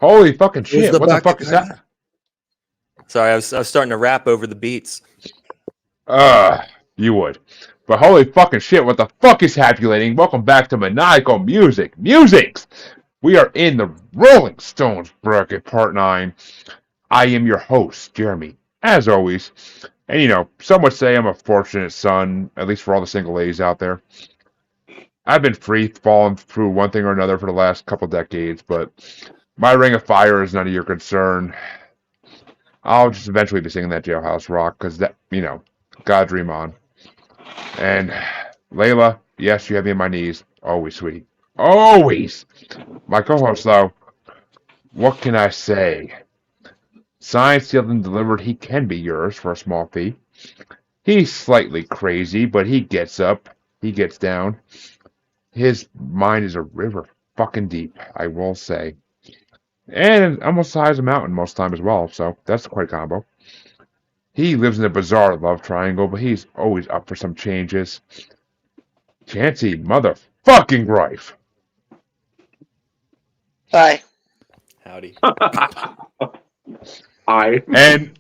Holy fucking shit! What the fuck is that? Sorry, I was starting to rap over the beats. You would. But holy fucking shit! What the fuck is happening? Welcome back to Maniacal Musics. We are in the Rolling Stones bracket, part 9. I am your host, Jeremy, as always. And, you know, some would say I'm a fortunate son, at least for all the single ladies out there. I've been free falling through one thing or another for the last couple decades, but my ring of fire is none of your concern. I'll just eventually be singing that Jailhouse Rock, because that, you know, gotta dream on. And, Layla, yes, you have me on my knees. Always, sweetie. Always! My co-host, though, what can I say? Signed, sealed, and delivered, he can be yours for a small fee. He's slightly crazy, but he gets up. He gets down. His mind is a river fucking deep, I will say. And almost the size of a mountain most of the time as well, so that's quite a combo. He lives in a bizarre love triangle, but he's always up for some changes. Chancy motherfucking Rife. Hi. Howdy. Hi. And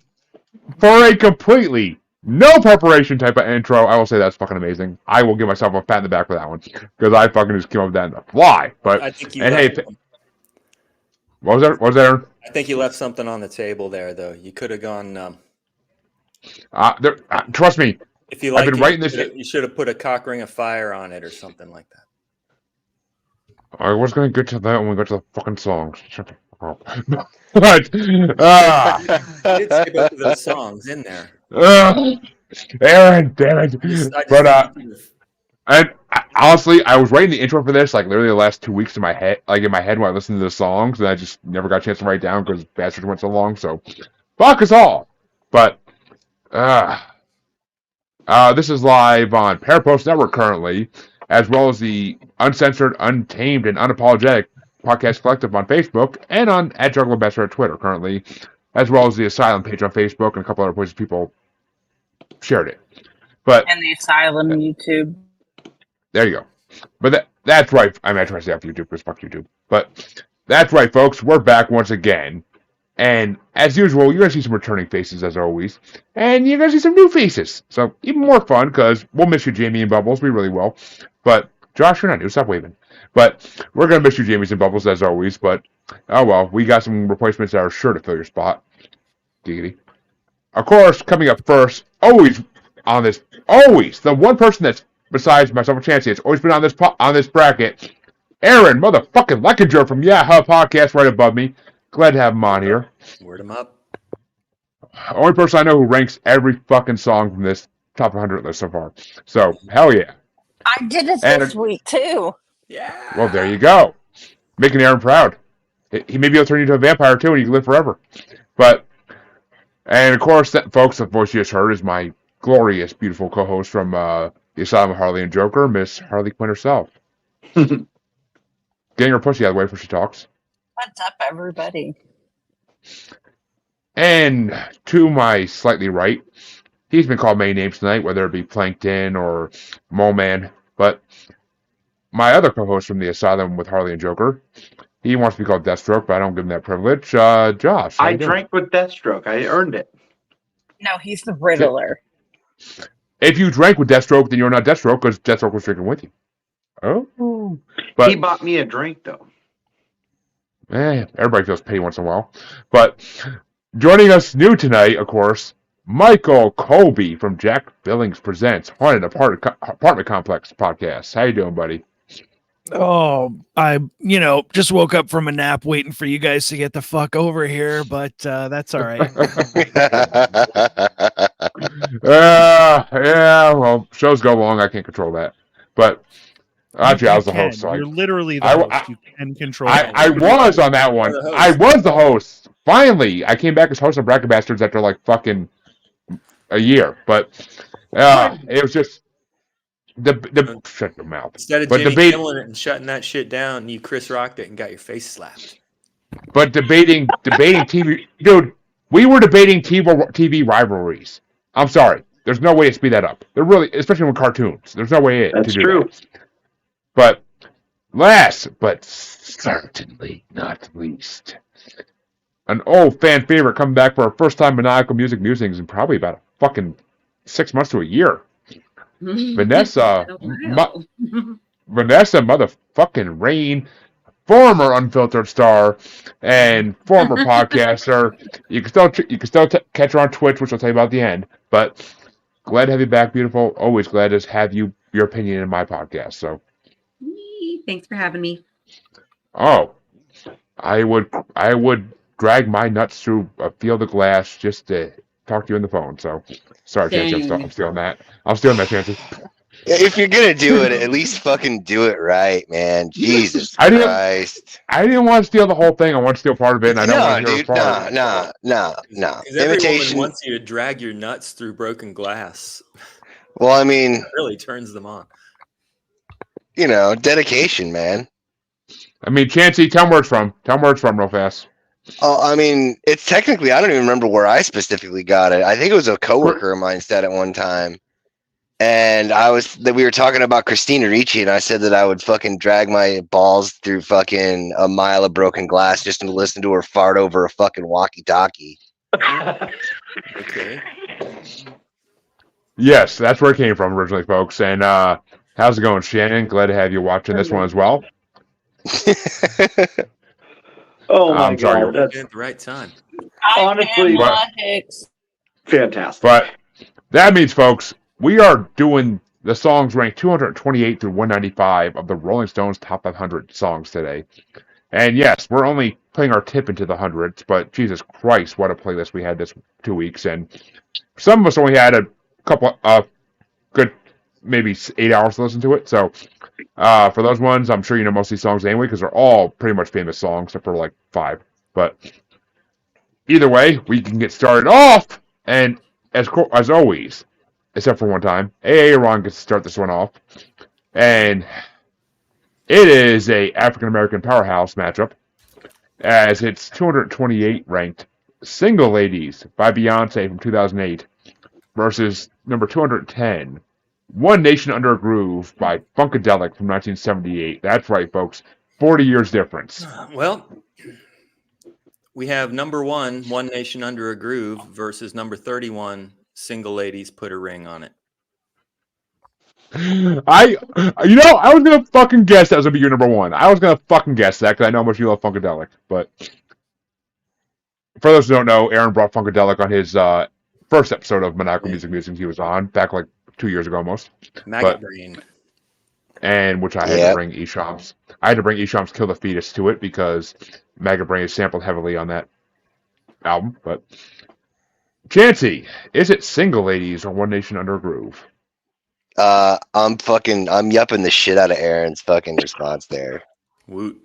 for a completely no preparation type of intro, I will say that's fucking amazing. I will give myself a pat in the back for that one, because I fucking just came up with that in the fly. But I think what was that, Aaron? I think you left something on the table there, though. You could have gone. Trust me. If you like, I've been writing this. You should have put a cock ring of fire on it or something like that. I was going to get to that when we got to the fucking songs. Shut the fuck up. But, You did say both of those songs in there. Aaron, damn it. And honestly, I was writing the intro for this like literally the last 2 weeks in my head, when I listened to the songs, and I just never got a chance to write it down because bastards went so long. So, fuck us all. But, this is live on Parapost Network currently, as well as the Uncensored, Untamed, and Unapologetic Podcast Collective on Facebook, and on @JugglerBester on Twitter currently, as well as the Asylum page on Facebook, and a couple other places people shared it. And the Asylum YouTube. There you go. But that's right. I'm not trying to say off YouTube, because fuck YouTube. But that's right, folks. We're back once again. And as usual, you're going to see some returning faces, as always. And you're going to see some new faces. So even more fun, because we'll miss you, Jamie and Bubbles. We really will. But Josh, you're not new. Stop waving. But we're going to miss you, Jamie's and Bubbles, as always. But, oh well, we got some replacements that are sure to fill your spot. Giggity. Of course, coming up first, always, the one person that's, besides myself and Chancy, it's always been on this bracket, Aaron, motherfucking Leckinger from Yahoo Podcast right above me. Glad to have him on here. Word him up. Only person I know who ranks every fucking song from this top 100 list so far. So, hell yeah. I did it this week, too. Yeah. Well, there you go. Making Aaron proud. He may be able to turn you into a vampire, too, and you can live forever. And of course, folks, the voice you just heard is my glorious, beautiful co-host from the Asylum, Harley and Joker, Miss Harley Quinn herself. Getting her pussy out of the way before she talks. What's up, everybody? And to my slightly right, he's been called many names tonight, whether it be Plankton or Moman. But my other co-host from the Asylum with Harley and Joker, he wants to be called Deathstroke, but I don't give him that privilege. Josh. I drank with Deathstroke. I earned it. No, he's the Riddler. If you drank with Deathstroke, then you're not Deathstroke, because Deathstroke was drinking with you. Oh. But he bought me a drink, though. Everybody feels petty once in a while. But joining us new tonight, of course, Michael Colby from Jack Billings Presents Haunted Apartment Complex Podcast. How you doing, buddy? Oh, I just woke up from a nap waiting for you guys to get the fuck over here, but that's all right. Yeah, well, shows go long. I can't control that. But actually, I was the host. So you're literally the host. You can control it. I was on that one. I was the host. Finally, I came back as host of Bracket Bastards after like fucking a year. But it was just the shut your mouth. Instead of Jimmy killing it and shutting that shit down, you Chris Rocked it and got your face slapped. But debating TV, dude, we were debating TV rivalries. I'm sorry. There's no way to speed that up. They're really, especially with cartoons. There's no way That's to do true. that. But last but certainly not least, an old fan favorite coming back for our first time maniacal music musings in probably about a fucking 6 months to a year. Vanessa, Vanessa motherfucking Rayne, former Unfiltered star and former podcaster. You can still catch her on Twitch, which I'll tell you about at the end. But glad to have you back, beautiful. Always glad to have your opinion in my podcast. So, thanks for having me. oh, I would drag my nuts through a field of glass just to talk to you on the phone. So, sorry, Chancy, I'm stealing that. I'm stealing that, Chancy. If you're gonna do it, at least fucking do it right, man. Jesus Christ! I didn't want to steal the whole thing. I want to steal part of it. And I don't want to hear part of it. No. Because every woman wants you to drag your nuts through broken glass. Well, I mean, it really turns them on. You know, dedication, man. I mean, Chancy, tell them where it's from. Tell them where it's from real fast. Oh, I mean, it's technically, I don't even remember where I specifically got it. I think it was a coworker of mine said at one time. And we were talking about Christina Ricci, and I said that I would fucking drag my balls through fucking a mile of broken glass just to listen to her fart over a fucking walkie-talkie. Okay. Yes, that's where it came from originally, folks. And how's it going, Shannon? Glad to have you watching this one as well. Oh my God, that's at the right time. Honestly, fantastic. But that means, folks, we are doing the songs ranked 228 through 195 of the Rolling Stones Top 500 songs today. And yes, we're only putting our tip into the hundreds, but Jesus Christ, what a playlist we had this 2 weeks. And some of us only had a couple of good, maybe 8 hours to listen to it. So for those ones, I'm sure you know most of these songs anyway, because they're all pretty much famous songs, except for like 5. But either way, we can get started off. And as always, except for one time, Ron gets to start this one off. And it is a African-American powerhouse matchup, as it's 228 ranked Single Ladies by Beyonce from 2008 versus number 210, One Nation Under a Groove by Funkadelic from 1978. That's right, folks. 40 years difference. Well, we have number 1, One Nation Under a Groove versus number 31, Single Ladies, Put a Ring on It. I was gonna fucking guess that was gonna be your number 1. I was gonna fucking guess that because I know how much you love Funkadelic. But for those who don't know, Aaron brought Funkadelic on his first episode of Maniacal Music Musings he was on back like 2 years ago almost. Maggot Brain. And which I had to bring Esham's. I had to bring Esham's Kill the Fetus to it because Maggot Brain is sampled heavily on that album. But Chancy, is it Single Ladies or One Nation Under a Groove? I'm yupping the shit out of Aaron's fucking response there. Woot.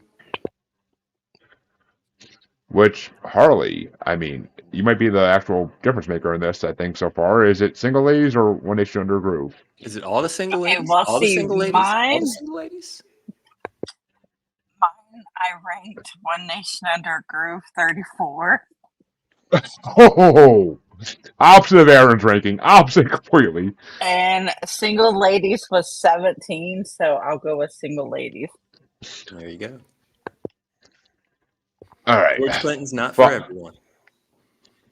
Which, Harley, I mean, you might be the actual difference maker in this, I think, so far. Is it Single Ladies or One Nation Under a Groove? Is it all the single Okay, ladies? well, All the see, single ladies? mine- All the single ladies? Mine, I ranked One Nation Under a Groove 34. Oh, opposite of Aaron's ranking. Opposite completely. And Single Ladies was 17, so I'll go with Single Ladies. There you go. All right. George Clinton's not for everyone.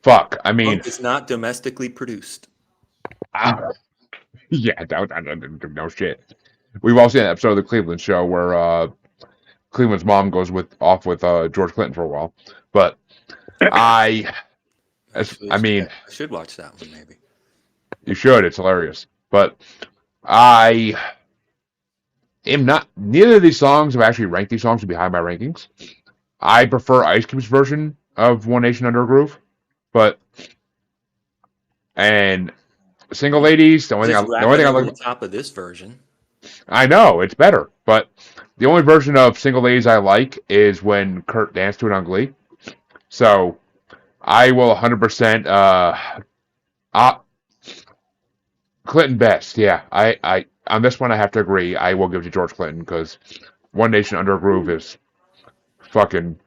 Fuck. I mean, It's not domestically produced. Yeah, no shit. We've all seen that episode of the Cleveland Show where Cleveland's mom goes off with George Clinton for a while. But I should watch that one maybe. You should. It's hilarious. But I am not. Neither of these songs have actually ranked these songs to be high in my rankings. I prefer Ice Cube's version of One Nation Under a Groove, and Single Ladies. The only thing I like on top of this version. I know it's better, but the only version of Single Ladies I like is when Kurt danced to it on Glee. So I will 100%. Clinton best, yeah. I on this one I have to agree. I will give it to George Clinton because One Nation Under a Groove is fucking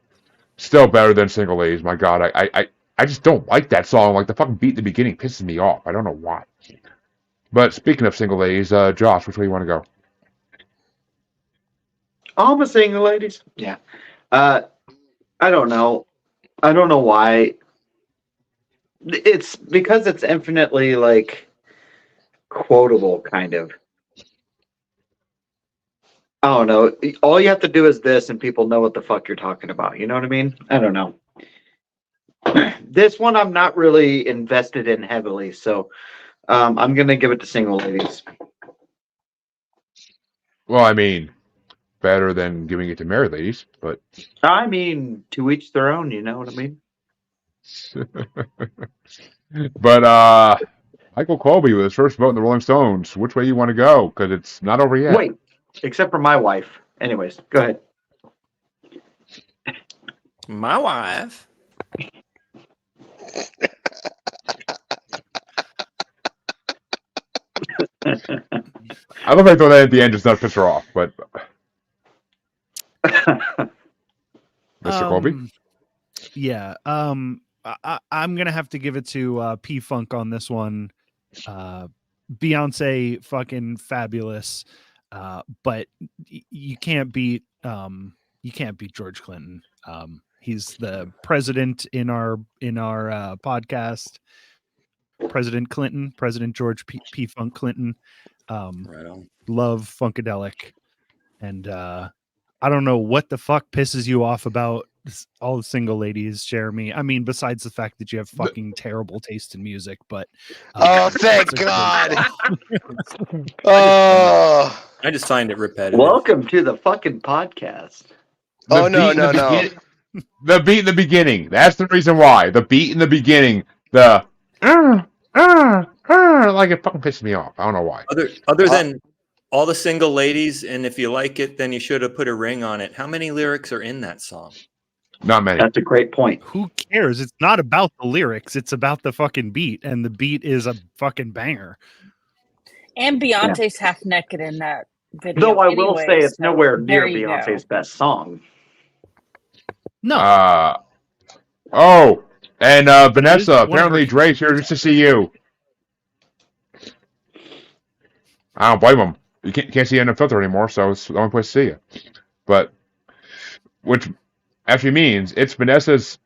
still better than Single Ladies. My God, I just don't like that song. Like the fucking beat in the beginning pisses me off. I don't know why. But speaking of Single Ladies, Josh, which way you want to go? I'm a single, ladies. Yeah. I don't know. I don't know why. It's because it's infinitely like quotable, kind of. I don't know. All you have to do is this, and people know what the fuck you're talking about. You know what I mean? I don't know. This one I'm not really invested in heavily, so I'm gonna give it to single ladies. Well, I mean, better than giving it to married ladies, but I mean, to each their own. You know what I mean? but Michael Colby with his first vote in the Rolling Stones. Which way you want to go? Because it's not over yet. Wait, except for my wife. Anyways, go ahead. My wife. I love how I throw that at the end just not to piss her off, but Mr. Colby? Yeah. I'm gonna have to give it to P Funk on this one. Beyonce, fucking fabulous. But you can't beat George Clinton. He's the president in our podcast. President Clinton, President George P Funk Clinton. Right on. Love Funkadelic. And I don't know what the fuck pisses you off about all the single ladies, Jeremy. I mean, besides the fact that you have fucking terrible taste in music, but Oh, thank God. Oh. I just find it repetitive. Welcome to the fucking podcast. Oh, The no, beat in no, the no. begin- The beat in the beginning. That's the reason why. The beat in the beginning. The like it fucking pisses me off. I don't know why. Other than all the single ladies, and if you like it, then you should have put a ring on it. How many lyrics are in that song? Not many. That's a great point. who cares? It's not about the lyrics. It's about the fucking beat, and the beat is a fucking banger. And Beyonce's half naked in that video. Though I will anyway, say it's so nowhere near there you go. Beyonce's best song. No, And Vanessa, one of apparently her- Dre's here just to see you. I don't blame him. You can't see you in the filter anymore, so it's the only place to see you. But, which actually means it's Vanessa's.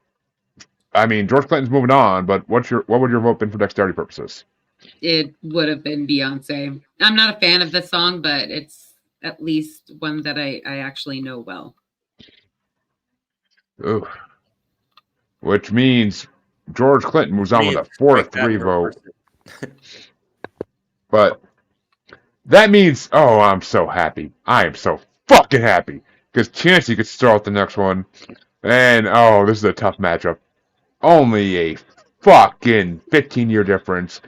I mean, George Clinton's moving on, but what would your vote been for dexterity purposes? It would have been Beyonce. I'm not a fan of the song, but it's at least one that I actually know well. Ooh. Which means George Clinton moves on with a 4-3 vote. But that means, oh, I'm so happy. I am so fucking happy. Because Chancy could start the next one. And, oh, this is a tough matchup. Only a fucking 15-year difference.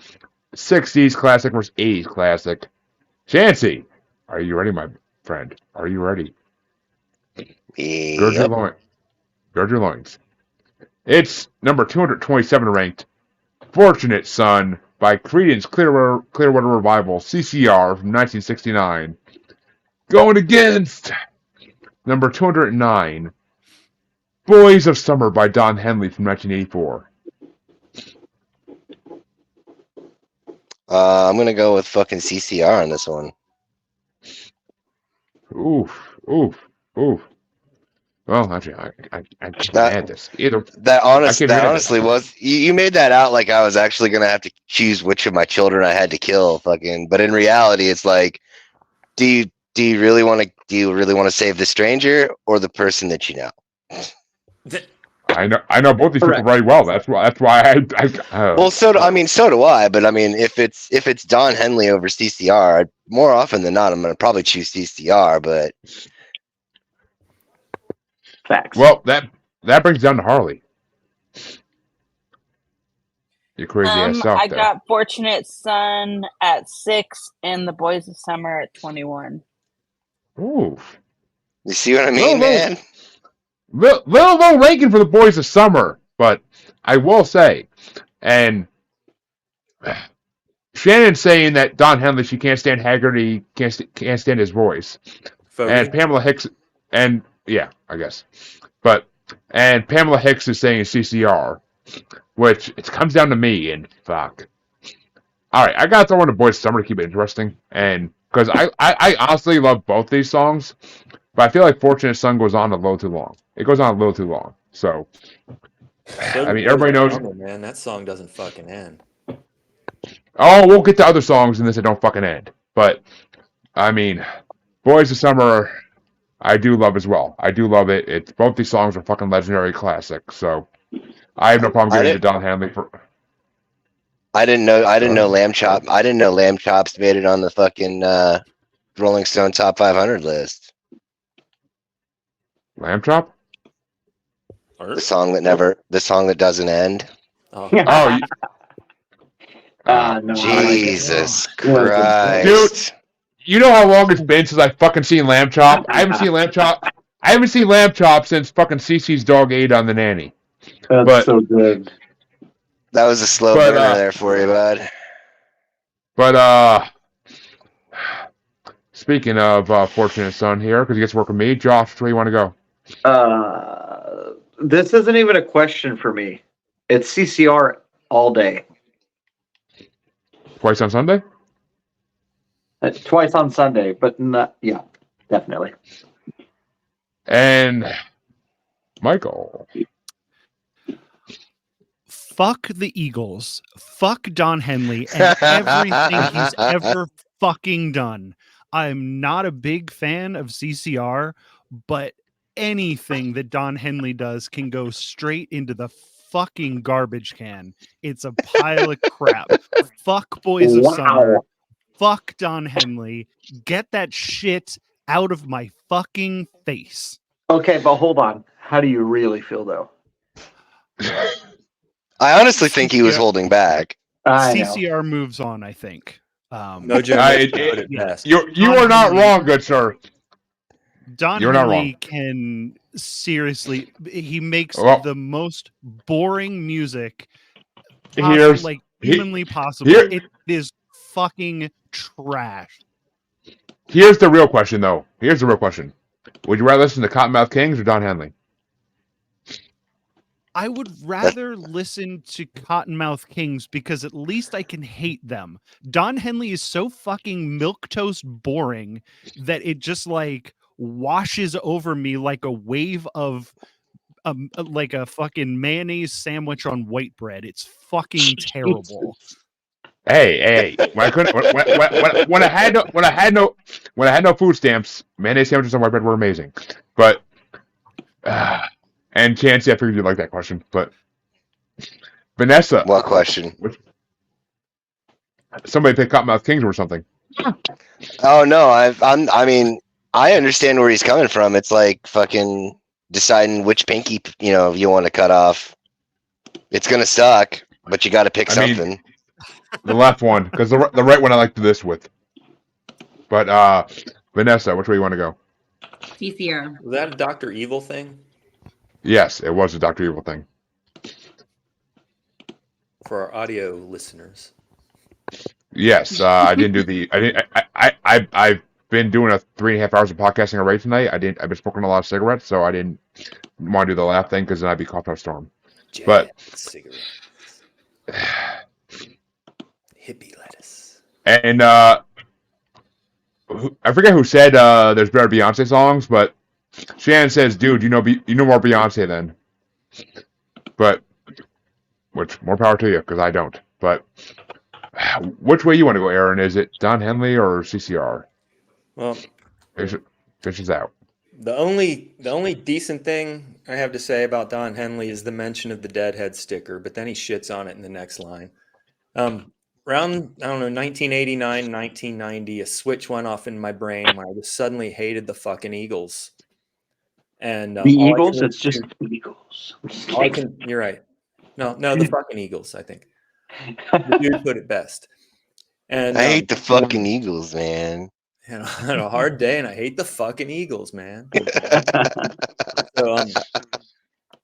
60s classic versus 80s classic. Chancy, are you ready, my friend? Are you ready? Gird your loins. Gird your loins. It's number 227 ranked Fortunate Son by Creedence Clearwater Revival, CCR from 1969. Going against number 209, Boys of Summer by Don Henley from 1984. I'm going to go with fucking CCR on this one. Oof. Well, actually, I can't add this either. That honestly was you made that out like I was actually gonna have to choose which of my children I had to kill, fucking. But in reality, it's like, do you really want to save the stranger or the person that you know? I know both these people very well. That's why I Well, so do I. But I mean, if it's Don Henley over CCR, more often than not, I'm gonna probably choose CCR. But Facts. well, that brings down to Harley. You crazy ass self. I got Fortunate Son at 6 and The Boys of Summer at 21. Ooh. you see what I mean, man? Little low ranking for the Boys of Summer, but I will say, and Shannon's saying that Don Henley, she can't stand Haggerty, can't stand his voice. And Pamela Hicks, and yeah, I guess. And Pamela Hicks is saying CCR, which it comes down to me, and fuck. All right, I got to throw in the Boys of Summer to keep it interesting, and because I honestly love both these songs, But I feel like Fortunate Son goes on a little too long. It goes on a little too long. So, I mean, everybody knows. Man, that song doesn't fucking end. Oh, we'll get to other songs in this that don't fucking end. But, I mean, Boys of Summer, I do love as well. I do love it. It's both these songs are fucking legendary classics. So, I have no problem giving it to Don Henley for. I didn't know Lamb Chop. I didn't know Lamb Chops made it on the fucking Rolling Stone Top 500 list. Lamb Chop? The song that doesn't end. Oh, Oh, No, Jesus Well, Christ. Dude, you know how long it's been since I fucking seen Lamb Chop? I haven't seen Lamb Chop since fucking Cece's dog ate on the nanny. That's But- so good. That was a slow But, burner there for you, bud. But, speaking of Fortunate Son here, because he gets to work with me, Josh, where you want to go? This isn't even a question for me. It's CCR all day. Twice on Sunday? Twice on Sunday, but not, yeah, definitely. And Michael. Fuck the Eagles. Fuck Don Henley and everything he's ever fucking done. I'm not a big fan of CCR, but anything that Don Henley does can go straight into the fucking garbage can. It's a pile of crap. Fuck Boys of Summer. Fuck Don Henley. Get that shit out of my fucking face. Okay, but hold on. How do you really feel, though? I honestly think he was holding back. I know. CCR moves on, I think. Mojo put it best. You are not wrong, good sir. Don You're not Henley wrong. can seriously, he makes Well- the most boring music Here's like he- humanly possible. here- It is fucking trash. Here's the real question, though. Here's the real question. Would you rather listen to Cottonmouth Kings or Don Henley? I would rather listen to Cottonmouth Kings because at least I can hate them. Don Henley is so fucking milquetoast boring that it just like washes over me like a wave of like a fucking mayonnaise sandwich on white bread. It's fucking terrible. Hey! When I couldn't, when I had no food stamps, mayonnaise sandwiches on white bread were amazing. But and Chancy, I figured you'd like that question. But Vanessa, What question? somebody picked Cottonmouth Kings or something. Oh no, I mean, I understand where he's coming from. It's like fucking deciding which pinky, you want to cut off. It's gonna suck, but you got to pick I mean- something. The left one, because the right one I like this with. But Vanessa, which way you want to go? CCR. Was that a Dr. Evil thing? Yes, it was a Dr. Evil thing. For our audio listeners. Yes, I didn't do the. I've been doing a 3.5 hours of podcasting already tonight. I've been smoking a lot of cigarettes, so I didn't want to do the laugh thing because then I'd be coughing up a storm. But- Cigarette. Hippie lettuce. And I forget who said there's better Beyonce songs, but Shannon says, "Dude, you know more Beyonce than." But which more power to you, because I don't. But which way you want to go, Aaron? Is it Don Henley or CCR? Well, Fishes out. the only decent thing I have to say about Don Henley is the mention of the Deadhead sticker, but then he shits on it in the next line. Around, I don't know, 1989, 1990, a switch went off in my brain where I just suddenly hated the fucking Eagles. And The all I Eagles? can- It's just the Eagles. You're right. No, the fucking Eagles, I think. The dude put it best. And I hate the fucking Eagles, man. I had a hard day, and I hate the fucking Eagles, man. So, the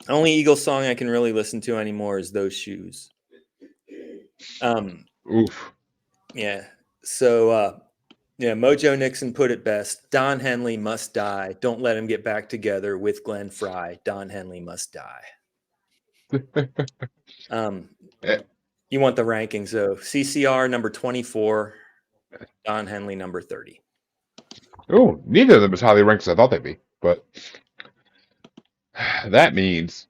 only Eagles song I can really listen to anymore is "Those Shoes." Oof. Yeah. So, Mojo Nixon put it best. Don Henley must die. Don't let him get back together with Glenn Fry. Don Henley must die. You want the rankings, though. CCR number 24, Don Henley number 30. Oh, neither of them is highly ranked as I thought they'd be. But that means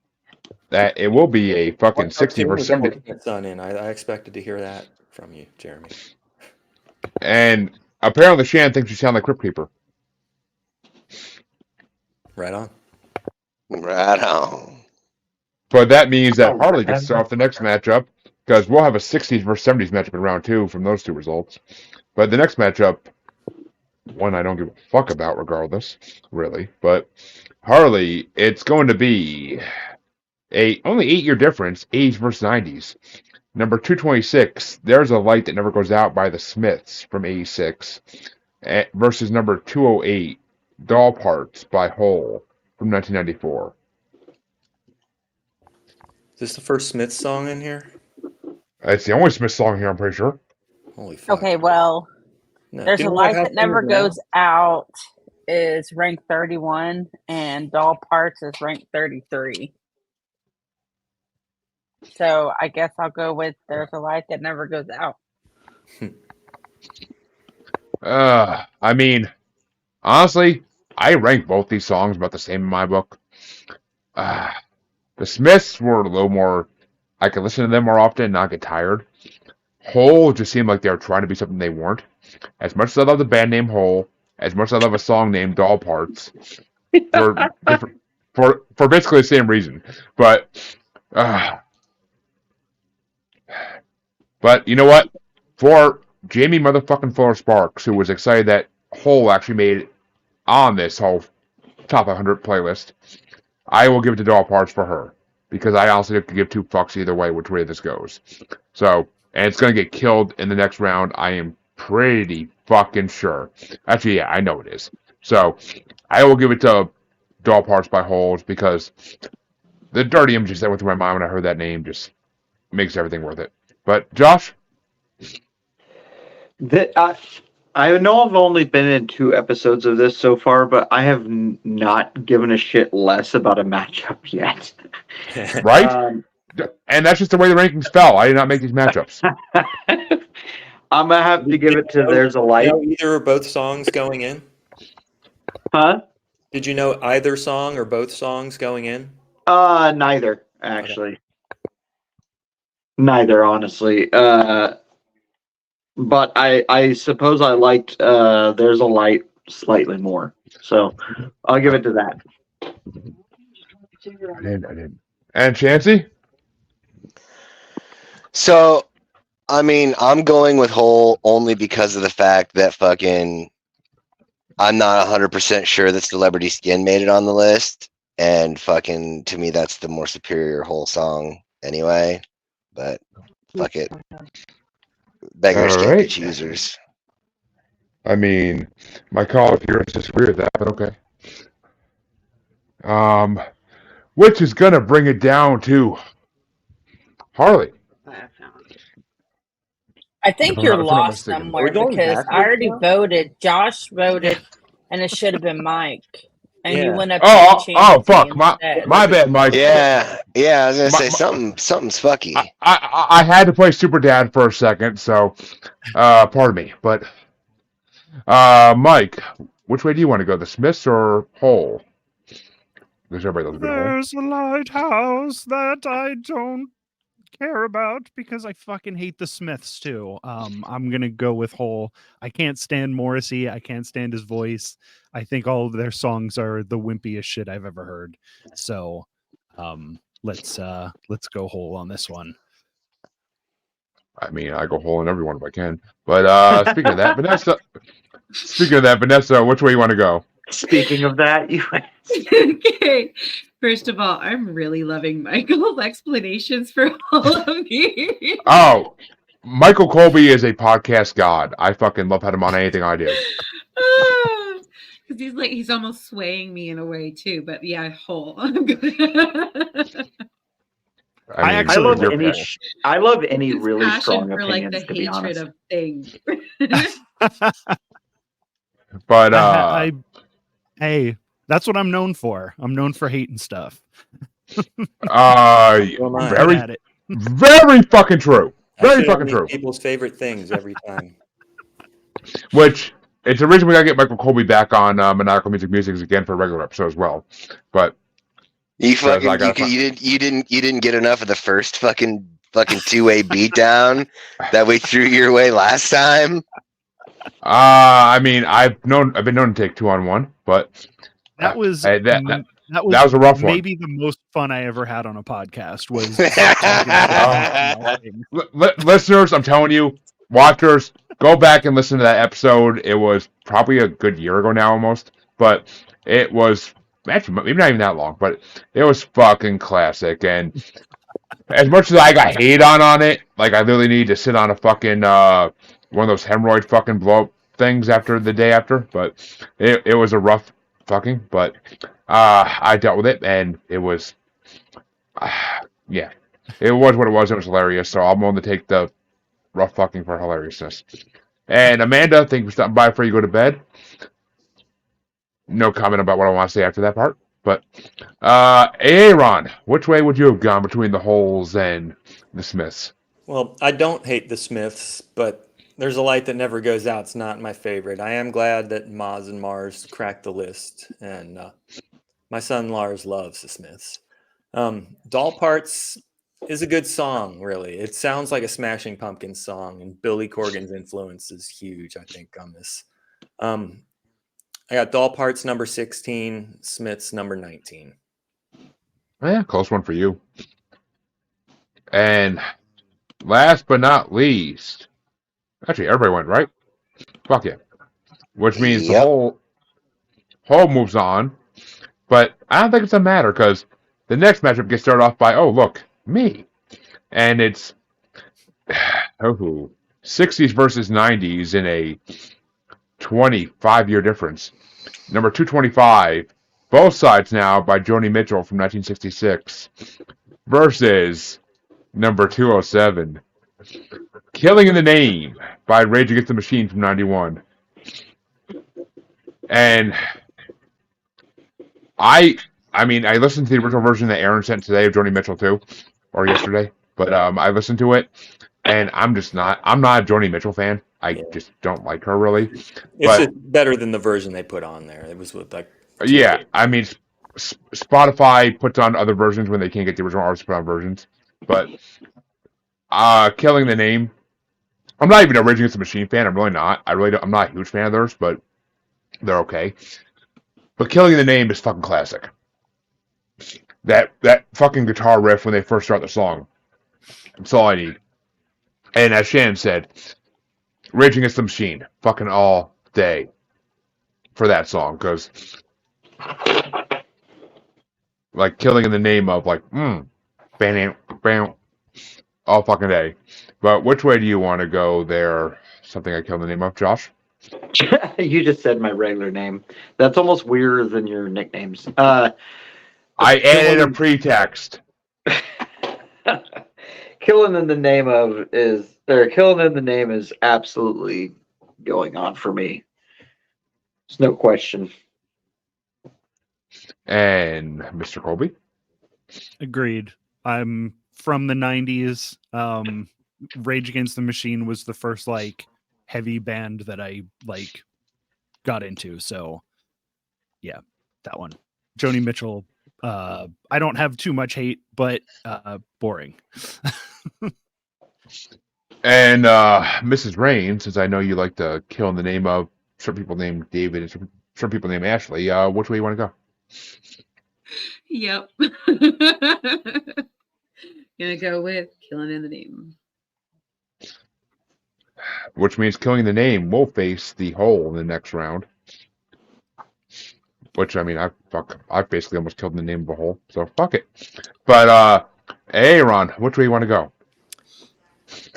that it will be a fucking 60 versus 70. Son in. I expected to hear that from you, Jeremy. And apparently Shan thinks you sound like Crypt Keeper. Right on. Right on. But that means that Harley gets to start off the next matchup because we'll have a 60s versus 70s matchup in round 2 from those two results. But the next matchup, one I don't give a fuck about regardless, really. But Harley, it's going to be a only 8-year difference, 80s versus 90s. Number 226, There's a Light That Never Goes Out by the Smiths from 86 versus number 208, Doll Parts by Hole from 1994. Is this the first Smith song in here? It's the only Smith song here, I'm pretty sure. Holy fuck. Okay, well, No. There's Do a you know Light what That Never happened now? Goes Out is ranked 31, and Doll Parts is ranked 33. So I guess I'll go with There's a Light That Never Goes Out. I mean, honestly, I rank both these songs about the same in my book. The Smiths were a little more, I could listen to them more often and not get tired. Hole just seemed like they were trying to be something they weren't. As much as I love the band name Hole, as much as I love a song named Doll Parts, for basically the same reason. But you know what? For Jamie motherfucking Fuller Sparks, who was excited that Hole actually made it on this whole top 100 playlist, I will give it to Doll Parts for her. Because I honestly could give two fucks either way which way this goes. So, and it's going to get killed in the next round. I am pretty fucking sure. Actually, yeah, I know it is. So, I will give it to Doll Parts by Holes because the dirty images that went through my mind when I heard that name just makes everything worth it. But, Josh? I know I've only been in 2 episodes of this so far, but I have not given a shit less about a matchup yet. Right? And that's just the way the rankings fell. I did not make these matchups. I'm going to have to give it to There's a Light. You know either or both songs going in? Huh? Did you know either song or both songs going in? Neither, actually. Okay. Neither, honestly. But I suppose I liked There's a Light slightly more. So I'll give it to that. I didn't. And Chancy? So, I mean, I'm going with Hole only because of the fact that fucking I'm not 100% sure that Celebrity Skin made it on the list. And fucking, to me, that's the more superior Hole song anyway. But fuck it. Beggars can't be choosers. I mean, my call of yours disagree with that, but okay. Which is gonna bring it down to Harley. I think you're lost somewhere because I already voted. Josh voted, and it should have been Mike. And you went up. Oh, fuck! My bad, Mike. Yeah. I was gonna say something's fucky. I had to play Super Dad for a second, so pardon me. But Mike, which way do you want to go, the Smiths or Hole? There's a lighthouse that I don't care about because I fucking hate the Smiths too. I'm gonna go with Hole. I can't stand Morrissey. I can't stand his voice. I think all of their songs are the wimpiest shit I've ever heard. So let's go Hole on this one. I mean, I go Hole in everyone if I can. But speaking of that, Vanessa, which way you want to go? Speaking of that, you okay. First of all, I'm really loving Michael's explanations for all of these. Oh, Michael Colby is a podcast god. I fucking love having him on anything I do. Because he's almost swaying me in a way too. But yeah, Hole. I'm good. I love any really strong for opinions. Like the hatred of things. But hey, that's what I'm known for. I'm known for hating stuff. Very fucking true. Very fucking true. People's favorite things every time. Which it's originally gonna get Michael Colby back on Maniacal Music Musics again for a regular episode as well, but you didn't get enough of the first fucking 2-way beatdown that we threw your way last time. I mean, I've been known to take 2-on-1, but that was that was a rough one. Maybe the most fun I ever had on a podcast was. Listeners, I'm telling you, watchers, go back and listen to that episode. It was probably a good year ago now, almost, but it was actually maybe not even that long, but it was fucking classic. And as much as I got hate on it, like I literally need to sit on a fucking one of those hemorrhoid fucking blow up things after the day after, but it was a rough fucking, but I dealt with it, and it was yeah, it was what it was. It was hilarious, so I'm willing to take the rough fucking for hilariousness. And Amanda, thank you for stopping by before you go to bed. No comment about what I want to say after that part, but Aaron, which way would you have gone between the Holes and the Smiths? Well, I don't hate the Smiths, but There's a Light That Never Goes Out. It's not my favorite. I am glad that Moz and Mars cracked the list, and my son Lars loves the Smiths. Doll Parts is a good song, really. It sounds like a Smashing Pumpkins song, and Billy Corgan's influence is huge, I think, on this. I got Doll Parts number 16, Smiths number 19. Yeah, close one for you. And last but not least, actually everybody went right. Fuck yeah. Which means the whole moves on. But I don't think it's a matter because the next matchup gets started off by, oh look, me. And it's 60s versus 90s in a 25-year difference. Number 225, both sides now by Joni Mitchell from 1966 versus number 207, Killing in the Name by Rage Against the Machine from 91. And I listened to the original version that Aaron sent today of Joni Mitchell too, or yesterday, but I listened to it, and I'm not a Joni Mitchell fan. I just don't like her really. It's just better than the version they put on there. It was with like. Yeah, I mean, Spotify puts on other versions when they can't get the original artists to put on versions. But Killing the Name, I'm not even a Rage Against the Machine fan. I'm really not. I'm not a huge fan of theirs, but they're okay. But Killing the Name is fucking classic. That fucking guitar riff when they first start the song. That's all I need. And as Shannon said, Rage Against the Machine, fucking all day for that song, because like Killing in the Name of like, bam, all fucking day. But which way do you want to go there? Something I killed the name of, Josh? You just said my regular name. That's almost weirder than your nicknames. I added a pretext. Killing in the Name is absolutely going on for me. There's no question. And Mr. Colby? Agreed. I'm from the 90s. Rage Against the Machine was the first like heavy band that I like got into. So yeah, that one. Joni Mitchell. I don't have too much hate, but boring. And Mrs. Rayne, since I know you like to kill in the name of certain people named David and certain people named Ashley, which way you want to go? Yep. Gonna go with Killing in the Name. Which means Killing the Name will face the Hole in the next round. Which, I mean, I basically almost killed the name of a hole, so fuck it. But, Aaron, which way you want to go?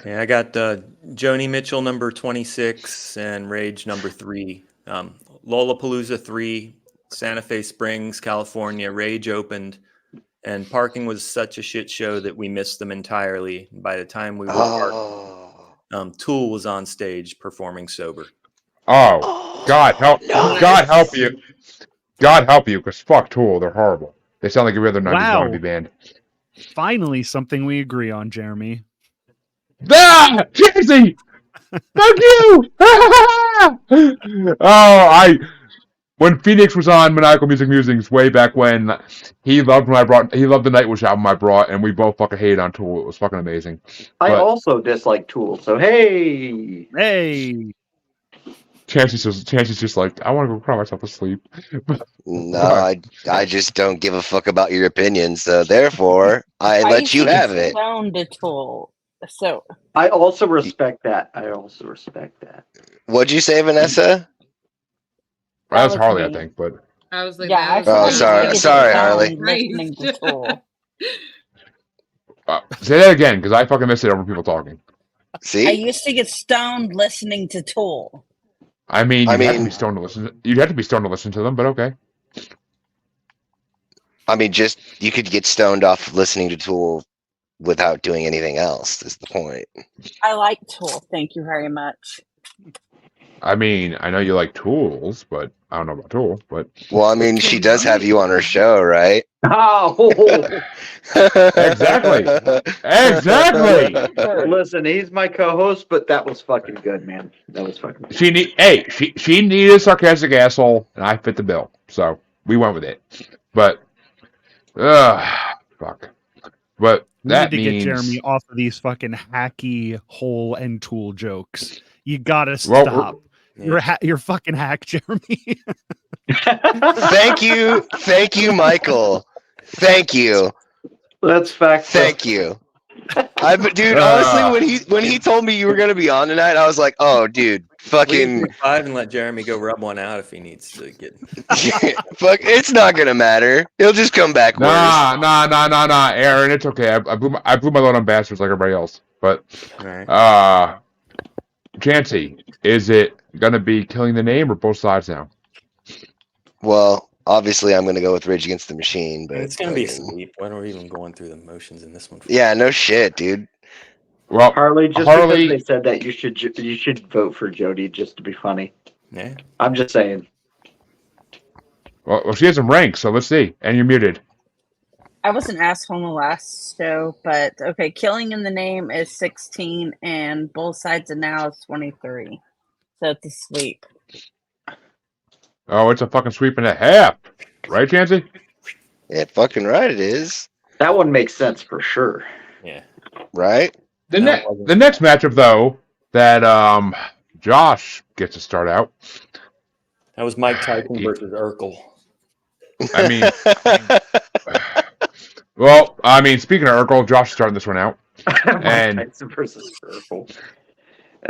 Yeah, I got Joni Mitchell number 26 and Rage number 3. Lollapalooza 3, Santa Fe Springs, California. Rage opened, and parking was such a shit show that we missed them entirely. By the time we were parked, Tool was on stage performing sober. Oh, God help! Nice. God help you! God help you, because fuck Tool, they're horrible. They sound like every other 90s zombie band. Finally, something we agree on, Jeremy. Ah! Chancy! Fuck you! When Phoenix was on Maniacal Music Musings way back when, he loved the Nightwish album I brought, and we both fucking hated on Tool. It was fucking amazing. I also dislike Tool, so hey. Chancy's just like, I want to go cry myself to sleep. No, I just don't give a fuck about your opinion, so therefore I let you have it. Down to Tool. So I also respect that. What'd you say, Vanessa? That's Harley, I think, but I was like, sorry, Harley. Listening to Tool. Say that again, because I fucking missed it over people talking. See, I used to get stoned listening to Tool. I mean, you'd have to be stoned to listen. You'd have to be stoned to listen to them, but okay. I mean, just you could get stoned off listening to Tool without doing anything else. Is the point? I like Tool. Thank you very much. I mean, I know you like Tools, but I don't know about Tool. But well, I mean, she does have you on her show, right? Oh, exactly. Listen, he's my co-host, but that was fucking good, man. That was fucking good. She needed a sarcastic asshole, and I fit the bill, so we went with it. But, fuck. But that need to means get Jeremy off of these fucking hacky hole and Tool jokes. You gotta stop. You're fucking hack, Jeremy. Thank you, Michael. Thank you. That's fact. Thank you. Dude, honestly, when he told me you were gonna be on tonight, I was like, oh, dude, fucking 5 and let Jeremy go rub one out if he needs to get. Fuck, it's not gonna matter. He'll just come back. Nah, Aaron, it's okay. I blew my load on bastards like everybody else. But, Chancy, is it gonna be Killing the Name or both sides now? Well, obviously, I'm gonna go with Rage Against the Machine, but it's gonna be a sweep. When are we even going through the motions in this one? Yeah, no shit, dude. Well, Harley, because they said that you should vote for Jody just to be funny. Yeah, I'm just saying. Well, she has some ranks, so let's see. And you're muted. I was an asshole in the last show, but okay. Killing in the Name is 16, and Both Sides of Now is 23. So it's a sweep. Oh, it's a fucking sweep and a half, right, Chancy? Yeah, fucking right, it is. That one makes sense for sure. Yeah, right. The next matchup, though, that Josh gets to start out. That was Mike Tyson versus Urkel. I mean, well, I mean, speaking of Urkel, Josh is starting this one out. And Tyson versus Urkel.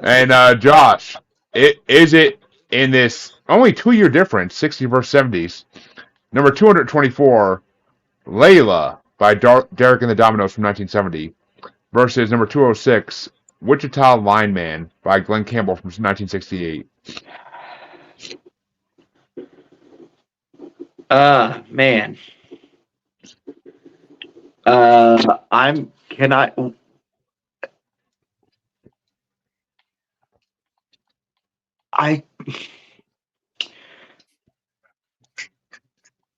And Josh, is it in this only 2-year difference, 60 versus 70s? Number 224, Layla by Derek and the Dominoes from 1970, versus number 206, Wichita Lineman by Glenn Campbell from 1968. Man.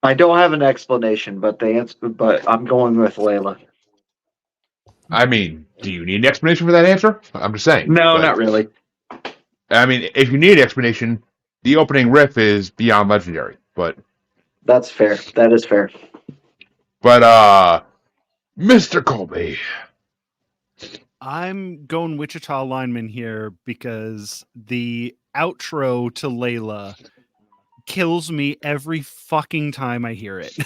I don't have an explanation, but I'm going with Layla. I mean, do you need an explanation for that answer? I'm just saying. No, not really. I mean, if you need an explanation, the opening riff is beyond legendary, but that's fair. That is fair. But Mr. Colby, I'm going Wichita Lineman here because the outro to Layla kills me every fucking time I hear it.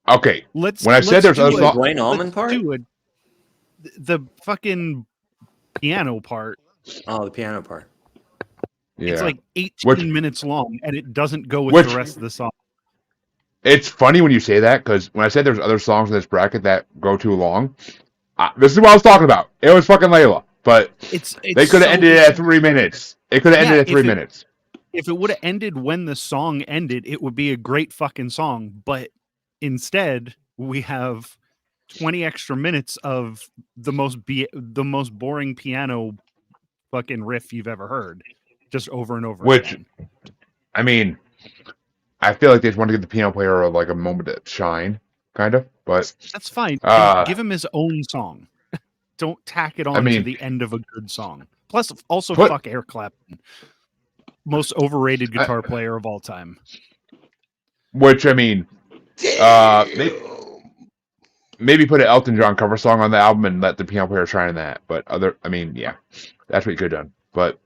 Okay. When I said there's other songs, Wayne Allman part, the fucking piano part. Oh, the piano part. Yeah. It's like 18 minutes long, and it doesn't go with the rest of the song. It's funny when you say that, because when I said there's other songs in this bracket that go too long, this is what I was talking about. It was fucking Layla, but they could have ended it at 3 minutes. It could have ended at 3 minutes. If it would have ended when the song ended, it would be a great fucking song. But instead, we have 20 extra minutes of the most boring piano fucking riff you've ever heard, just over and over again. I mean, I feel like they just want to give the piano player like a moment to shine, kind of. But that's fine. Give him his own song. Don't tack it on to the end of a good song. Plus, also Put- fuck Eric Clapton, most overrated guitar player of all time. Which I mean, maybe put an Elton John cover song on the album and let the piano player shine in that. But yeah, that's what you could have done. But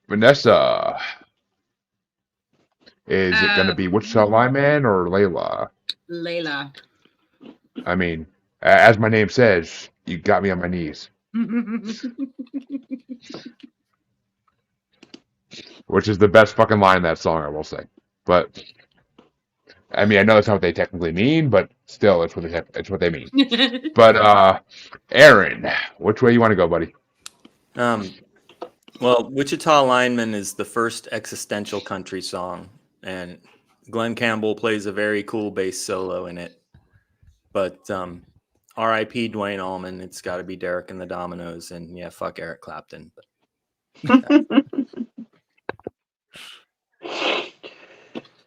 Vanessa, is it going to be Wichita Lineman or Layla? Layla. I mean, as my name says, you got me on my knees. Which is the best fucking line in that song, I will say. But I mean, I know that's not what they technically mean, but still, it's what they mean. But Aaron, which way you want to go, buddy? Well, Wichita Lineman is the first existential country song, and Glenn Campbell plays a very cool bass solo in it. But R.I.P. Dwayne Allman, it's got to be Derek and the Dominoes, and yeah, fuck Eric Clapton.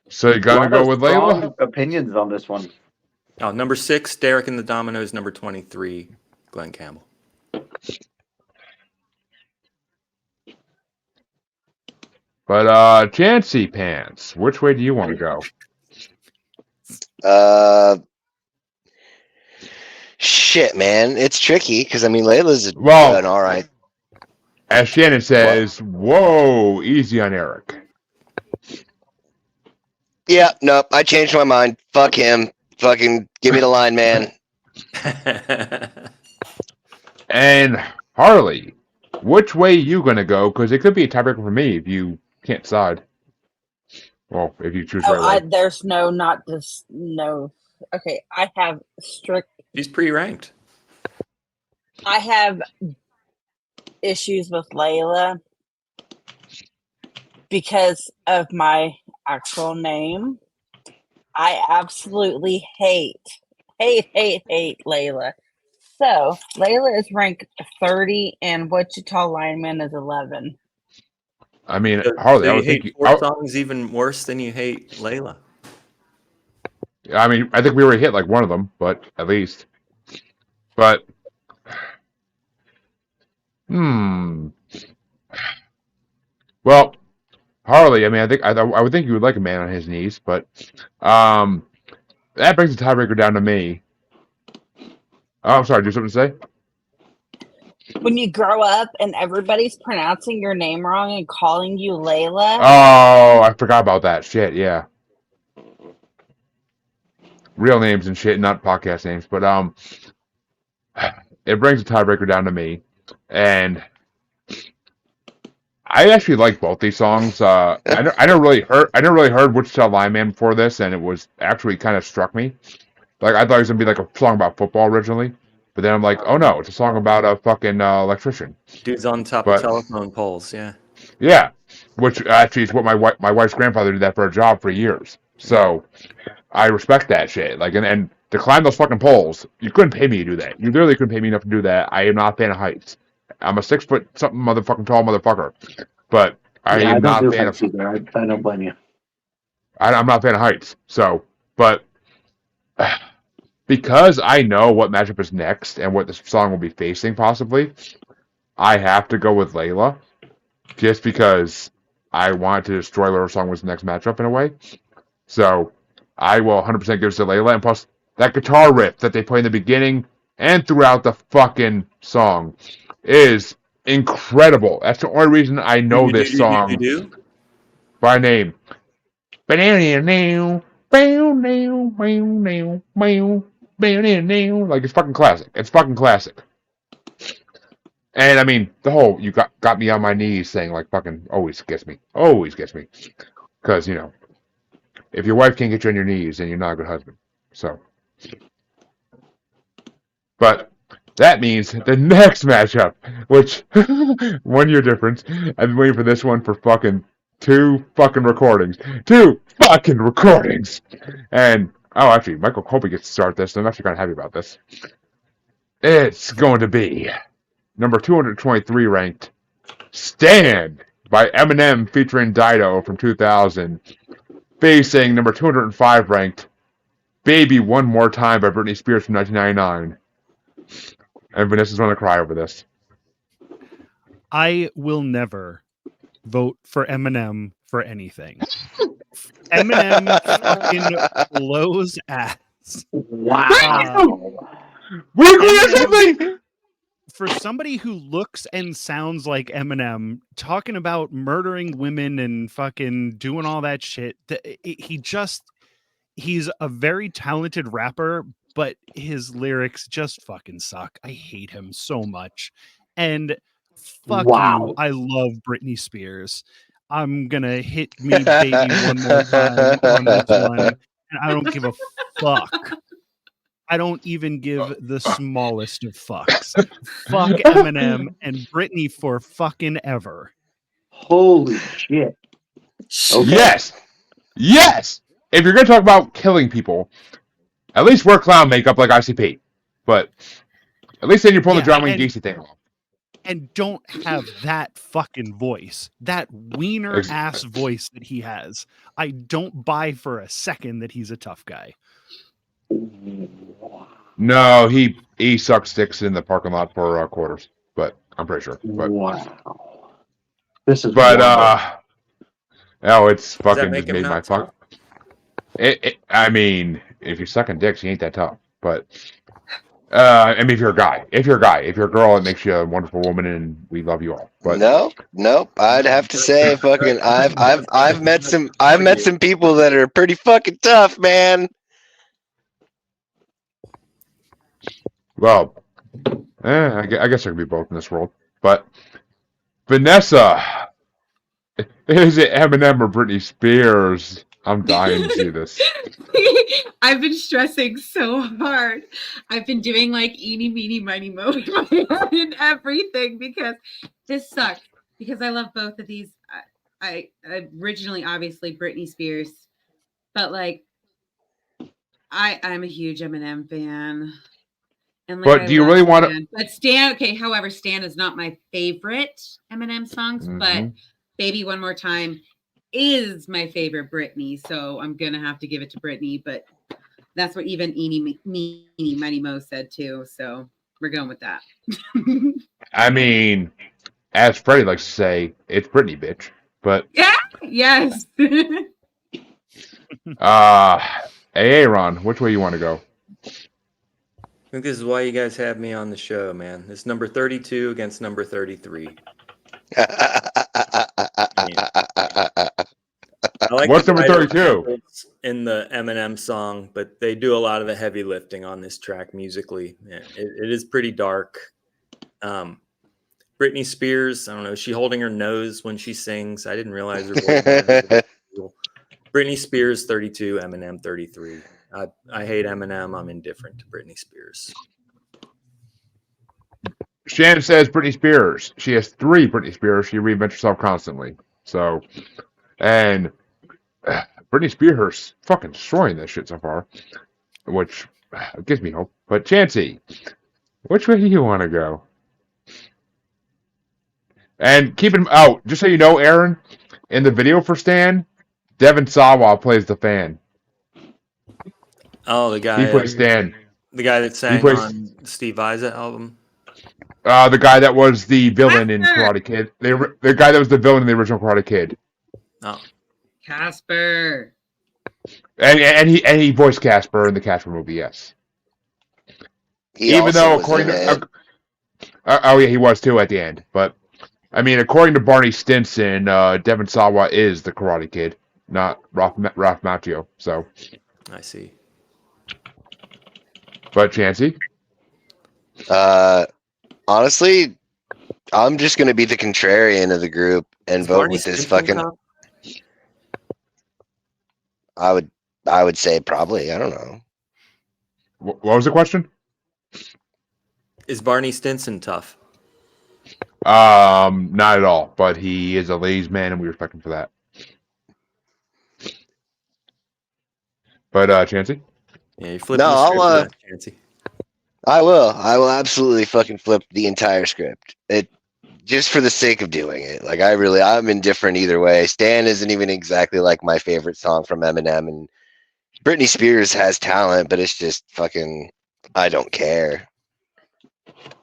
So you gotta go with Layla? Strong opinions on this one. Oh, number 6, Derek and the Dominoes. Number 23, Glenn Campbell. But Chancy Pants, which way do you want to go? Shit, man, it's tricky because I mean Layla's an all right. As Shannon says, whoa, easy on Eric. Yeah, nope, I changed my mind. Fuck him. Fucking give me the line, man. And Harley, which way you gonna go? Because it could be a tiebreaker for me if you can't decide. Well, if you choose right way. There's not this. Okay, I have strict. He's pre-ranked. I have issues with Layla because of my actual name. I absolutely hate Layla. So Layla is ranked 30 and Wichita Lineman is 11. I mean, Harley, I would think you. Four songs even worse than you hate Layla. I mean, I think we already hit like one of them, but at least. But. Well, Harley, I mean, I would think you would like a man on his knees, but that brings the tiebreaker down to me. Oh, I'm sorry. Do you have something to say? When you grow up and everybody's pronouncing your name wrong and calling you Layla. Oh, I forgot about that shit. Yeah, real names and shit, not podcast names. But it brings the tiebreaker down to me, and I actually like both these songs. I never really heard Wichita Lineman before this, and it was actually kind of struck me. Like I thought it was gonna be like a song about football originally, but then I'm like, oh no, it's a song about a fucking electrician. Dude's on top of telephone poles. Yeah. Yeah, which actually is what my wife's grandfather did that for a job for years. So I respect that shit. Like and to climb those fucking poles, you couldn't pay me to do that. You literally couldn't pay me enough to do that. I am not a fan of heights. I'm a 6 foot something motherfucking tall motherfucker, but I am not a fan of. I don't blame you. I'm not a fan of heights. So, but because I know what matchup is next and what the song will be facing possibly, I have to go with Layla, just because I want to destroy whatever song was the next matchup in a way. So I will 100% give it to Layla, and plus that guitar riff that they play in the beginning and throughout the fucking song is incredible. That's the only reason I know this song by name. Like it's fucking classic. It's fucking classic. And I mean, the whole "you got me on my knees" thing, like fucking always gets me. Always gets me. Because if your wife can't get you on your knees, then you're not a good husband. So, but that means the next matchup, which 1 year difference. I've been waiting for this one for fucking 2 fucking recordings. 2 fucking recordings. And actually, Michael Colby gets to start this, and I'm actually kind of happy about this. It's going to be number 223 ranked "Stand" by Eminem featuring Dido from 2000, facing number 205 ranked "Baby One More Time" by Britney Spears from 1999. And Vanessa's going to cry over this. I will never vote for Eminem for anything. Eminem fucking blows ass. Wow. We agree on something. For somebody who looks and sounds like Eminem, talking about murdering women and fucking doing all that shit, he's a very talented rapper, but his lyrics just fucking suck. I hate him so much. And fuck you. I love Britney Spears. I'm gonna hit me baby one more time on this one. And I don't give a fuck. I don't even give the smallest of fucks. Fuck Eminem and Britney for fucking ever. Holy shit. Okay. Yes. If you're gonna talk about killing people, at least wear clown makeup like ICP. But at least then you're pulling the John Wayne Gacy thing off. And don't have that fucking voice, that wiener ass voice that he has. I don't buy for a second that he's a tough guy. No, he sucks dicks in the parking lot for quarters, but I'm pretty sure. But, wow. This is it's fucking that make just him made my not fuck. I mean, if you're sucking dicks, you ain't that tough. But I mean, if you're a guy, if you're a girl, it makes you a wonderful woman, and we love you all. But Nope. I'd have to say, fucking, I've met some people that are pretty fucking tough, man. Well, I guess there could be both in this world. But Vanessa, is it Eminem or Britney Spears? I'm dying to see this. I've been stressing so hard. I've been doing like eeny, meeny, miny, mo and everything because this sucks. Because I love both of these. I originally, obviously, Britney Spears, but like, I'm a huge Eminem fan. And like, But do you really want to? But Stan, okay. However, Stan is not my favorite Eminem songs, but Baby One More Time is my favorite Britney, so I'm gonna have to give it to Britney. But that's what even Eeny Meeny Miny Mo said too. So we're going with that. I mean, as Freddie likes to say, it's Britney, bitch. But yes. Aaron, which way you want to go? I think this is why you guys have me on the show, man. It's number 32 against number 33. I like What's number 32? In the Eminem song, but they do a lot of the heavy lifting on this track musically. Yeah, it is pretty dark. Britney Spears, I don't know, is she holding her nose when she sings? I didn't realize her voice. Britney Spears 32, Eminem 33. I hate Eminem. I'm indifferent to Britney Spears. Shannon says Britney Spears. She has 3 Britney Spears. She reinvents herself constantly. So, and Britney Spears fucking destroying this shit so far, which gives me hope. But Chancy, which way do you want to go? And keep it out. Just so you know, Aaron, in the video for Stan, Devin Sawa plays the fan. Oh, the guy. He plays Stan. The guy that sang on Steve Vai's album. The guy that was the villain in Karate Kid. The guy that was the villain in the original Karate Kid. Oh, Casper. And he voiced Casper in the Casper movie. Yes. Even though according to he was too at the end. But I mean, according to Barney Stinson, Devin Sawa is the Karate Kid, not Ralph Macchio. So I see. But Chancy? Honestly, I'm just gonna be the contrarian of the group and vote with this fucking. I would say probably. I don't know. What was the question? Is Barney Stinson tough? Not at all. But he is a ladies' man, and we respect him for that. But Chancy? Yeah, you flip the script, Chancy. I will absolutely fucking flip the entire script. It just for the sake of doing it. Like I'm indifferent either way. Stan isn't even exactly like my favorite song from Eminem, and Britney Spears has talent, but it's just fucking I don't care.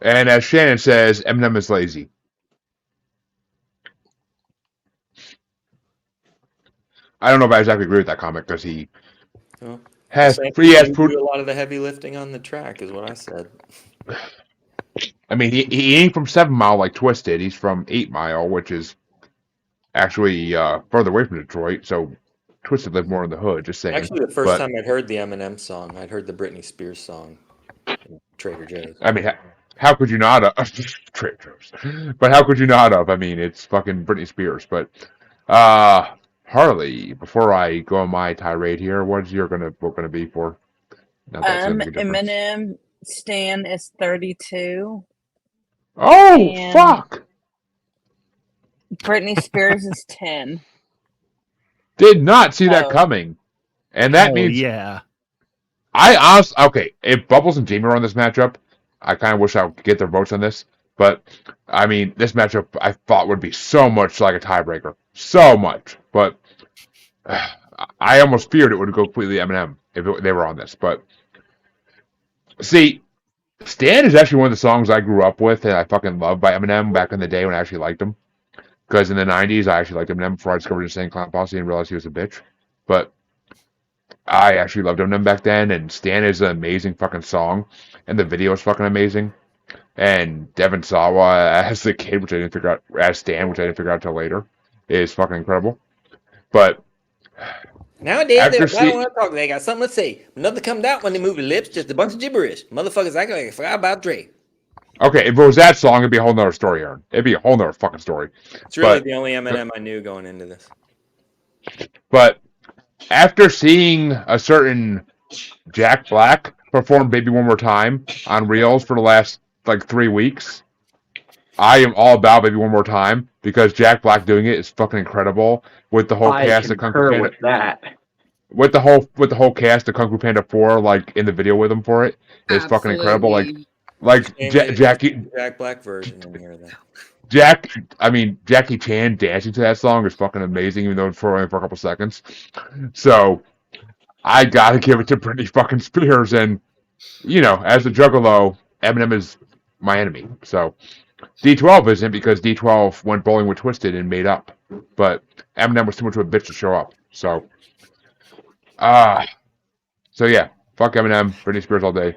And as Shannon says, Eminem is lazy. I don't know if I exactly agree with that comment because he Well, has saying he has you put. do a lot of the heavy lifting on the track, is what I said. I mean, he ain't from 7 Mile like Twisted. He's from 8 Mile, which is actually further away from Detroit. So Twisted lived more in the hood. Just saying. Actually, the first But time I'd heard the Eminem song, I'd heard the Britney Spears song, Trader Joe's. I mean, how could you not have? Trader Joe's. But how could you not have? I mean, it's fucking Britney Spears. But Harley, before I go on my tirade here, what's your vote gonna be for? Not that's gonna make a difference. Eminem Stan is 32. Oh And- fuck! Britney Spears is 10. Did not see that Oh. coming, and that Hell means yeah. I honestly okay. If Bubbles and Jamie were on this matchup, I kind of wish I could get their votes on this. But I mean, this matchup I thought would be so much like a tiebreaker, so much. But I almost feared it would go completely Eminem if they were on this. But see, Stan is actually one of the songs I grew up with and I fucking loved by Eminem back in the day when I actually liked him. Because in the 90s, I actually liked Eminem before I discovered Insane Clown Posse and realized he was a bitch. But I actually loved Eminem back then, and Stan is an amazing fucking song, and the video is fucking amazing. And Devin Sawa as the kid, which I didn't figure out, as Stan, which I didn't figure out until later, is fucking incredible. But Nowadays, After I don't see- want to talk. They got something to say. Nothing comes out when they move their lips. Just a bunch of gibberish. Motherfuckers act like I forgot about Dre. okay, if it was that song, it'd be a whole nother story, Aaron. It'd be a whole nother fucking story. It's really But- the only Eminem I knew going into this. But after seeing a certain Jack Black perform Baby One More Time on Reels for the last like 3 weeks, I am all about Baby One More Time because Jack Black doing it is fucking incredible with the whole I cast of Kung Fu concur Panda. with that. With the whole cast of Kung Fu Panda 4 like in the video with him for it is fucking incredible. Like Jackie Jack Black version in here. Then. Jackie Chan dancing to that song is fucking amazing, even though it's only for a couple seconds. So I gotta give it to Britney fucking Spears, and you know, as a juggalo, Eminem is my enemy. So D12 isn't because D12 went bowling with Twisted and made up, but Eminem was too much of a bitch to show up. So yeah, fuck Eminem, Britney Spears all day.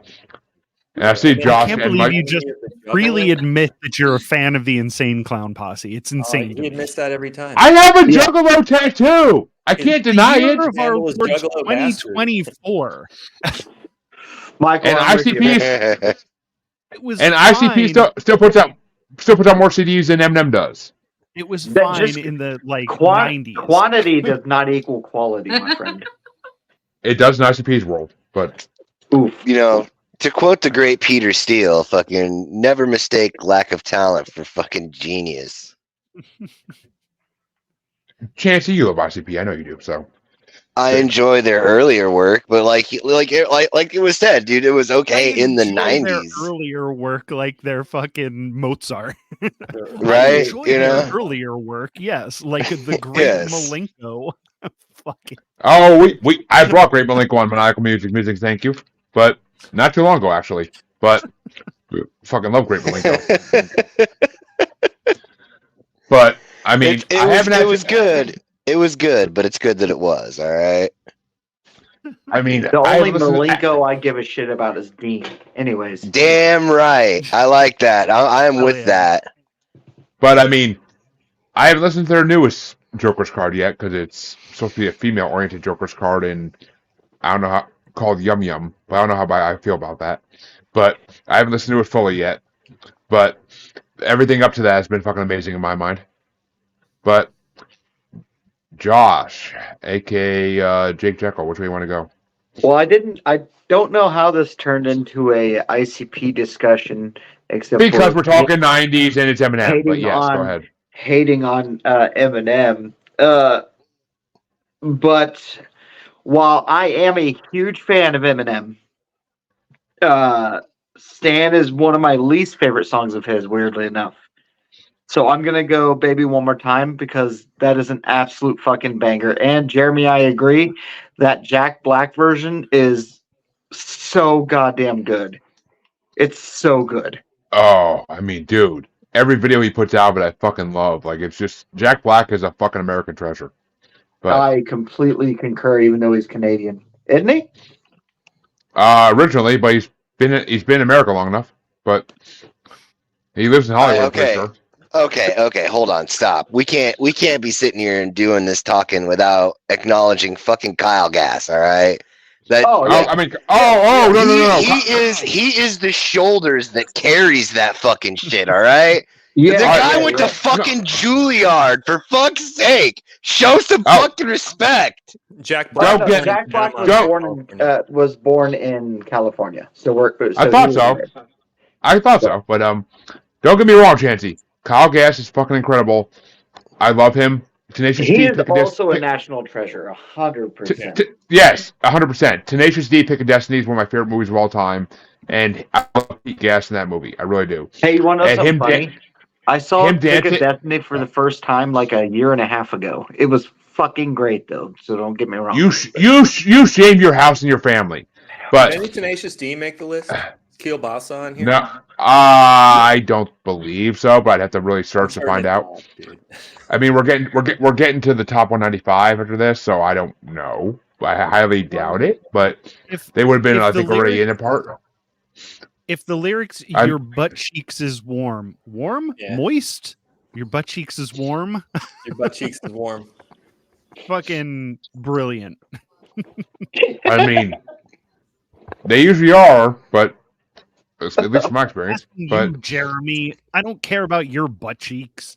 And I see Josh I can't and believe Mike. you just freely admit that you're a fan of the Insane Clown Posse. It's insane. to He me. admits that every time. I have a juggalo tattoo. I can't deny Year it. of our Handle is Lord Juggalo Bastard. 2024. Michael, And I'm with you, man. ICP It was and fine. ICP still puts out more CDs than Eminem does. It was That fine just- in the like Quan- 90s. Quantity does not equal quality, my friend. It does in ICP's world, but Oof. You know, to quote the great Peter Steele, fucking never mistake lack of talent for fucking genius. Chancy, you love ICP. I know you do. So I enjoy their earlier work, but like it was said, dude, it was okay I in the enjoy their 90s, earlier work like their fucking Mozart. I right? enjoy You their know, earlier work, yes, like the great Yes. Malenko. Fucking I brought Great Malenko on Maniacal Music. Thank you, but not too long ago actually. But fucking love Great Malenko. But I mean, it was good. It was good, but it's good that it was. All right. I mean, The I only haven't listened to- Malenko I give a shit about is Dean. Anyways. Damn right. I like that. I am Oh, with yeah. that. But I mean, I haven't listened to their newest Joker's card yet because it's supposed to be a female-oriented Joker's card, and I don't know how called Yum Yum. But I don't know how I feel about that. But I haven't listened to it fully yet. But everything up to that has been fucking amazing in my mind. But Josh, aka Jake Jekyll, which way you want to go? Well, I don't know how this turned into a ICP discussion, except Because for we're talking 90s and it's Eminem. But hating yes, on- go ahead. hating on Eminem. But while I am a huge fan of Eminem, Stan is one of my least favorite songs of his, weirdly enough. So I'm going to go Baby One More Time because that is an absolute fucking banger. And Jeremy, I agree that Jack Black version is so goddamn good. It's so good. Oh, I mean, dude. Every video he puts out, but I fucking love. Like, it's just Jack Black is a fucking American treasure. But I completely concur, even though he's Canadian, isn't he? originally, but he's been in America long enough. But he lives in Hollywood. I'm pretty sure. Okay, hold on, stop. We can't be sitting here and doing this talking without acknowledging fucking Kyle Gass, all right? That Oh, yeah. I mean, no. He is the shoulders that carries that fucking shit, all right? Yeah, The guy yeah, went yeah. to fucking Juilliard, for fuck's sake. Show some fucking respect. Jack Don't Black. get- Jack Black don't- was born in California, so I thought he so. was there. I thought so, but don't get me wrong, Chancy. Kyle Gass is fucking incredible. I love him. Tenacious He D. is also a national treasure, 100%. Yes, 100%. Tenacious D. Pick of Destiny is one of my favorite movies of all time, and I love Pete Gass in that movie. I really do. Hey, you want to know And something him funny? I saw him Pick of dancing- Destiny for the first time like a year and a half ago. It was fucking great, though, so don't get me wrong. You shame your house and your family, but Did any Tenacious D make the list? Keel Bassa on here? no, I don't believe so. But I'd have to really search to I'm find certain out. it's not, dude. I mean, we're getting to the top 195 after this, so I don't know. I highly doubt it, but If they would have been, if I the think, already lyric- in a part. if the lyrics I'm- your butt cheeks is warm, Yeah. moist, your butt cheeks is warm, Your butt cheeks is warm. fucking brilliant. I mean, they usually are, but at least from my experience. Asking But you, Jeremy, I don't care about your butt cheeks.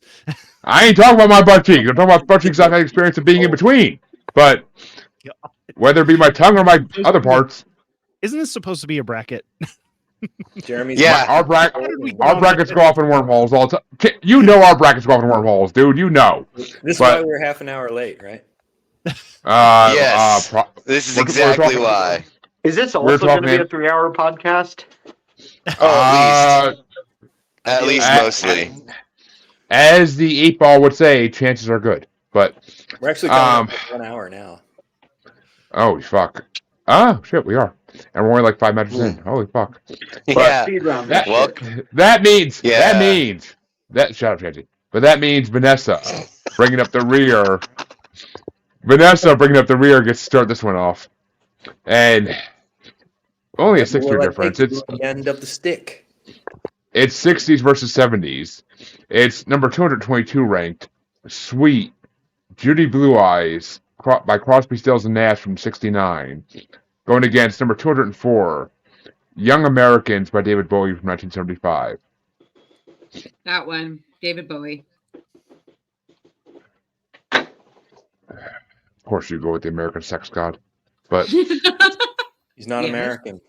I ain't talking about my butt cheeks. I'm talking about butt cheeks I've had experience of being in between. But whether it be my tongue or my other parts, Isn't this supposed to be a bracket? Jeremy's Yeah. our How did we get our on brackets this? go off in wormholes all the time. You know our brackets go off in wormholes, dude. You know. This is But- why we were half an hour late, right? Yes. This is we're exactly talking- why. Is this We're also going to be talking- a 3-hour podcast? Oh, at least uh, mostly. As the 8 Ball would say, chances are good. But We're actually coming up to 1 hour now. oh fuck. Oh shit, we are. And we're only like 5 matches in. Holy fuck. Yeah. Speed round. That, Well, that means Yeah. shut up, Chancy. But that means Vanessa bringing up the rear. Vanessa bringing up the rear gets to start this one off. And only a 6-year difference. It's the end of the stick. It's 60s versus 70s. It's number 222 ranked. Sweet. Judy Blue Eyes by Crosby, Stills, and Nash from 69. Going against number 204, Young Americans by David Bowie from 1975. That one, David Bowie. Of course, you go with the American Sex God. But He's not Yes. American.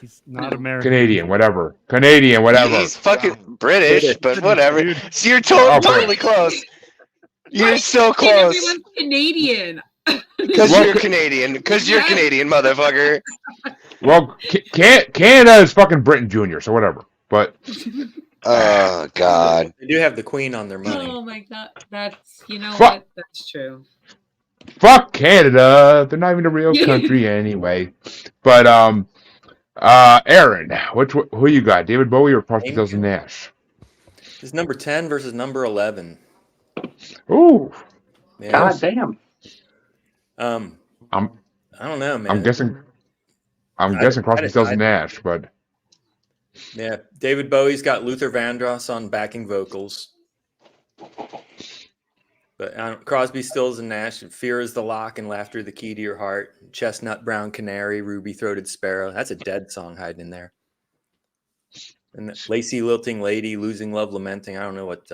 He's not American. Canadian, whatever. Canadian, whatever. He's fucking British, but whatever. Dude. So you're Oh, totally close. You're so And close. everyone's Canadian. Because Well, you're Canadian. Because you're Canadian, motherfucker. Well, Canada is fucking Britain Jr., so whatever. But Oh, God. They do have the Queen on their money. Oh my god, that's Fuck. what? That's true. fuck Canada. They're not even a real country anyway. But Aaron, who you got? David Bowie or Crosby, Stills, and Nash? It's number 10 versus number 11. Ooh, Yeah. God damn. Um, I'm I don't know, man. I'm guessing I- Crosby, I- Stills, I- and Nash, but Yeah, David Bowie's got Luther Vandross on backing vocals. But Crosby, Stills, and Nash, Fear is the Lock and Laughter the Key to Your Heart, Chestnut Brown Canary, Ruby-Throated Sparrow. That's a Dead song hiding in there. And Lacy Lilting Lady, Losing Love Lamenting. I don't know what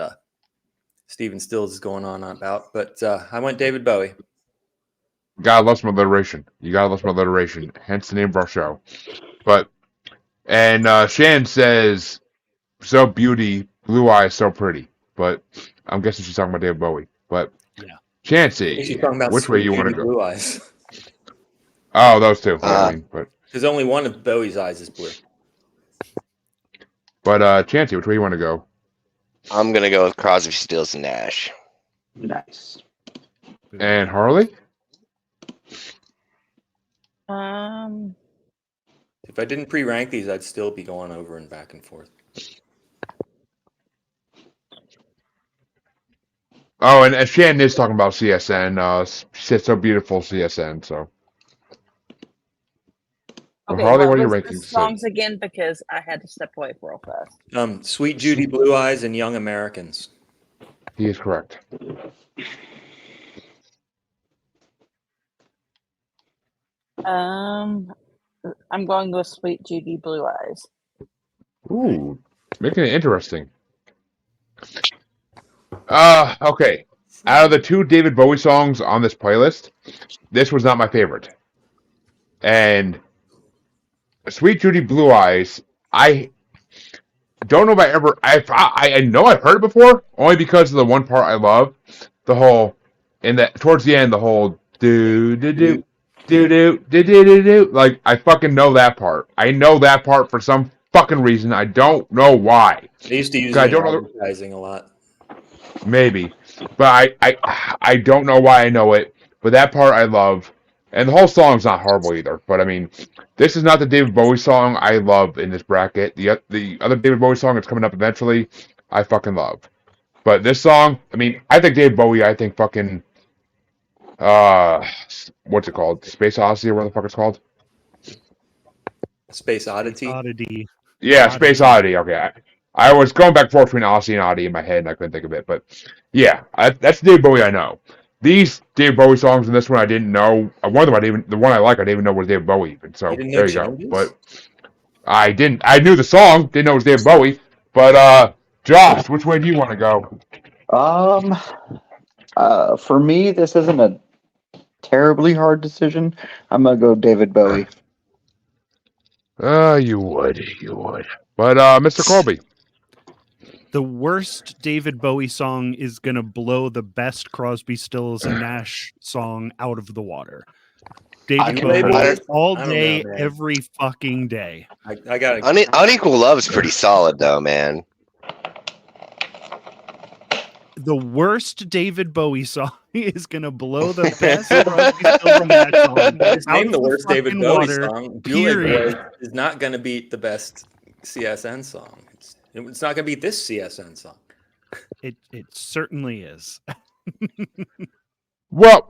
Stephen Stills is going on about, but I went David Bowie. gotta love some alliteration. You gotta love some alliteration. Hence the name of our show. But Shan says, "So beauty, blue eyes, so pretty." But I'm guessing she's talking about David Bowie. But Yeah. I think Chancy, she's talking about which way Sweet you want to Baby go? Blue Eyes. Oh, those two. I mean, Because only one of Bowie's eyes is blue. but Chancy, which way you want to go? I'm going to go with Crosby, Stills, and Nash. Nice. And Harley? If I didn't pre-rank these, I'd still be going over and back and forth. Oh, and Shannon is talking about CSN. She said so beautiful CSN. So, well, Okay, Harley, what what are your was the rankings? songs again? Because I had to step away real fast. Sweet Judy Blue Eyes and Young Americans. He is correct. I'm going with Sweet Judy Blue Eyes. Ooh, making it interesting. Okay. Out of the 2 David Bowie songs on this playlist, this was not my favorite. And Sweet Judy Blue Eyes, I don't know if I ever. I know I've heard it before, only because of the one part I love, the whole, and that towards the end, the whole do do do do do do do do do. Like I fucking know that part. I know that part for some fucking reason. I don't know why. They used to use 'Cause I it in don't know. advertising a lot. Maybe, but I don't know why I know it. But that part I love, and the whole song's not horrible either. But I mean, this is not the David Bowie song I love in this bracket. The other David Bowie song that's coming up eventually, I fucking love. But this song, I mean, I think David Bowie. I think fucking what's it called? Space Odyssey or what the fuck it's called? Space Oddity. Oddity. Yeah, Oddity. Space Oddity. Okay, I was going back and forth between Odyssey and Oddity in my head, and I couldn't think of it. But yeah, that's David Bowie I know. These David Bowie songs and this one I didn't know. One of them the one I like I didn't even know was David Bowie even. So You didn't know there you go. Changes? But I didn't. I knew the song, didn't know it was David Bowie. But Josh, which way do you want to go? For me, this isn't a terribly hard decision. I'm gonna go David Bowie. You would. But Mr. Colby. The worst David Bowie song is going to blow the best Crosby, Stills, and Nash song out of the water. David Bowie all day, every fucking day. I got it. Unequal Love's pretty solid, though, man. The worst David Bowie song is going to blow the best Crosby, Stills, and Nash song Just out name of the worst David Bowie water, song. period. Boy is not going to beat the best CSN song. It's not going to beat this CSN song. It certainly is. Well,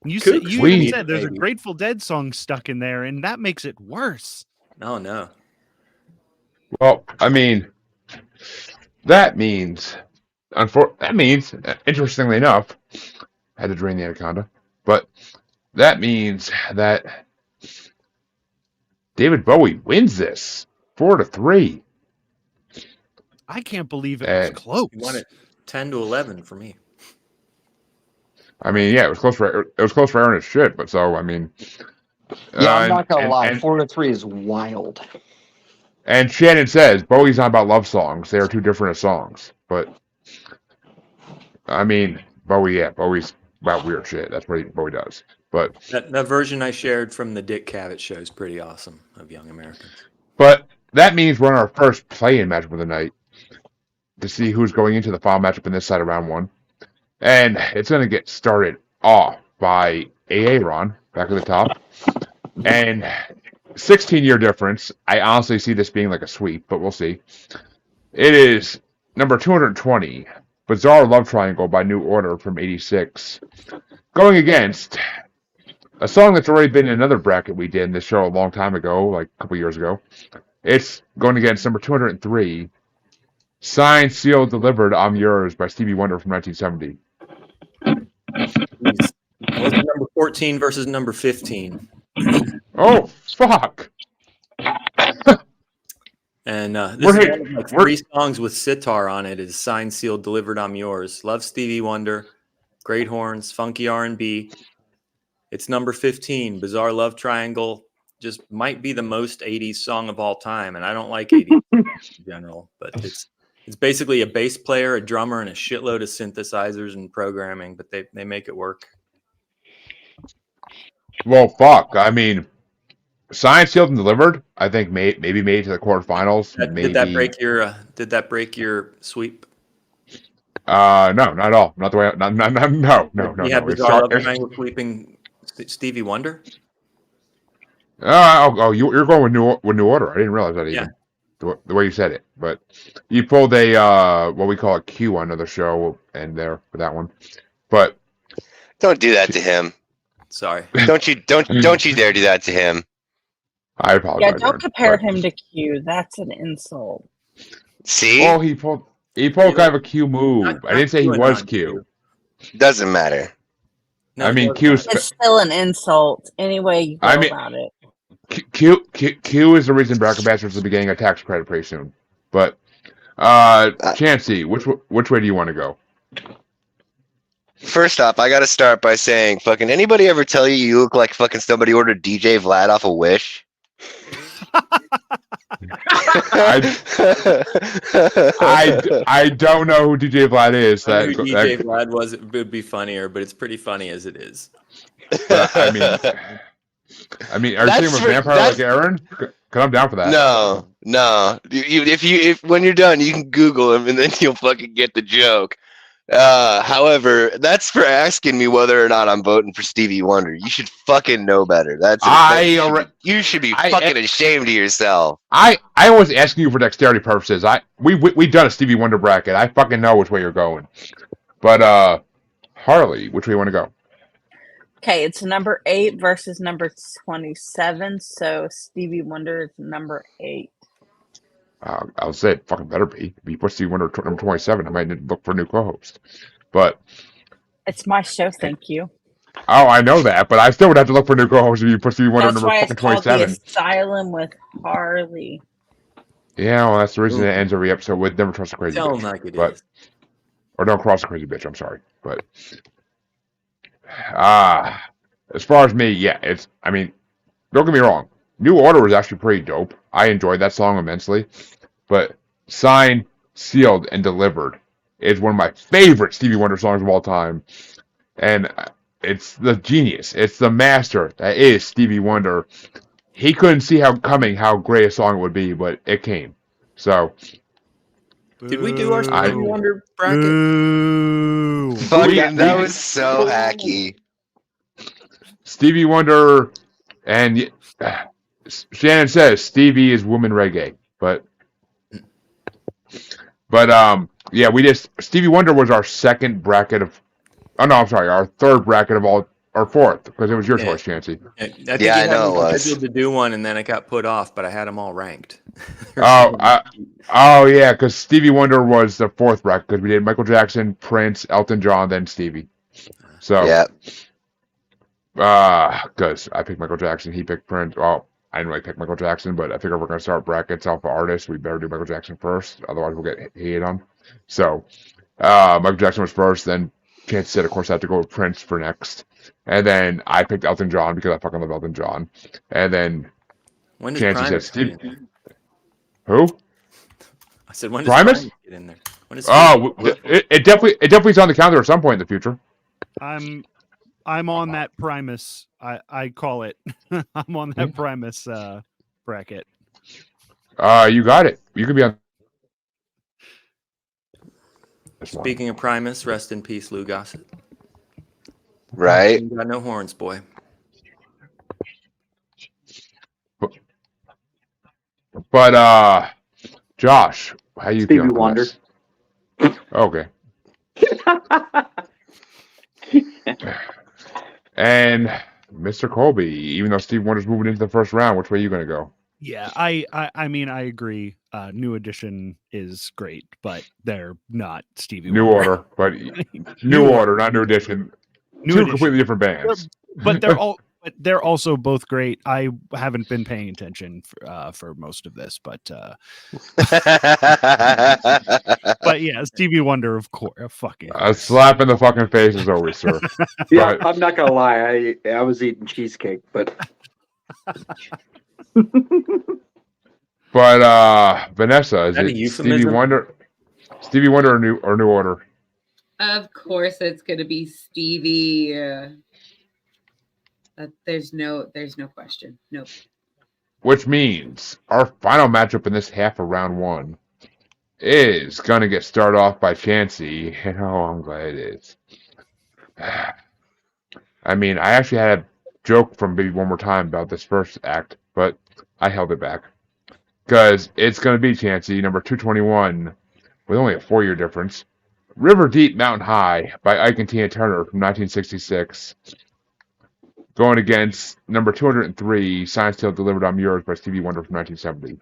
You Kooks even we- said there's a maybe. Grateful Dead song stuck in there, and that makes it worse. No. well, I mean, that means, interestingly enough, I had to drain the anaconda, but that means that David Bowie wins this 4-3. I can't believe it was And- close. You won it 10-11 for me. I mean, yeah, it was close for Aaron as shit, but so I mean, Yeah, I'm not gonna and- lie. and- 4-3 is wild. And Shannon says Bowie's not about love songs; they are too different as songs. But I mean, Bowie's about weird shit. That's what Bowie does. But That version I shared from the Dick Cavett show is pretty awesome of Young Americans. that means we're on our first play-in matchup of the night to see who's going into the final matchup in this side of round 1. And it's going to get started off by Ron back at the top. And 16-year difference. I honestly see this being like a sweep, but we'll see. It is number 220, Bizarre Love Triangle by New Order from 86. Going against a song that's already been in another bracket we did in this show a long time ago, like a couple years ago. It's going against number 203, Signed, Sealed, Delivered, I'm Yours by Stevie Wonder from 1970. Jeez. That was number 14 versus number 15. Oh, fuck. And this We're is hit- one of like we're- 3 songs with sitar on it. Is Signed, Sealed, Delivered, I'm Yours. Love Stevie Wonder, Great Horns, Funky R&B. It's number 15, Bizarre Love Triangle. Just might be the most 80s song of all time, and I don't like 80s in general, but it's basically a bass player, a drummer, and a shitload of synthesizers and programming, but they make it work. Well, fuck. I mean, Signed, Sealed, and Delivered, I think maybe made it to the quarterfinals. Did that break your sweep? No, not at all. Not the way. No. You had It's Bizarre Love it's- Triangle sweeping Stevie Wonder? you're going with New Order. I didn't realize that even. Yeah. the way you said it. But you pulled a what we call a Q on another show and there for that one. But Don't do that to him. Sorry. Don't you dare do that to him. I apologize. Yeah, don't Aaron, compare but- him to Q. That's an insult. See? Oh, he pulled kind of a Q move. Not- I didn't say he not Q was and Q. Doesn't matter. No, I it mean, does Q's matter. It's still an insult. Any way you go I mean- about it. Q is the reason Bracket Bastards will be getting a tax credit pretty soon. But Chancy, which way do you want to go? First off, I gotta start by saying, fucking anybody ever tell you look like fucking somebody ordered DJ Vlad off a Wish? I don't know who DJ Vlad is. I knew DJ Vlad was. It would be funnier, but it's pretty funny as it is. But, I mean, are you saying a vampire like Aaron? Cause I'm down for that. No. If when you're done, you can Google him and then you'll fucking get the joke. However, that's for asking me whether or not I'm voting for Stevie Wonder. You should fucking know better. You should be fucking ashamed of yourself. I was asking you for dexterity purposes. We've done a Stevie Wonder bracket. I fucking know which way you're going. But Harley, which way you want to go? Okay, it's number 8 versus number 27. So Stevie Wonder is number 8. I'll say it fucking better be. If you put Stevie Wonder number 27, I might need to look for a new co-host. But It's my show, thank you. oh, I know that, but I still would have to look for a new co-host if you put Stevie Wonder That's number why fucking it's called 27. the Asylum with Harley. Yeah, well, that's the reason it ends every episode with "Never Trust a Crazy Tell Bitch." him like it But- is. Or "Don't Cross a Crazy Bitch." I'm sorry, but as far as me, yeah, I mean, don't get me wrong. New Order was actually pretty dope. I enjoyed that song immensely. But Signed, Sealed, and Delivered is one of my favorite Stevie Wonder songs of all time. And it's the genius. It's the master that is Stevie Wonder. He couldn't see how great a song it would be, but it came. So Did we do our Stevie Wonder bracket? Boo. Fucking, that was so hacky. Stevie Wonder and Shannon says Stevie is woman reggae, but yeah, Stevie Wonder was our second bracket of. Oh no, I'm sorry, our third bracket of all, or fourth, because it was your choice, Chancy. I think Yeah, I you had know me it was. scheduled to do one, and then it got put off, but I had them all ranked. Oh yeah, because Stevie Wonder was the fourth bracket because we did Michael Jackson, Prince, Elton John, then Stevie. So Yeah. because I picked Michael Jackson, he picked Prince. Well, I didn't really pick Michael Jackson, but I figure if we're gonna start brackets off of artists, we better do Michael Jackson first, otherwise we'll get hated on. So Michael Jackson was first, then Chance said, of course, I have to go with Prince for next, and then I picked Elton John because I fucking love Elton John, and then When does Chancy Primus said get in Steve. there? Who? I said, when does Primus? Primus get in there? When does Oh, it definitely is on the calendar at some point in the future. I'm on that Primus. I call it. I'm on that Primus bracket. You got it. You could be on. Speaking of Primus, rest in peace, Lou Gossett. Right? You got no horns, boy. But Josh, how you Stevie feeling? on Wonder. this? Okay. And Mr. Colby, even though Steve Wonder's moving into the first round, which way are you gonna go? Yeah, I mean I agree. New Edition is great, but they're not Stevie New Wonder. Order, but New Order, not New Edition. New Two Edition. completely different bands. But they're also both great. I haven't been paying attention for most of this, but yeah, Stevie Wonder, of course, fucking. A slap in the fucking face is always, sir. Yeah, But- I'm not gonna lie. I was eating cheesecake, but But Vanessa, is that a it Stevie euphemism? Wonder? Stevie Wonder or New Order? Of course, it's gonna be Stevie. There's no question. No. Which means our final matchup in this half of round one is gonna get started off by Chancy, and oh, I'm glad it is. I mean, I actually had a joke from Baby One More Time about this first act, but I held it back. Because it's going to be Chancy, number 221, with only a 4-year difference. River Deep, Mountain High by Ike and Tina Turner from 1966. Going against number 203, Science Tale Delivered on Yours by Stevie Wonder from 1970.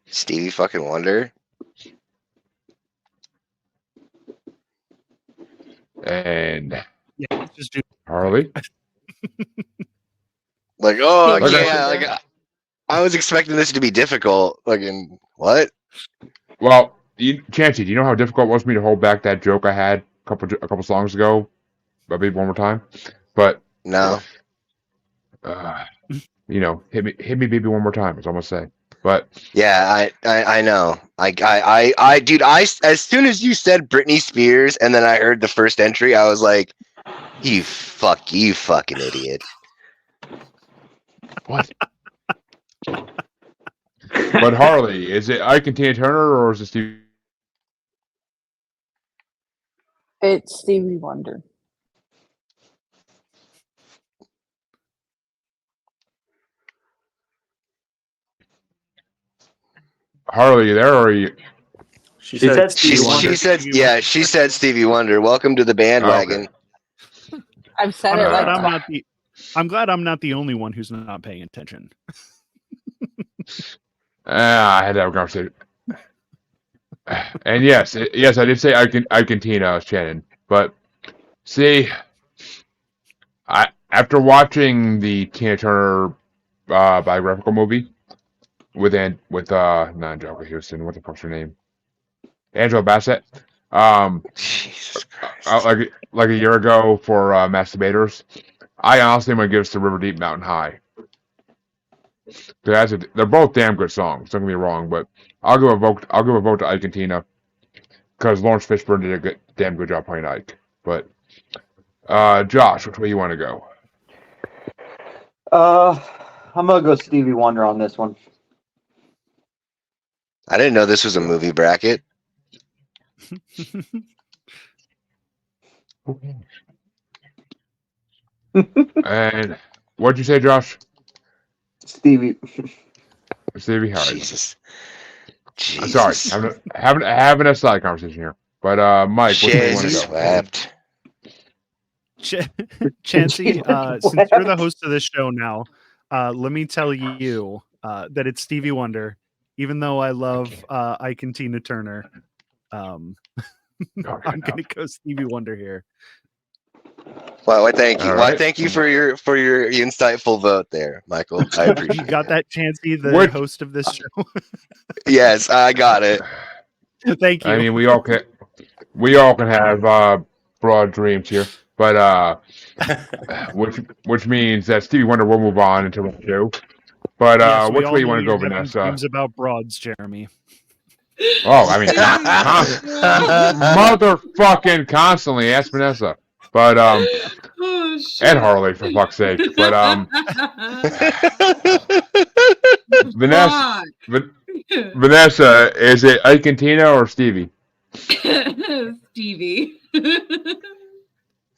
Stevie fucking Wonder. And Yeah, let's just do Harley. Like, oh Like I yeah, like I was expecting this to be difficult. Like, in what? Well, Chancy, do you know how difficult it was for me to hold back that joke I had a couple songs ago? Maybe one more time, but No. hit me, baby, one more time. It's almost say. But Yeah, I know. Dude, as soon as you said Britney Spears, and then I heard the first entry, I was like, you fucking idiot. what? But Harley, is it Ike and Tina Turner or is it Stevie? It's Stevie Wonder. Harley, you there or are you? She She said said She Stevie Wonder. said, yeah, she said Stevie Wonder. Welcome to the bandwagon. I've said I'm it glad like I'm not the. I'm glad I'm not the only one who's not paying attention. I had to have a conversation. And yes, I did say Ike and Tina, Shannon. But see, after watching the Tina Turner biographical movie with not Angelica Houston, what the fuck's her name? Angela Bassett. Jesus Christ. Like a year ago for Masturbators, I honestly am gonna give us to River Deep, Mountain High. They're both damn good songs. Don't get me wrong, but I'll give a vote to Ike and Tina because Lawrence Fishburne did a damn good job playing Ike. But Josh, which way you want to go? I'm gonna go Stevie Wonder on this one. I didn't know this was a movie bracket. And what'd you say, Josh? Stevie. Stevie Harry. Jesus. I'm sorry, Jesus. having a side conversation here. But Mike, which way you want to Jesus go? wept. Chancy, since you're the host of this show now, let me tell you that it's Stevie Wonder. Even though I love Ike and Tina Turner, I'm gonna go Stevie Wonder here. Well, thank you. All Well, right. thank you for your insightful vote there, Michael. I appreciate You got it. that, Chancy, the What? host of this show. Yes, I got it. Thank you. I mean, we all can have broad dreams here, but which means that Stevie Wonder will move on into round two. But Yes, we which all way you know want to go, you're having Vanessa? dreams about broads, Jeremy. Oh, I mean, motherfucking constantly. Ask Vanessa. But Oh, shit. and Harley for fuck's sake. But Vanessa, Vanessa, is it Ike and Tina or Stevie? Stevie.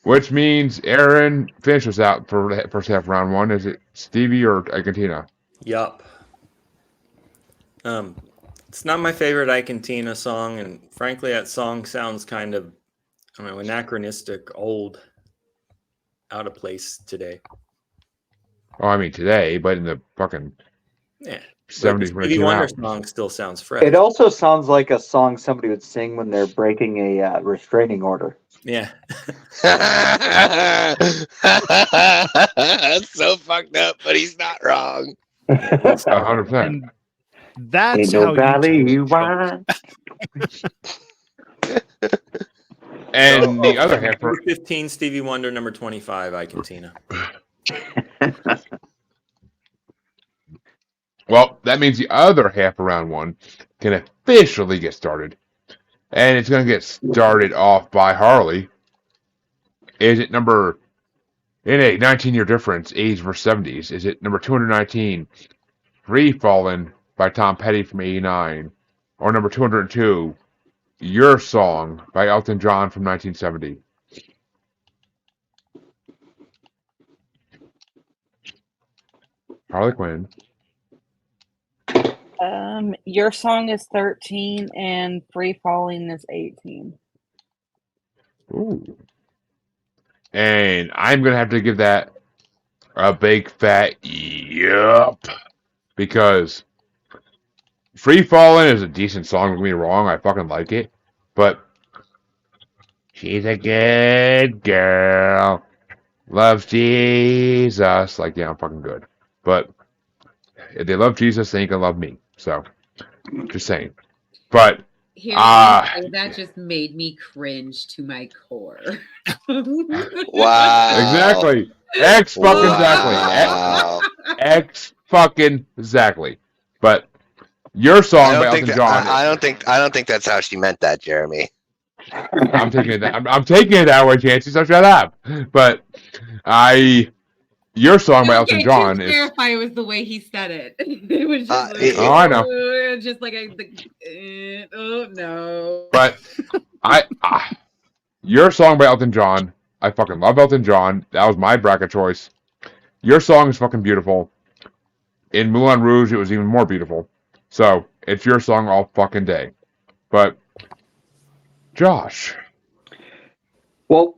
Which means Aaron finishes out for the first half of round one. Is it Stevie or Ike and Tina? Yup. It's not my favorite Ike and Tina song, and frankly, that song sounds kind of, I don't know, anachronistic, old, out of place today. Oh, I mean today, but in the fucking Yeah. 70s when it Stevie came Wonder out. song still sounds fresh. It also sounds like a song somebody would sing when they're breaking a restraining order. Yeah. That's so fucked up, but he's not wrong. 100%. And that's Ain't how no valley you you tell want. And the other half, Number 15, Stevie Wonder. Number 25, Ike and Tina. well, that means the other half of round one can officially get started. And it's going to get started off by Harley. Is it number, in a 19-year difference, 80s versus 70s, is it number 219, Free Fallin' by Tom Petty from 89, or number 202, Your Song by Elton John from 1970? Harley Quinn. Your Song is 13 and Free Falling is 18. Ooh. And I'm gonna have to give that a big fat yup, because Free Fallin' is a decent song, don't get me wrong, I fucking like it, but she's a good girl, loves Jesus, like, yeah, I'm fucking good, but if they love Jesus, they ain't gonna love me, so, just saying, but, Hearing you say that just made me cringe to my core. Wow. exactly, X fucking exactly, Wow. X fucking exactly, but your song by Elton John. I don't think that's how she meant that, Jeremy. I'm taking it. I'm taking it that way, Chancy. So shut up. But your song by Elton John is. Clarify it was the way he said it. It was just. Oh, I know. Just like oh no. But your song by Elton John. I fucking love Elton John. That was my bracket choice. Your song is fucking beautiful. In Moulin Rouge, it was even more beautiful. So it's your song all fucking day. But Josh. Well,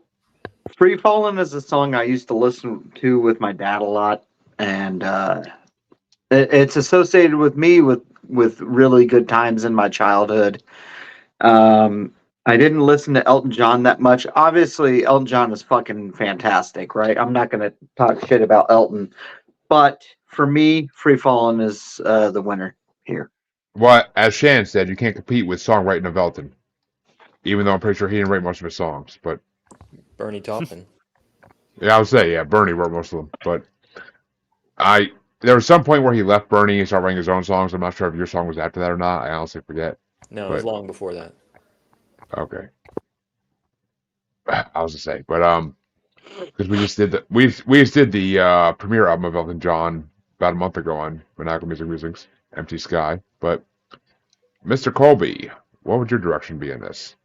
Free Fallin' is a song I used to listen to with my dad a lot, and it's associated with me with really good times in my childhood. I didn't listen to Elton John that much. Obviously, Elton John is fucking fantastic, right? I'm not going to talk shit about Elton, but for me, Free Fallin' is the winner here. Well, as Shan said, you can't compete with songwriting of Elton. Even though I'm pretty sure he didn't write most of his songs, but Bernie Taupin. Yeah, I would say, yeah, Bernie wrote most of them. But there was some point where he left Bernie and started writing his own songs. I'm not sure if your song was after that or not. I honestly forget. No, it was long before that. Okay. I was to say, but because we just did the premiere album of Elton John about a month ago on Maniacal Music Music's Empty Sky. But Mr. Colby, what would your direction be in this?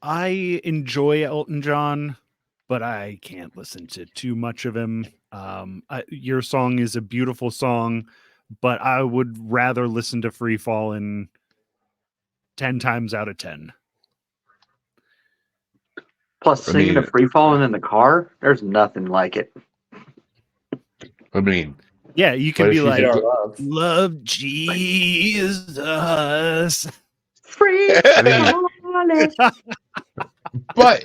I enjoy Elton John, but I can't listen to too much of him. Your Song is a beautiful song, but I would rather listen to Free Fallin' 10 times out of 10. Plus, singing to Free Fallin' in the car, there's nothing like it. I mean, yeah, you can be like, love Jesus. Free Fallin'. But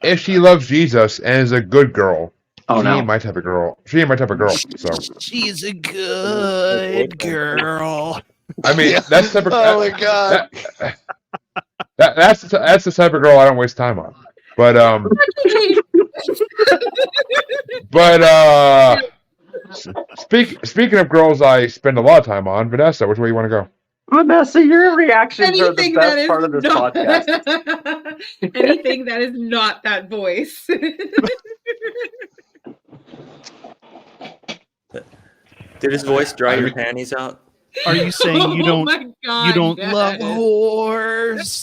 if she loves Jesus and is a good girl, she ain't my type of girl. She ain't my type of girl. So she's a good girl. I mean, that's the type of, oh my god. That's the type of girl I don't waste time on. But speaking of girls I spend a lot of time on, Vanessa, which way you want to go? Vanessa, your reactions are the best part of this podcast. Anything that is not that voice. Did his voice dry your panties out? Are you saying you don't yes. love horses?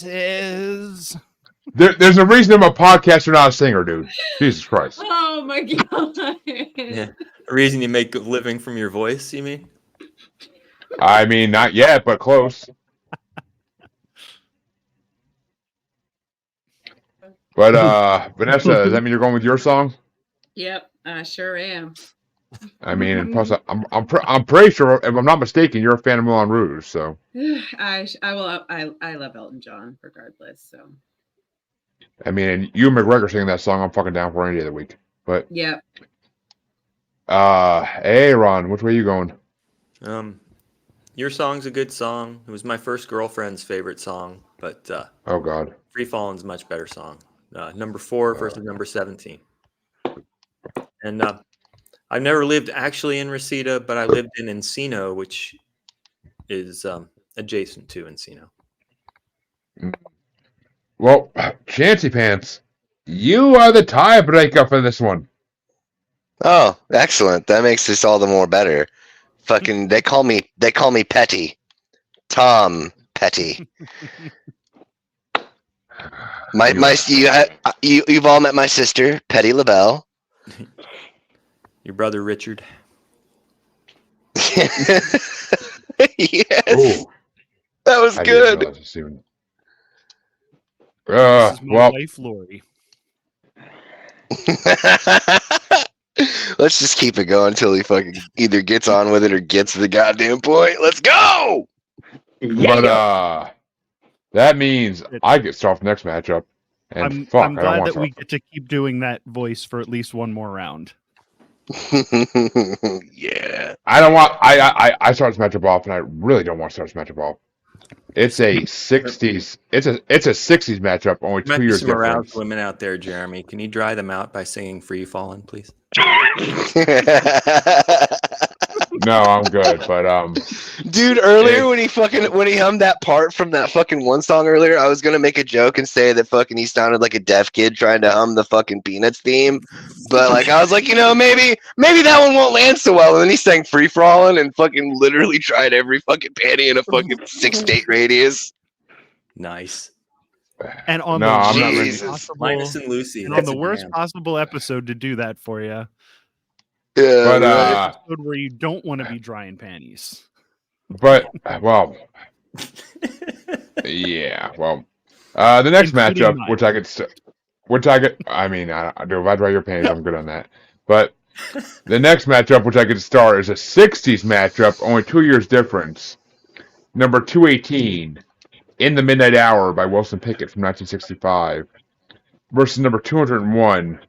There's a reason I'm a podcaster, not a singer, dude. Jesus Christ. Oh my god. Yeah. A reason you make a living from your voice, you mean? I mean, not yet, but close. But Vanessa, does that mean you're going with your song? Yep, I sure am. I mean, plus, I'm pretty sure, if I'm not mistaken, you're a fan of Moulin Rouge, so. I love Elton John regardless. So. I mean, you and McGregor singing that song, I'm fucking down for any day of the week. But. Yep. Hey, Ron, which way are you going? Your Song's a good song. It was my first girlfriend's favorite song, but oh god, Free Fallin's a much better song. Number 4 versus number 17. And I've never lived actually in Reseda, but I lived in Encino, which is adjacent to Encino. Well, Chancy Pants, you are the tiebreaker for this one. Oh, excellent. That makes this all the more better. Fucking, they call me Petty. Tom Petty. You've all met my sister, Petty LaBelle. Your brother Richard. Yes, Ooh, that was I didn't good. realize this even. This is my Well, wife, Lori. Let's just keep it going until he fucking either gets on with it or gets to the goddamn point. Let's go. but that means I get started for the next matchup. And fuck, I'm I don't glad want that we get to keep doing that voice for at least one more round. Yeah. I don't want. I start this matchup off, and I really don't want to start this matchup off. It's a '60s. It's a '60s matchup. Only Might 2 be years some aroused difference. women out there, Jeremy. Can you dry them out by singing "Free Fallin'," please? No, I'm good. But Dude, earlier when he hummed that part from that fucking one song earlier, I was gonna make a joke and say that fucking he sounded like a deaf kid trying to hum the fucking Peanuts theme. But like I was like, maybe that one won't land so well. And then he sang Free Fallin' and fucking literally tried every fucking panty in a fucking 6-state radius. Nice. And on No, the I'm not worst ready. Linus possible, and Lucy. and on that's the a worst jam. possible episode to do that for you. Yeah, But, right. Episode where you don't want to be drying panties. well, yeah. Well, the next Including matchup, mine. I mean, I do. If I dry your panties, I'm good on that. But the next matchup, which I could start, is a '60s matchup. Only 2 years difference. Number 218, "In the Midnight Hour" by Wilson Pickett from 1965, versus number 201,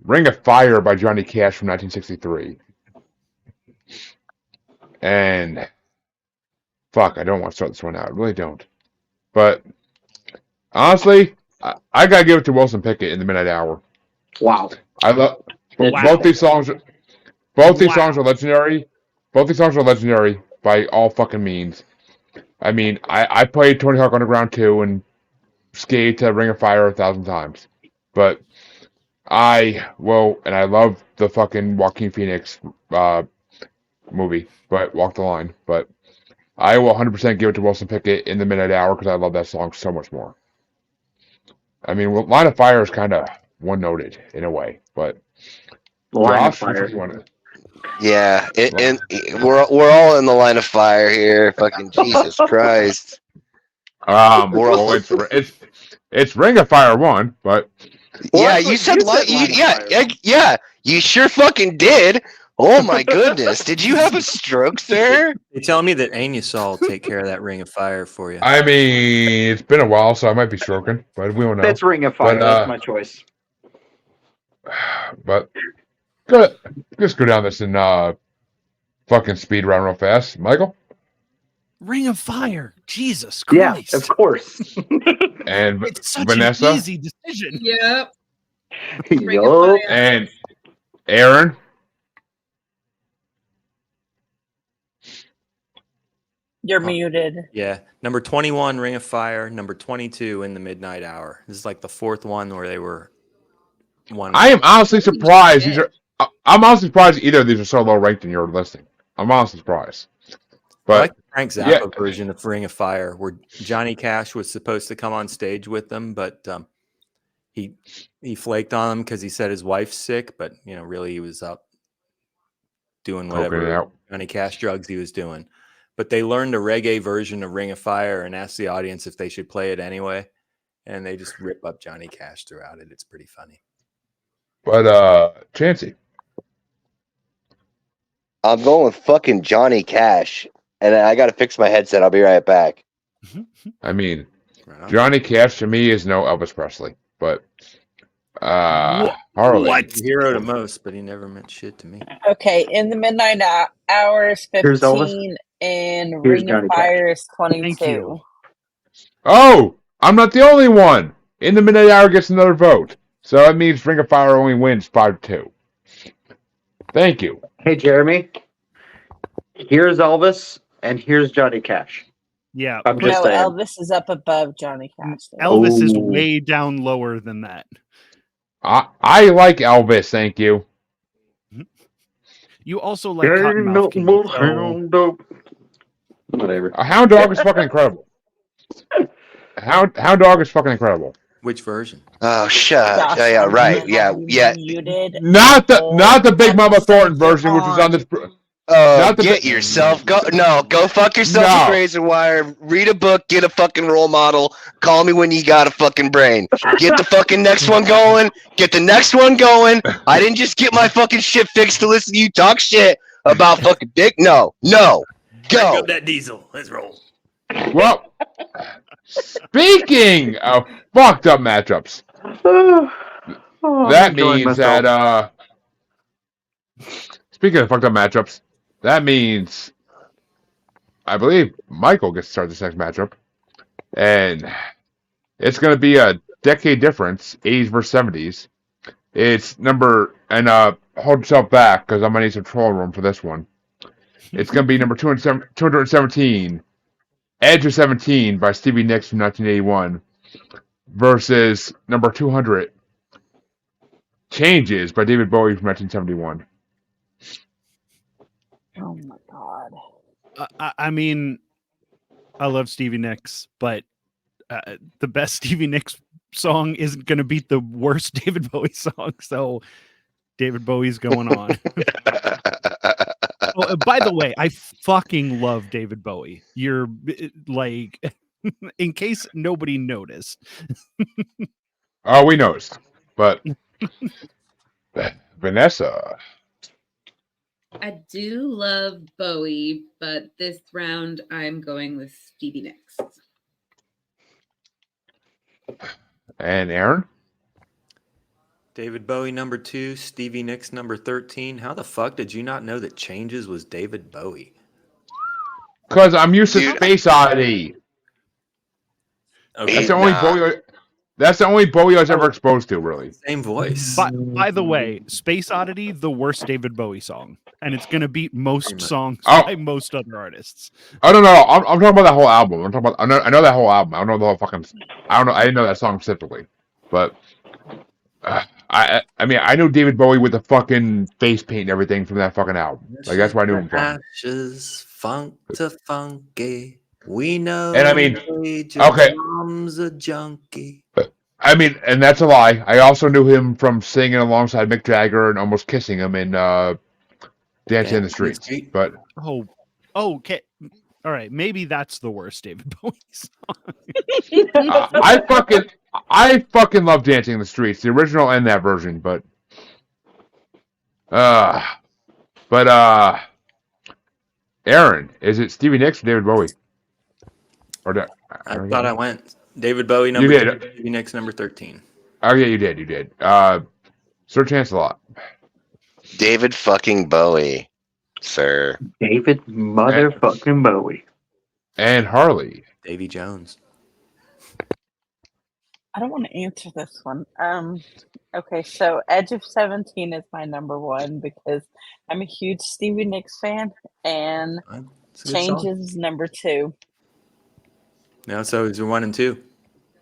"Ring of Fire" by Johnny Cash from 1963. And fuck, I don't want to start this one out. I really don't. But honestly, I gotta give it to Wilson Pickett in the Midnight Hour. Wow. I love Wow. both these songs. Both these songs are legendary. Both these songs are legendary by all fucking means. I mean, I played Tony Hawk Underground 2 and skated to Ring of Fire 1,000 times. But and I love the fucking Joaquin Phoenix movie, but Walk the Line. But I will 100% give it to Wilson Pickett in the Midnight Hour because I love that song so much more. I mean, Line of Fire is kind of one-noted in a way, but Line of Josh, which Fire. one you want to? Yeah, we're all in the line of fire here. Fucking Jesus Christ. Well, it's Ring of Fire 1, but Yeah, you said yeah, you sure fucking did. Oh my goodness, did you have a stroke, sir? They tell me that Anusol will take care of that Ring of Fire for you. I mean, it's been a while, so I might be stroking, but we don't know. That's Ring of Fire. But, That's my choice. But let's go down this in fucking speed round real fast. Michael? Ring of Fire. Jesus Yeah, Christ. of course. And It's such Vanessa? an easy decision. Yep. Ring of Yup. Fire. And Aaron? You're muted. Yeah. Number 21, Ring of Fire. Number 22, In the Midnight Hour. This is like the fourth one where they were one. I am honestly surprised. I'm honestly surprised either of these are so low ranked in your listing. I'm honestly surprised. I But like the Frank Zappa version of Ring of Fire, where Johnny Cash was supposed to come on stage with them, but he flaked on him because he said his wife's sick. But really he was up doing whatever Johnny Cash drugs he was doing. But they learned a reggae version of Ring of Fire and asked the audience if they should play it anyway, and they just rip up Johnny Cash throughout it. It's pretty funny. But Chancy. I'm going with fucking Johnny Cash, and I got to fix my headset. I'll be right back. I mean, Right. Johnny Cash to me is no Elvis Presley, but Harley. What? Hero to most, but he never meant shit to me. Okay, In the Midnight Hour is Here's Elvis. 15, and Here's Ring Johnny of Fire is 22. Thank you. Oh, I'm not the only one. In the Midnight Hour gets another vote. So that means Ring of Fire only wins 5-2. Thank you. Hey, Jeremy. Here's Elvis, and here's Johnny Cash. Yeah. I'm just No, saying. Elvis is up above Johnny Cash. Elvis is Ooh. way down lower than that. I like Elvis, thank you. You also like Cottonmouth King. So Whatever. A Hound Dog is fucking incredible. Hound Dog is fucking incredible. Which version? Oh, shut up. Josh, Yeah, I'm right. gonna Yeah, have you yeah. muted Not the all Big Mama episodes Thornton version, you're which was on on. this. Oh, Not the get be- yourself go fuck yourself No. with razor wire. Read a book, get a fucking role model. Call me when you got a fucking brain. Get the fucking next one going. Get the next one going. I didn't just get my fucking shit fixed to listen to you talk shit about fucking dick. No, Crank go. up that diesel. Let's roll. Well, speaking of fucked up matchups, I'm that enjoying means myself. that speaking of fucked up matchups, that means I believe Michael gets to start this next matchup, and it's going to be a decade difference, 80s versus 70s. It's number and hold yourself back because I'm gonna need some troll room for this one. It's going to be number 217, Edge of 17 by Stevie Nicks from 1981 versus number 200, Changes by David Bowie from 1971. Oh my god. I mean, I love Stevie Nicks, but the best Stevie Nicks song isn't going to beat the worst David Bowie song. So David Bowie's going on. Oh, by the way, I fucking love David Bowie. You're like, in case nobody noticed. Oh, we noticed, but Vanessa. I do love Bowie, but this round I'm going with Stevie Nicks. And Aaron? David Bowie number 2, Stevie Nicks number 13. How the fuck did you not know that Changes was David Bowie? Because I'm used to Dude. Space Oddity. Okay, That's the only Nah. Bowie. That's the only Bowie I was ever exposed to, really. same voice. By the way, Space Oddity, the worst David Bowie song. And it's going to beat most Pretty much. songs Oh. by most other artists. Oh no, I'm talking about that whole album. I'm talking about. I know that whole album. I don't know the whole fucking. I don't know. I didn't know that song specifically, but I mean I knew David Bowie with the fucking face paint and everything from that fucking album. Like that's where I knew him from. Ashes, funk to funky. We know. And I mean, Age of okay. Mom's a junkie. I mean, and that's a lie. I also knew him from singing alongside Mick Jagger and almost kissing him in Dancing in the Streets. But Oh, okay. All right. Maybe that's the worst David Bowie song. I fucking love Dancing in the Streets, the original and that version. But Aaron, is it Stevie Nicks or David Bowie? Or I thought I went David Bowie You number did. 2, Stevie Nicks number 13. Oh yeah, you did. Sir Chance-a-Lot. David fucking Bowie, sir. David motherfucking Bowie. And Harley. Davy Jones. I don't want to answer this one. Okay, so Edge of 17 is my number one because I'm a huge Stevie Nicks fan, and It's a good song. Changes is number 2. No, so it's 1 and 2.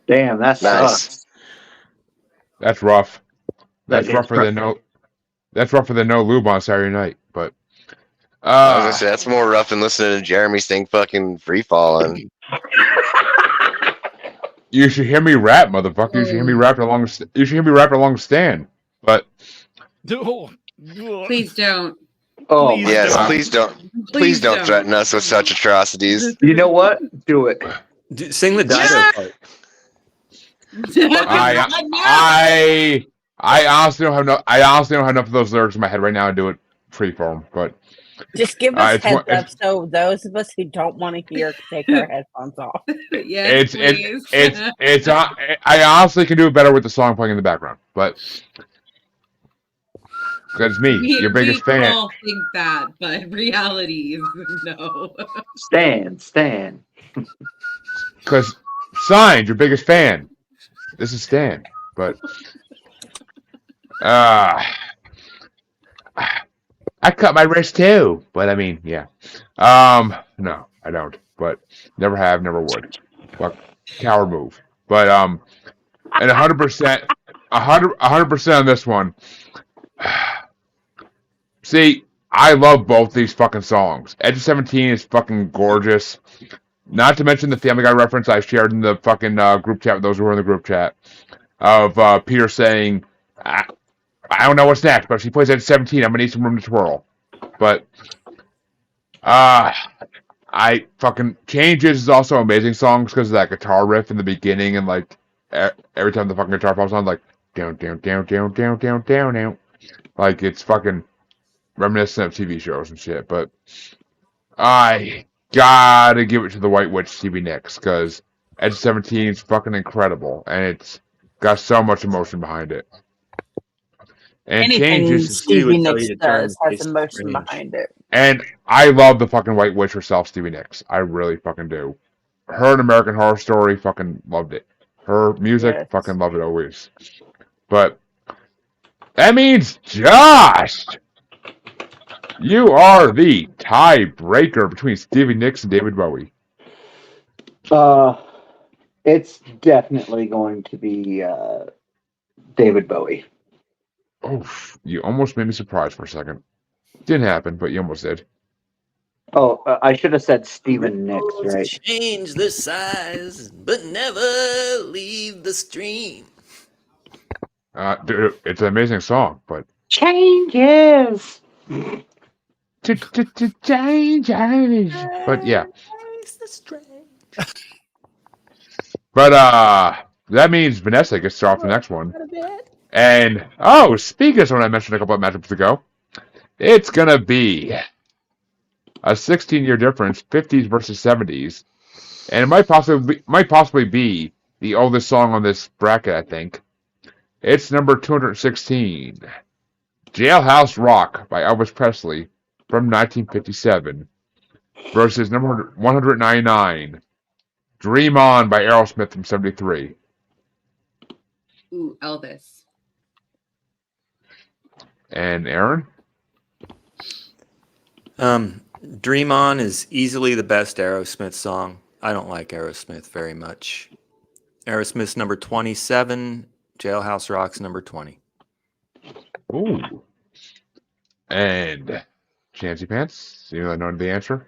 Damn, that Nice. sucks. That's rough. That's That is rougher than no. That's rougher than no lube on Saturday night. But I was gonna say that's more rough than listening to Jeremy sing fucking Free Fallin'. you should hear me rap, motherfucker. You should hear me rap along. You should hear me rap along Stan. But Please don't. Oh, Please my Yes, God. please don't threaten us with such atrocities. You know what? Do it. Sing the Dido part. I honestly don't have no. I honestly don't have enough of those lyrics in my head right now to do it freeform. But Just give us it's one- heads up so those of us who don't want to hear can take our headphones off. Yes, please. it's. I honestly can do it better with the song playing in the background. But that's me, your biggest we fan. all think that, but reality is no. Stan. Because signed, your biggest fan. This is Stan. But I cut my wrist too. But I mean, yeah. No, I don't. But never have, never would. Fuck, coward move. But and 100%, 100% on this one. See, I love both these fucking songs. Edge of 17 is fucking gorgeous. Not to mention the Family Guy reference I shared in the fucking group chat with those who were in the group chat of Peter saying, I don't know what's next, but if she plays Edge 17, I'm going to need some room to twirl. But I fucking Changes is also amazing songs because of that guitar riff in the beginning and like every time the fucking guitar pops on, like down, down, down, down, down, down, down, down. Like it's fucking reminiscent of TV shows and shit. But I gotta give it to the White Witch Stevie Nicks because Edge 17 is fucking incredible and it's got so much emotion behind it. And Anything Changes. Stevie would tell Nicks you to turn does has face emotion range. behind it. And I love the fucking White Witch herself, Stevie Nicks. I really fucking do. Her in American Horror Story, fucking loved it. Her music, Yes. fucking love it always. But that means, Josh, you are the tiebreaker between Stevie Nicks and David Bowie. It's definitely going to be David Bowie. Oh, you almost made me surprised for a second. Didn't happen, but you almost did. Oh, I should have said Stephen Nicks, right? Change the size, but never leave the stream. Dude, it's an amazing song, but Changes. change. But yeah. Embrace the strange. But that means Vanessa gets to start off the next one. And speaking of something I mentioned a couple of matchups ago, it's gonna be a 16-year difference, 50s versus 70s, and it might possibly be the oldest song on this bracket. I think it's number 216, "Jailhouse Rock" by Elvis Presley from 1957, versus number 199, "Dream On" by Aerosmith from 73. Ooh, Elvis. And Aaron? Dream On is easily the best Aerosmith song. I don't like Aerosmith very much. Aerosmith's number 27, Jailhouse Rock's number 20. Ooh. And Chancy Pants, you know the answer?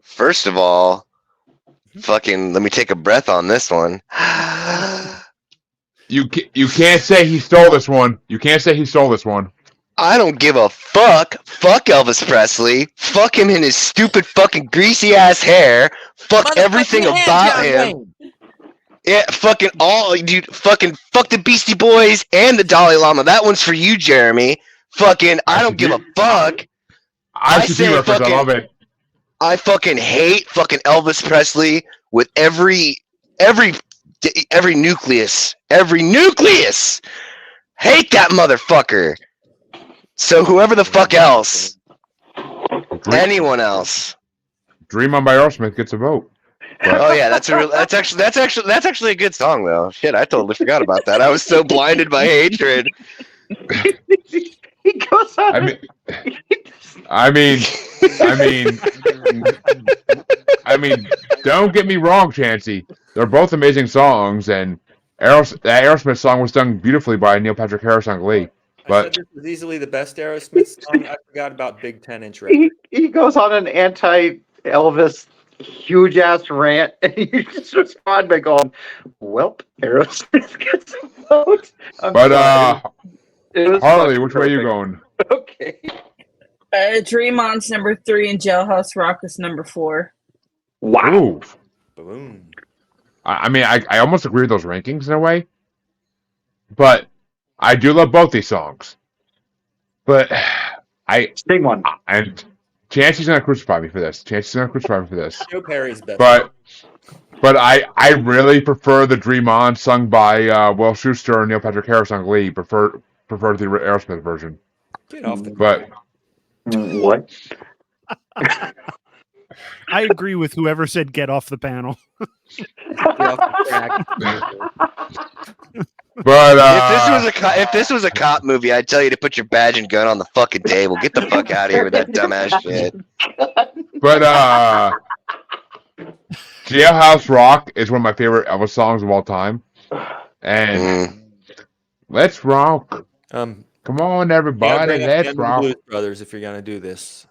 First of all, fucking let me take a breath on this one. You can't say he stole this one. You can't say he stole this one. I don't give a fuck. Fuck Elvis Presley. Fuck him in his stupid fucking greasy ass hair. Fuck everything about him. Yeah, fucking all, dude. Fucking fuck the Beastie Boys and the Dalai Lama. That one's for you, Jeremy. Fucking, I don't give a fuck. I see reference. I love it. I fucking hate fucking Elvis Presley with every nucleus. Hate that motherfucker. So whoever the fuck else, anyone else. "Dream On" by Aerosmith gets a vote. But, Oh yeah, that's actually a good song though. Shit, I totally forgot about that. I was so blinded by hatred. He goes on. I mean, don't get me wrong, Chancy. They're both amazing songs, and that Aerosmith song was done beautifully by Neil Patrick Harris on Glee. I But said this was easily the best Aerosmith song. I forgot about Big 10-inch record. He goes on an anti-Elvis huge ass rant, and you just respond by going, "Welp, Aerosmith gets a vote." Harley, which way are you going? Okay. Dream On's number 3 and Jailhouse Rock is number 4. Wow. Ooh. Boom. I almost agree with those rankings in a way, but I do love both these songs. But Big one. And Chancy's gonna crucify me for this. Joe Perry's better. But I really prefer the "Dream On" sung by Will Schuester and Neil Patrick Harris on Glee. Prefer the Aerosmith version. Get off the But What? I agree with whoever said get off the panel. Get off the track. But if this was a cop movie, I'd tell you to put your badge and gun on the fucking table. Get the fuck out of here with that dumbass shit. But "Jailhouse Rock" is one of my favorite Elvis songs of all time. And let's rock. Come on, everybody, let's rock. Blues Brothers, if you're gonna do this.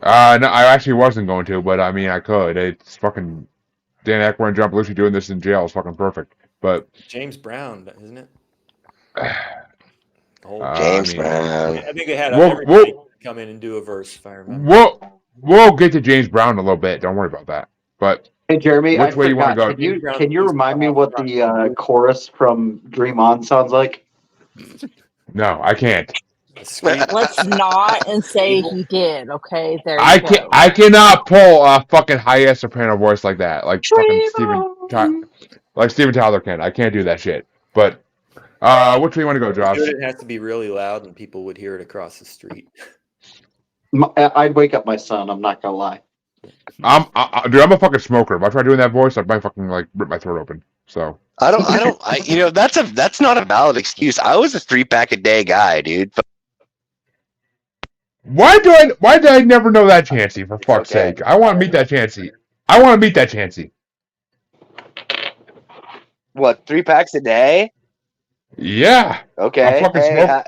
No, I actually wasn't going to, but I mean, I could. It's fucking Dan Aykroyd and John Belushi doing this in jail is fucking perfect. But James Brown, isn't it? James Brown. I think they had everybody come in and do a verse, if I remember. we'll get to James Brown in a little bit. Don't worry about that. But Hey Jeremy, which I way you want forgot. to go? Can you remind me what the chorus from Dream On sounds like? No, I can't. Let's not and say he did. Okay, there you I go. can't. I cannot pull a fucking high-ass soprano voice like that, like fucking Steven Tyler can. I can't do that shit. But which way you want to go, Josh? It has to be really loud, and people would hear it across the street. I'd wake up my son. I'm not gonna lie. Dude, I'm a fucking smoker. If I try doing that voice, I might fucking like rip my throat open. So that's not a valid excuse. I was a 3-pack a day guy, dude. why did I never know that Chancy? For fuck's sake, I want to meet that Chancy. What, 3 packs a day? Yeah. Okay.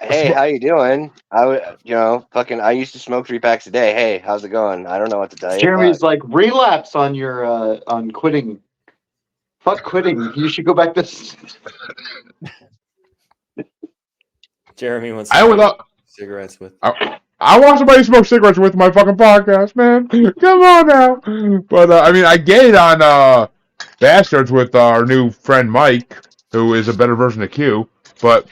Hey, how you doing? I used to smoke 3 packs a day. Hey, how's it going? I don't know what to tell you. Jeremy's like, relapse on your on quitting. Fuck quitting. You should go back to. Jeremy wants cigarettes with. I want somebody to smoke cigarettes with my fucking podcast, man. Come on now. But I mean, I get it on Bastards with our new friend Mike, who is a better version of Q. But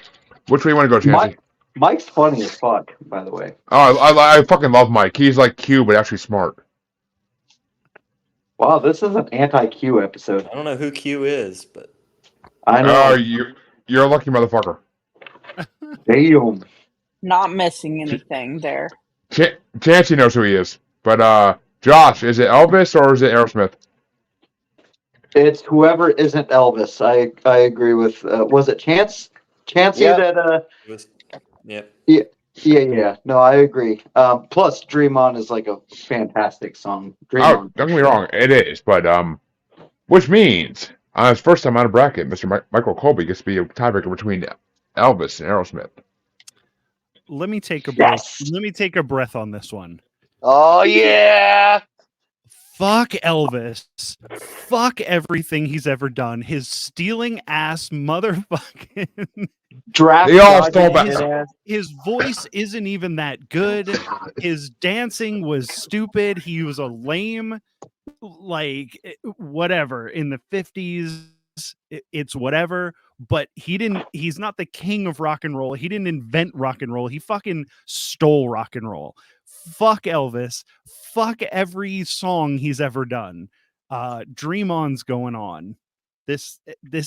which way you want to go, Chancy? Mike's funny as fuck, by the way. Oh, I fucking love Mike. He's like Q, but actually smart. Wow, this is an anti-Q episode. I don't know who Q is, but I know. Oh, you're a lucky motherfucker. Damn. Not missing anything there. Chancy knows who he is. But Josh, is it Elvis or is it Aerosmith? It's whoever isn't Elvis. I agree with. Was it Chancey that? Yep. Yeah. No, I agree. Plus, Dream On is like a fantastic song. Dream On. Don't get me wrong, it is. But which means on his first time out of bracket, Mr. Michael Colby gets to be a tiebreaker between Elvis and Aerosmith. Let me take a breath. Let me take a breath on this one. Oh yeah. Fuck Elvis. Fuck everything he's ever done. His stealing ass motherfucking Draft. They all stole back. His voice isn't even that good. His dancing was stupid. He was a lame, like, whatever. In the 50s, it's whatever. But he's not the king of rock and roll. He didn't invent rock and roll. He fucking stole rock and roll. Fuck Elvis. Fuck every song he's ever done. Dream On's going on. This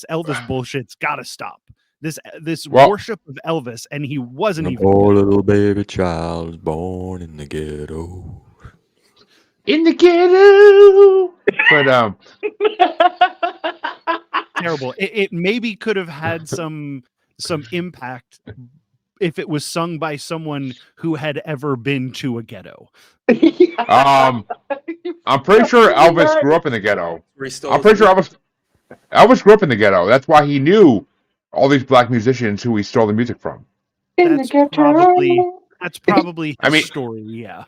Elvis bullshit's gotta stop. This worship of Elvis, and he wasn't even. Poor little baby child was born in the ghetto. In the ghetto. But terrible. It maybe could have had some impact if it was sung by someone who had ever been to a ghetto. I'm pretty sure Elvis grew up in the ghetto. I'm pretty sure Elvis grew up in the ghetto. That's why he knew all these black musicians who he stole the music from. That's probably his story. Yeah.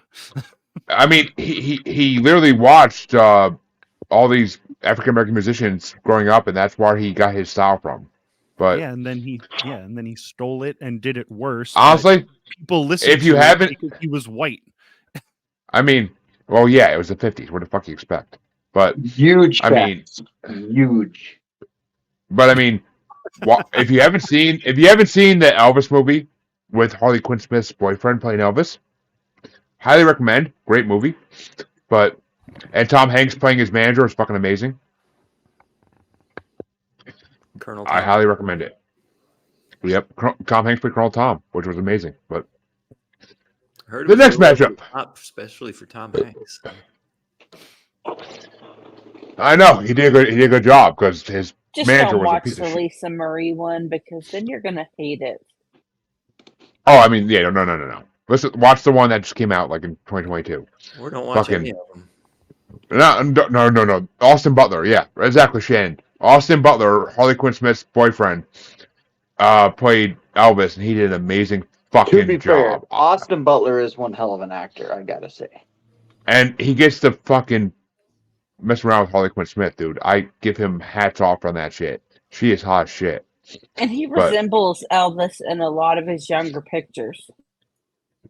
I mean, he literally watched all these African American musicians growing up, and that's where he got his style from. But and then he stole it and did it worse. Honestly, people listen. If you haven't, because he was white. I mean, well, yeah, it was the 50s. What the fuck you expect? But huge. Huge. But I mean, if you haven't seen the Elvis movie with Harley Quinn Smith's boyfriend playing Elvis, highly recommend. Great movie. And Tom Hanks playing his manager is fucking amazing. Colonel I highly recommend it. Yep, Tom Hanks played Colonel Tom, which was amazing. But the next matchup, especially for Tom Hanks. I know he did a good job because his just manager don't was watch a piece the of shit. Lisa Marie one because then you're gonna hate it. Oh, I mean, yeah, no. Listen, watch the one that just came out like in 2022. Or don't watch any of them. No. Austin Butler, yeah, exactly, Shannon. Austin Butler, Harley Quinn Smith's boyfriend, played Elvis, and he did an amazing fucking to be job. Fair, Austin Butler is one hell of an actor, I gotta say. And he gets to fucking mess around with Harley Quinn Smith, dude. I give him hats off on that shit. She is hot as shit. And he resembles Elvis in a lot of his younger pictures.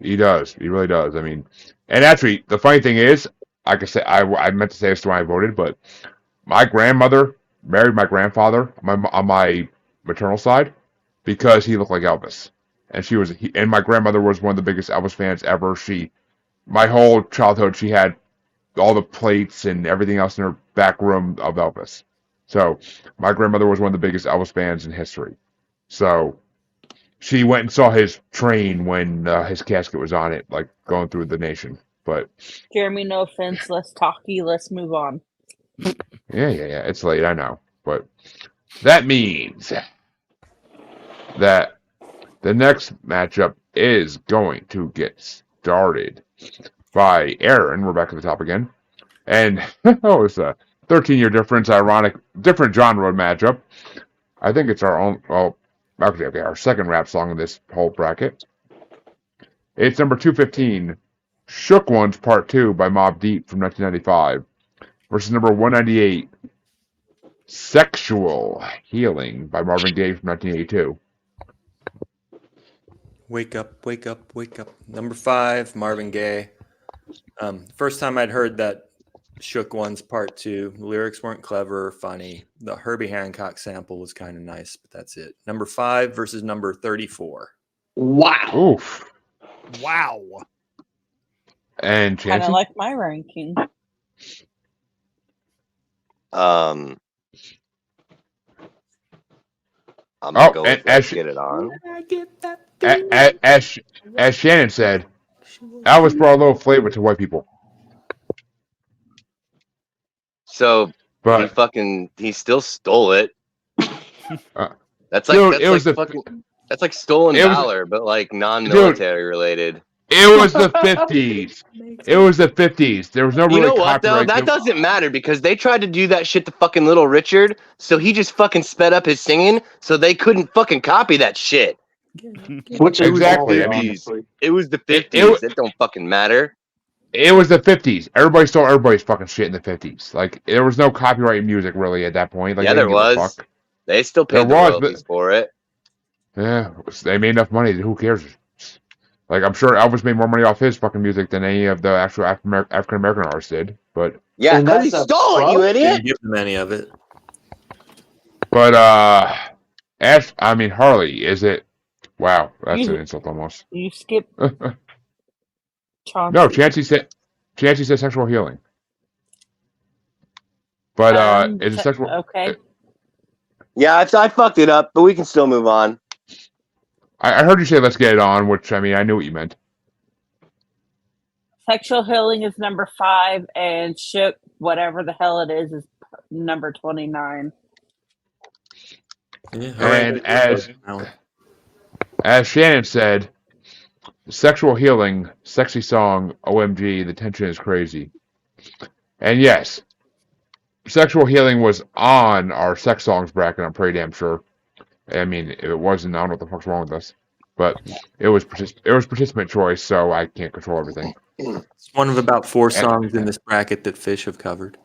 He does. He really does. I mean, and actually, the funny thing is, like I said, I meant to say this when I voted, but my grandmother married my grandfather on my maternal side because he looked like Elvis, and and my grandmother was one of the biggest Elvis fans ever. My whole childhood, she had all the plates and everything else in her back room of Elvis. So my grandmother was one of the biggest Elvis fans in history. So she went and saw his train when his casket was on it, like going through the nation. But Jeremy, no offense. Less talky. Let's move on. yeah, it's late, I know. But that means that the next matchup is going to get started by Aaron. We're back at the top again. And it's a 13-year difference, different genre matchup. I think it's our own, okay, our second rap song in this whole bracket. It's number 215, Shook Ones Part 2 by Mobb Deep from 1995 versus number 198, Sexual Healing by Marvin Gaye from 1982. Wake up, wake up, wake up. Number 5, Marvin Gaye. First time I'd heard that Shook Ones Part 2. The lyrics weren't clever or funny. The Herbie Hancock sample was kind of nice, but that's it. Number 5 versus number 34. Wow. Oof. Wow. And Kind Chancy? of like my ranking. I'm gonna go with Let's Get It On. As Shannon said, Elvis brought a little flavor to white people. So But he still stole it. That's like stolen valor, but like non-military related. It was the 50s. It was the 50s. There was no really You know what though? copyright. That doesn't matter because they tried to do that shit to fucking Little Richard, so he just fucking sped up his singing, so they couldn't fucking copy that shit. Which Exactly. I mean, it was the 50s. It don't fucking matter. It was the 50s. Everybody stole everybody's fucking shit in the 50s. Like, there was no copyright music really at that point. Like, Yeah, they there didn't give a was. fuck. They still paid the royalties for it. Yeah, they made enough money. Who cares? Like, I'm sure Elvis made more money off his fucking music than any of the actual African American artists did. But yeah, because he stole it, you idiot. Didn't give them any of it. But Harley, is it? Wow, that's an insult almost. You skip. No, Chancy said sexual healing. But is it sexual? Okay. Yeah, I fucked it up, but we can still move on. I heard you say let's get it on, which I knew what you meant. Sexual Healing is number 5, and Shook, whatever the hell it is number 29. Yeah, And as Shannon said, sexual healing, sexy song, OMG, the tension is crazy. And yes, sexual healing was on our sex songs bracket, I'm pretty damn sure. If it wasn't, I don't know what the fuck's wrong with us. But it was participant choice, so I can't control everything. It's one of about 4 songs in this bracket that Fish have covered.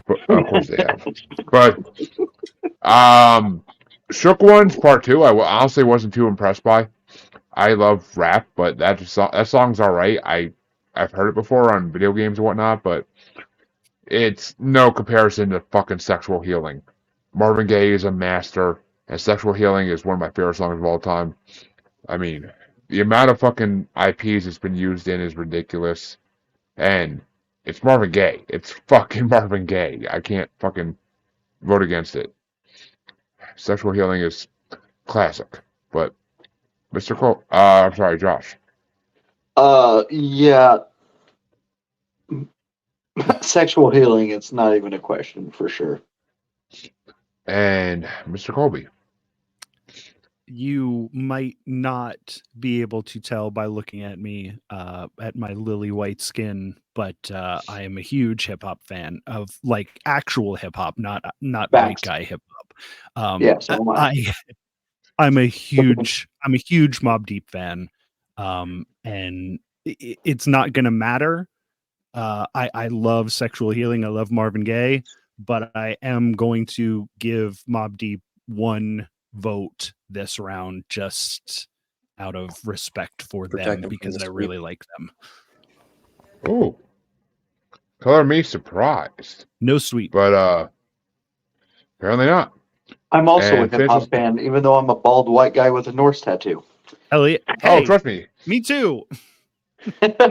But, of course they have. But Shook Ones Part 2, I honestly wasn't too impressed by. I love rap, but that song's alright. I've heard it before on video games and whatnot, but it's no comparison to fucking Sexual Healing. Marvin Gaye is a master, and Sexual Healing is one of my favorite songs of all time. The amount of fucking IPs it's been used in is ridiculous. And it's Marvin Gaye. It's fucking Marvin Gaye. I can't fucking vote against it. Sexual Healing is classic. But Mr. Cole, I'm sorry, Josh. Yeah. Sexual Healing, it's not even a question for sure. And Mr. Colby. You might not be able to tell by looking at me, at my lily white skin, but I am a huge hip hop fan of like actual hip hop, not white guy hip hop. Yes, I'm a huge Mobb Deep fan, and it's not gonna matter. I love Sexual Healing. I love Marvin Gaye, but I am going to give Mobb Deep one vote this round, just out of respect for Protect them them from because the I sweep. really like them. Ooh. Color me surprised. No sweep. But apparently not. I'm also a And hip hop fan, even though I'm a bald white guy with a Norse tattoo. Elliot, Oh, hey, trust me. me too.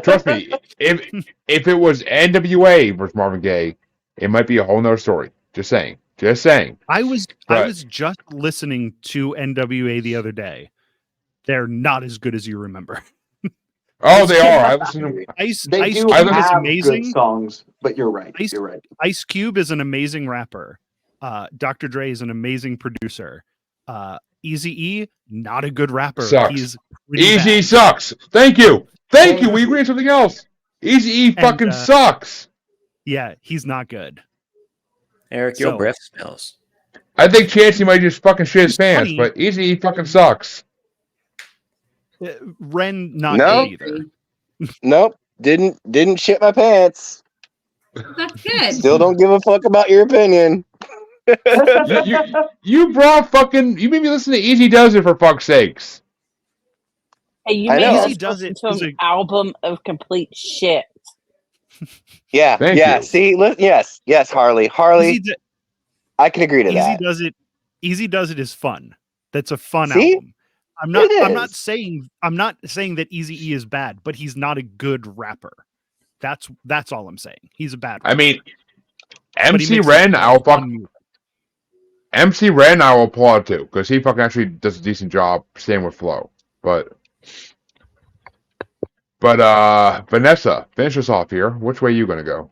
Trust me. If it was NWA versus Marvin Gaye, it might be a whole nother story. Just saying. Just saying. I was But- just listening to NWA the other day. They're not as good as you remember. Oh, they are. I listen to Ice They do Cube is have amazing. good songs, but you're right. Ice- You're right. Ice Cube is an amazing rapper. Dr. Dre is an amazing producer. Eazy-E, not a good rapper. Sucks. He's pretty Easy bad. sucks. Thank you. Thank you. And- We agree on something else. Easy E And, fucking sucks. Yeah, he's not good. Eric, your So- breath smells. I think Chancy might just fucking shit his He's pants, funny. but Easy E fucking sucks. Ren, not No. good either. Nope. Didn't shit my pants. That's good. Still don't give a fuck about your opinion. You brought fucking. You made me listen to Easy Does It for fuck's sakes. Hey, you I made know. us Easy Does listen It to is an album of complete shit. Yeah. Thank yeah. you. See, yes, Harley. I can agree to that. Easy Does It is fun. That's a fun See? album. I'm not is. saying that Eazy-E is bad, but he's not a good rapper. That's all I'm saying. He's a bad rapper. I mean, But he MC makes Ren, I'll fun fuck. music. MC Ren, I will applaud too, because he fucking actually does a decent job staying with flow. But Vanessa, finish us off here. Which way are you gonna go?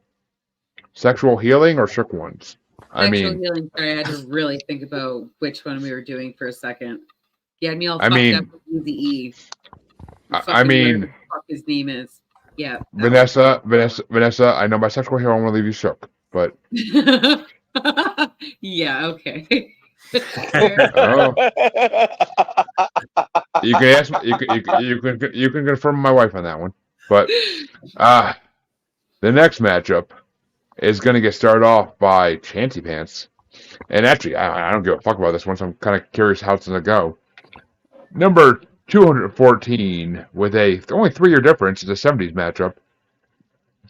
Sexual healing or shook ones? I Sexual mean, healing. Sorry, I had to really think about which one we were doing for a second. You had me all I fucked mean- up with Easy E. I mean, whatever the fuck his name is. Yeah. Vanessa, I know my sexual healing won't leave you shook, but Yeah. Okay. oh, you can ask. You can confirm my wife on that one. But the next matchup is going to get started off by Chancy Pants, and actually, I don't give a fuck about this one, so I'm kind of curious how it's going to go. Number 214 with a only 3-year difference is a 70s matchup.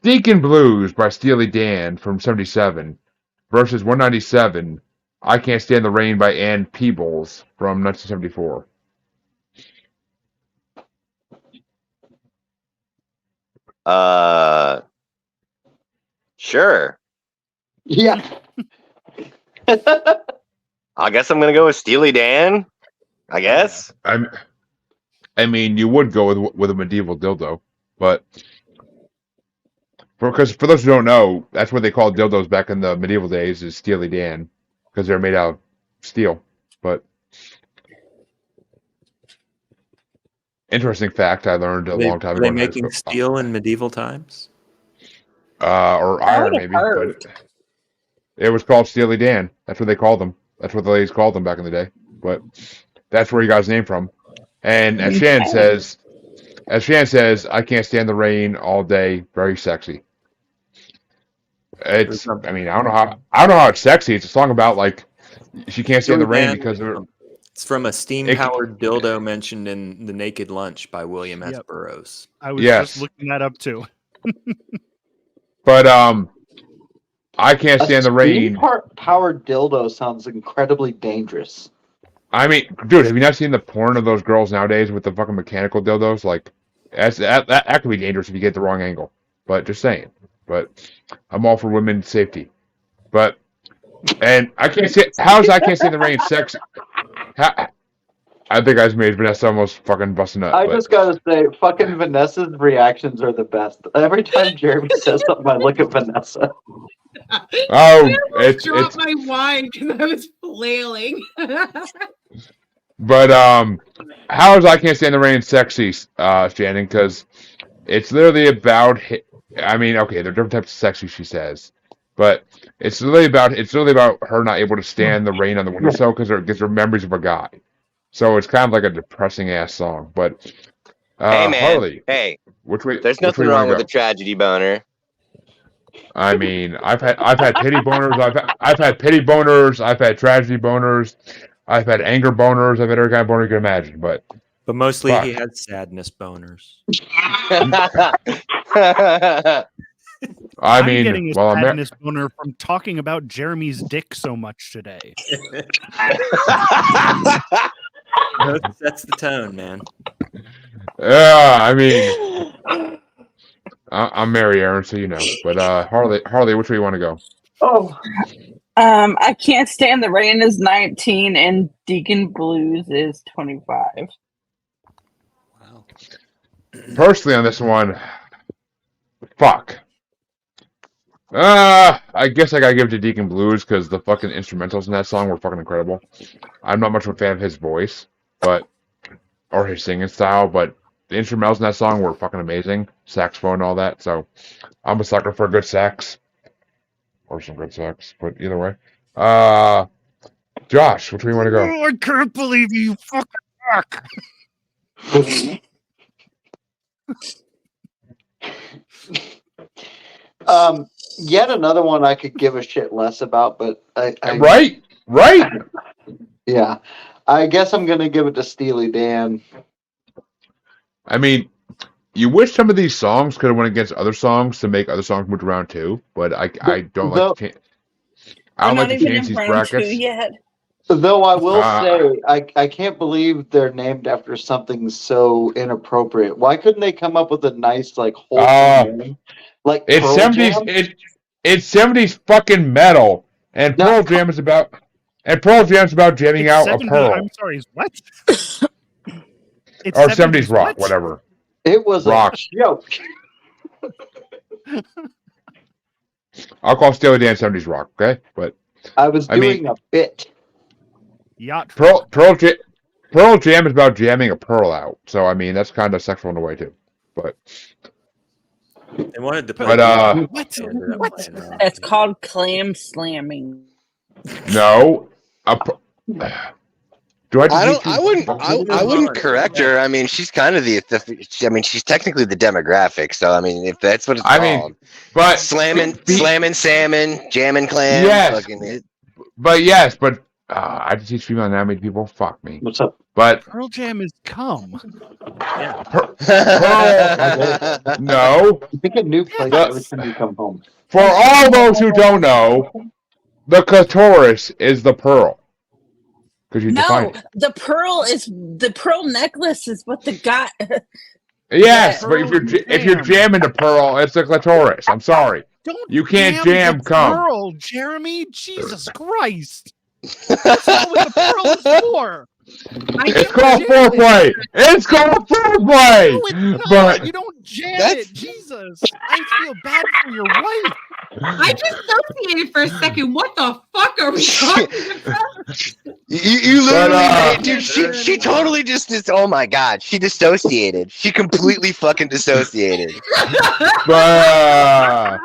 Deacon Blues by Steely Dan from 77 versus 197. I Can't Stand the Rain by Ann Peebles from 1974. Sure. Yeah. I guess I'm gonna go with Steely Dan. I guess. I mean, you would go with a medieval dildo, but because for those who don't know, that's what they called dildos back in the medieval days, is Steely Dan, because they're made out of steel. But interesting fact I learned a long time Were they ago. making steel in medieval times? Or I iron, would've maybe. heard. But it was called Steely Dan. That's what they called them. That's what the ladies called them back in the day. But that's where he got his name from. And as Shan says, I can't stand the rain all day. Very sexy. It's. I mean, I don't know how it's sexy. It's a song about like she can't stand the rain because of. It's from a steam-powered dildo mentioned in The Naked Lunch by William S. Yep. Burroughs. I was Yes. just looking that up too. But I can't stand the rain. Powered dildo sounds incredibly dangerous. I mean, dude, have you not seen the porn of those girls nowadays with the fucking mechanical dildos? Like, that could be dangerous if you get the wrong angle. But just saying. But I'm all for women's safety. But and I can't say I can't say the rain sexy. I think I just made Vanessa almost fucking bust a nut. I but- just gotta say, fucking Vanessa's reactions are the best. Every time Jeremy says something, I look at Vanessa. Oh, I dropped my wine because I was flailing. But how is I Can't Stand the Rain sexy, Shannon? Because it's literally about. I mean, okay, there are different types of sexy, she says, but it's literally about her not able to stand the rain on the windowsill because it gives her memories of a guy. So it's kind of like a depressing ass song. But Hey man. Harley, Hey, which way? there's which way nothing you wrong wanna with a go? tragedy boner. I mean, I've had pity boners. I've had pity boners. I've had tragedy boners. I've had anger boners. I've had every kind of boner you can imagine. But But mostly Fuck. he had sadness boners. I I'm mean, getting a well, sadness boner from talking about Jeremy's dick so much today. That's the tone, man. yeah, I mean, I'm Mary Aaron, so you know. But Harley, which way you want to go? Oh, I Can't Stand the Rain is 19 and Deacon Blues is 25. Wow. Personally, on this one, fuck. I guess I gotta give it to Deacon Blues because the fucking instrumentals in that song were fucking incredible. I'm not much of a fan of his voice, or his singing style, but the instrumentals in that song were fucking amazing. Saxophone and all that, so I'm a sucker for a good sax. Or some good sax, but either way. Josh, which way you want to go? Oh, I can't believe you fucking fuck. Yet another one I could give a shit less about, but Right? Yeah, I guess I'm gonna give it to Steely Dan. I mean, you wish some of these songs could have went against other songs to make other songs move around too, but I don't like the I don't We're like not the even in Chancy's round 2 brackets. yet. Though I will say, I can't believe they're named after something so inappropriate. Why couldn't they come up with a nice, like, wholesome name? Like It's Pearl 70s. Jam? It's 70s fucking metal, and No. Pearl Jam's about jamming It's out 70, a pearl. I'm sorry, what? It's Or 70s rock, what? whatever. It was Rock. a joke. I'll call Steely Dan 70s rock, okay? But I was I mean- doing a bit. Yacht. Pearl Jam is about jamming a pearl out, so I mean that's kind of sexual in a way too. But They wanted to put What? they ended up What? playing around. It's called clam slamming. no, do I? I wouldn't correct her. I mean, she's kind of I mean, she's technically the demographic. So I mean, if that's what it's called, but slamming salmon, jamming clams. Yes. Fucking, but I just teach female anatomy people. Fuck me. What's up? But Pearl Jam is cum. no, You pick a new place every time you come home. for all those who don't know, the clitoris is the pearl. Because you define No, it. the pearl necklace is what the guy. Yes, Yeah. but if you're jamming the pearl, it's the clitoris. I'm sorry. Don't You can't jam the cum. pearl, Jeremy. Jesus Christ. That's not what the pearl is for. It's called foreplay. It's called foreplay. No, it's not. But You don't jam it. Jesus. I feel bad for your wife. I dissociated for a second. What the fuck are we talking about? You literally, But, dude. She totally just. Oh my god, she dissociated. She completely fucking dissociated. but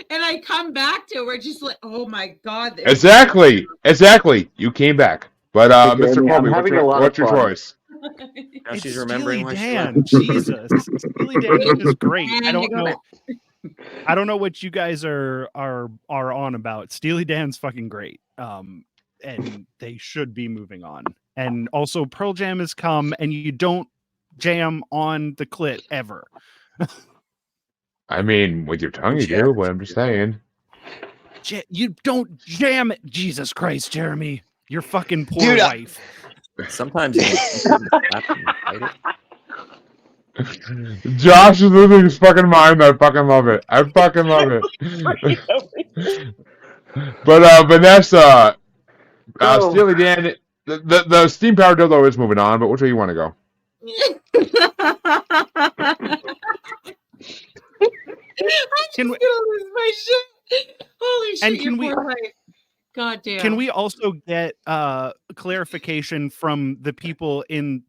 And I come back to it. We're just like, oh my god. exactly. You came back. But Hey, Mr. Jeremy, Colby, I'm having a lot what's of your fun. choice? Now It's she's remembering Steely why she Dan. left. Jesus. Steely Dan is great. I And don't you go know. back. I don't know what you guys are on about. Steely Dan's fucking great. And they should be moving on. And also Pearl Jam has come and you don't jam on the clit ever. I mean, with your tongue you do, but I'm just saying. You don't jam it. Jesus Christ, Jeremy. Your fucking poor Dude, wife. Sometimes you can slap and bite it. Josh is losing his fucking mind. I fucking love it. But Vanessa, Oh. Steely Dan, the steam powered dildo is moving on. But which way you want to go? Can we- gonna lose my shit. Holy shit, And can you're we- poor wife. God damn. Can we also get clarification from the people in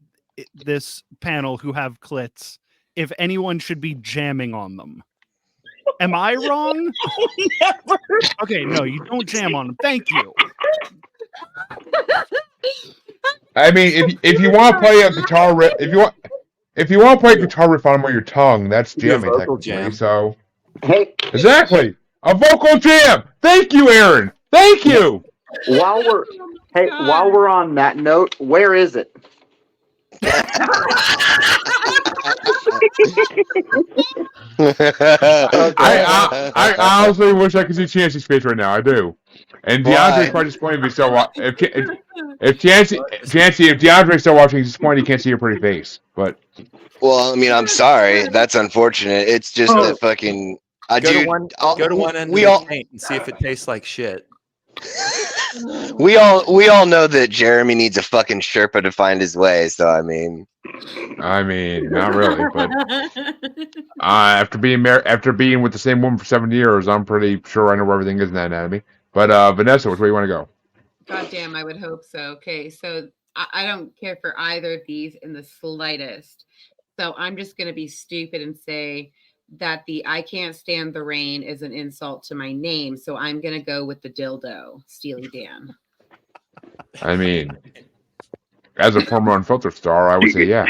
this panel who have clits if anyone should be jamming on them? Am I wrong? Never. Okay, no, you don't jam on them. Thank you. I mean, if you want to play a guitar riff, if you want to play a guitar riff on your tongue, that's Do a jamming vocal technically. jam. So Hey, exactly, a vocal jam. Thank you, Aaron. Thank you. while we're God. on that note, where is it? I honestly wish I could see Chancy's face right now. I do. And DeAndre's probably disappointed if he's still if Chancy, if DeAndre's still watching, he's disappointed he can't see your pretty face. But Well, I mean, I'm sorry. That's unfortunate. It's just that fucking. Go Dude, to one end we of all the paint and see if it tastes like shit. we all know that Jeremy needs a fucking Sherpa to find his way. So I mean, not really. But after being with the same woman for 7 years, I'm pretty sure I know where everything is in that anatomy. But Vanessa, which way you want to go? God damn, I would hope so. Okay, so I don't care for either of these in the slightest. So I'm just going to be stupid and say that the I can't stand the rain is an insult to my name. So I'm going to go with the dildo, Steely Dan. I mean, as a former Unfiltered star, I would say yeah.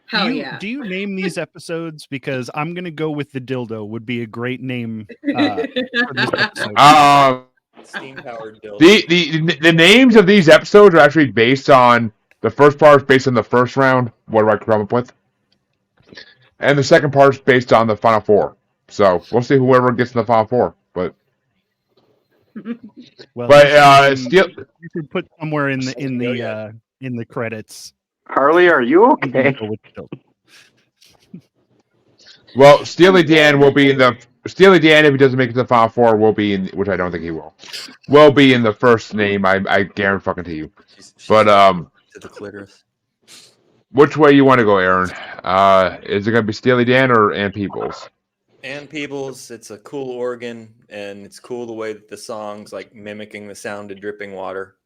Hell yeah. Do you name these episodes? Because I'm going to go with the dildo would be a great name for this episode. Steam powered dildo. The names of these episodes are actually based on the first part is based on the first round. What do I come up with? And the second part is based on the final four. So we'll see whoever gets in the final four. But you could put somewhere in the credits. Harley, are you okay? Well, Steely Dan will be in the Steely Dan if he doesn't make it to the final four will be in, which I don't think he will be in the first name. I guarantee fucking to you. But to the clitoris. Which way you want to go, Aaron? Is it going to be Steely Dan or Ann Peebles? Ann Peebles, it's a cool organ, and it's cool the way that the song's like mimicking the sound of dripping water.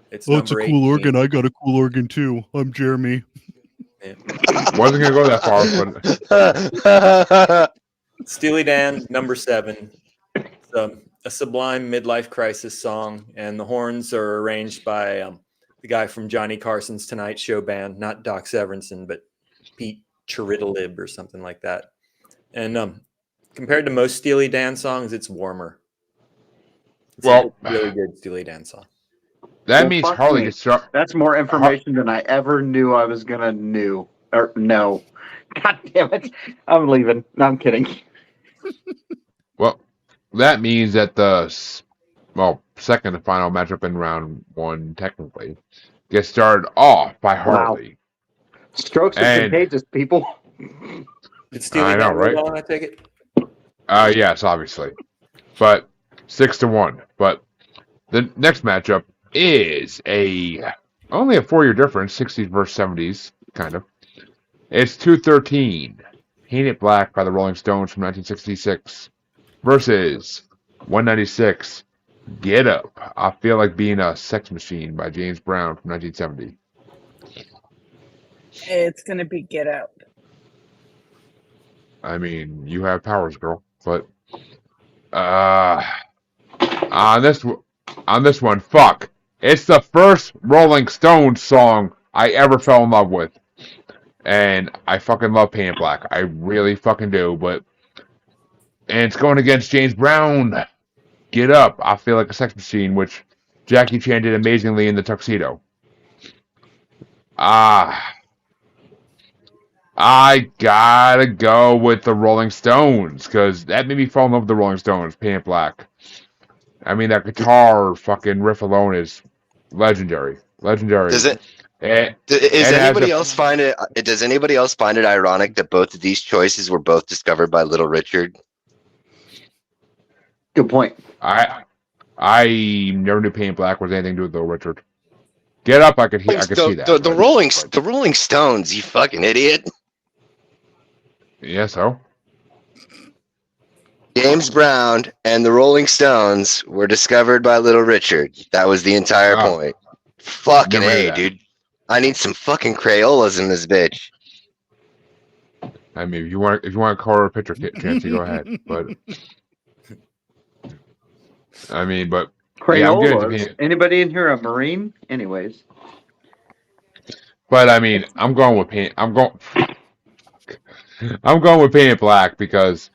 It's a cool 18. organ. I got a cool organ too. I'm Jeremy. Yeah. Wasn't going to go that far, but Steely Dan, number 7. It's a sublime midlife crisis song, and the horns are arranged by the guy from Johnny Carson's Tonight Show band, not Doc Severinsen, but Pete Chiritalib or something like that. And compared to most Steely Dan songs, it's warmer. It's a really good Steely Dan song. That means Harley gets struck. That's more information than I ever knew I was gonna know. God damn it! I'm leaving. No, I'm kidding. Well, that means that the second and final matchup in round 1 technically gets started off by Harley. Wow. Strokes are contagious, people. Did Steely Dan roll on, I take it? Yes, obviously. But 6-1. But the next matchup is only a 4-year difference, 60s versus 70s, kind of. It's 213, Paint It Black by the Rolling Stones from 1966 versus 196, Get Up, I Feel Like Being a Sex Machine by James Brown from 1970. It's going to be Get Up. I mean, you have powers, girl. But on this one, fuck. It's the first Rolling Stones song I ever fell in love with. And I fucking love Paint It Black. I really fucking do. And it's going against James Brown. Get Up, I Feel Like a Sex Machine, which Jackie Chan did amazingly in the tuxedo. I gotta go with the Rolling Stones, because that made me fall in love with the Rolling Stones, Paint It Black. I mean, that guitar fucking riff alone is legendary. Does anybody else find it ironic that both of these choices were both discovered by Little Richard? Good point. I never knew Paint Black was anything to do with Little Richard. Get Up, I could see that. The Rolling Stones, you fucking idiot. Yeah, so? James Brown and the Rolling Stones were discovered by Little Richard. That was the entire point. Fucking A, dude. I need some fucking Crayolas in this bitch. I mean, if you want to color a picture, Chancy, go ahead. But I mean, but Crayolas. Yeah, anybody in here a Marine? Anyways. But I mean, I'm going with Paint It Black because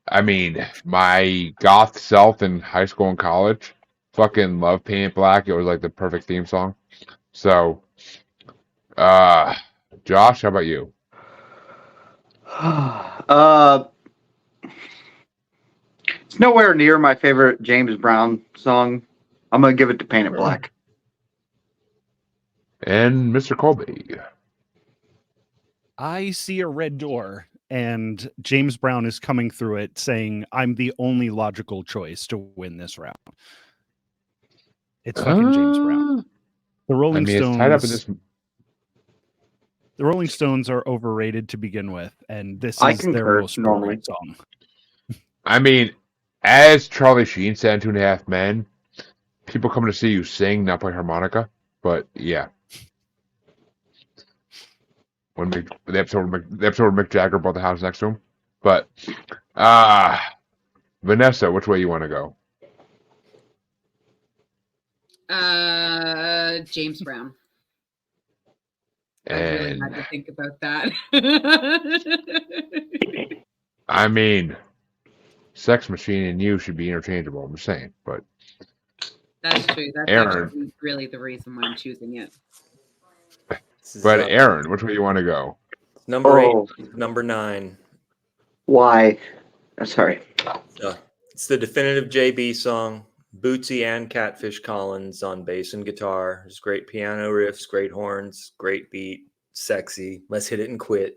I mean, my goth self in high school and college fucking loved Paint It Black. It was like the perfect theme song. So Josh, how about you? It's nowhere near my favorite James Brown song. I'm gonna give it to Paint It Black. And Mr. Colby. I see a red door, and James Brown is coming through it saying, I'm the only logical choice to win this round. It's fucking James Brown. The Rolling It's tied up in this. The Rolling Stones are overrated to begin with, and this I is their concur, most normally. boring song. I mean, as Charlie Sheen said in 2.5 Men, people coming to see you sing, not play harmonica. But yeah. When the episode where Mick Jagger bought the house next to him. But Vanessa, which way you want to go? James Brown. I And really had to think about that. I mean, Sex Machine and you should be interchangeable. I'm just saying, but That's true. That's Aaron. actually really the reason why I'm choosing it. But Aaron, which way you want to go? Number 8, number 9. Why? Sorry. It's the definitive JB song. Bootsy and Catfish Collins on bass and guitar. There's great piano riffs, great horns, great beat, sexy. Let's hit it and quit.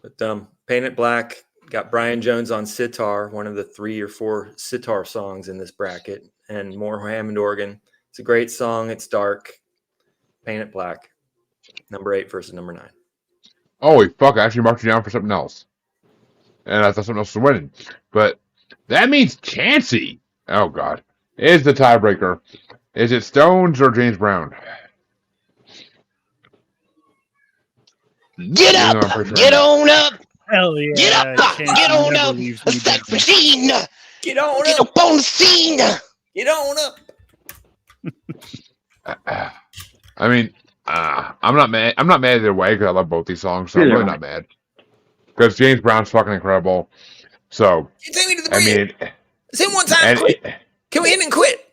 But Paint It Black got Brian Jones on sitar, one of the 3 or 4 sitar songs in this bracket, and more Hammond organ. It's a great song. It's dark. Paint It Black. Number 8 versus number 9. Holy fuck, I actually marked you down for something else. And I thought something else was winning. But that means Chancy, oh god, is the tiebreaker. Is it Stones or James Brown? Get up! Get on up! Hell yeah. Get up! Chancy Get on never up! leaves A me sex begging. machine! Get on Get up! up on the scene! Get on up! I mean, I'm not mad. I'm not mad either way because I love both these songs, so I'm really not mad. Because James Brown's fucking incredible. So, You take me to the I bridge. mean, Say one time, quit. Can we hit and quit?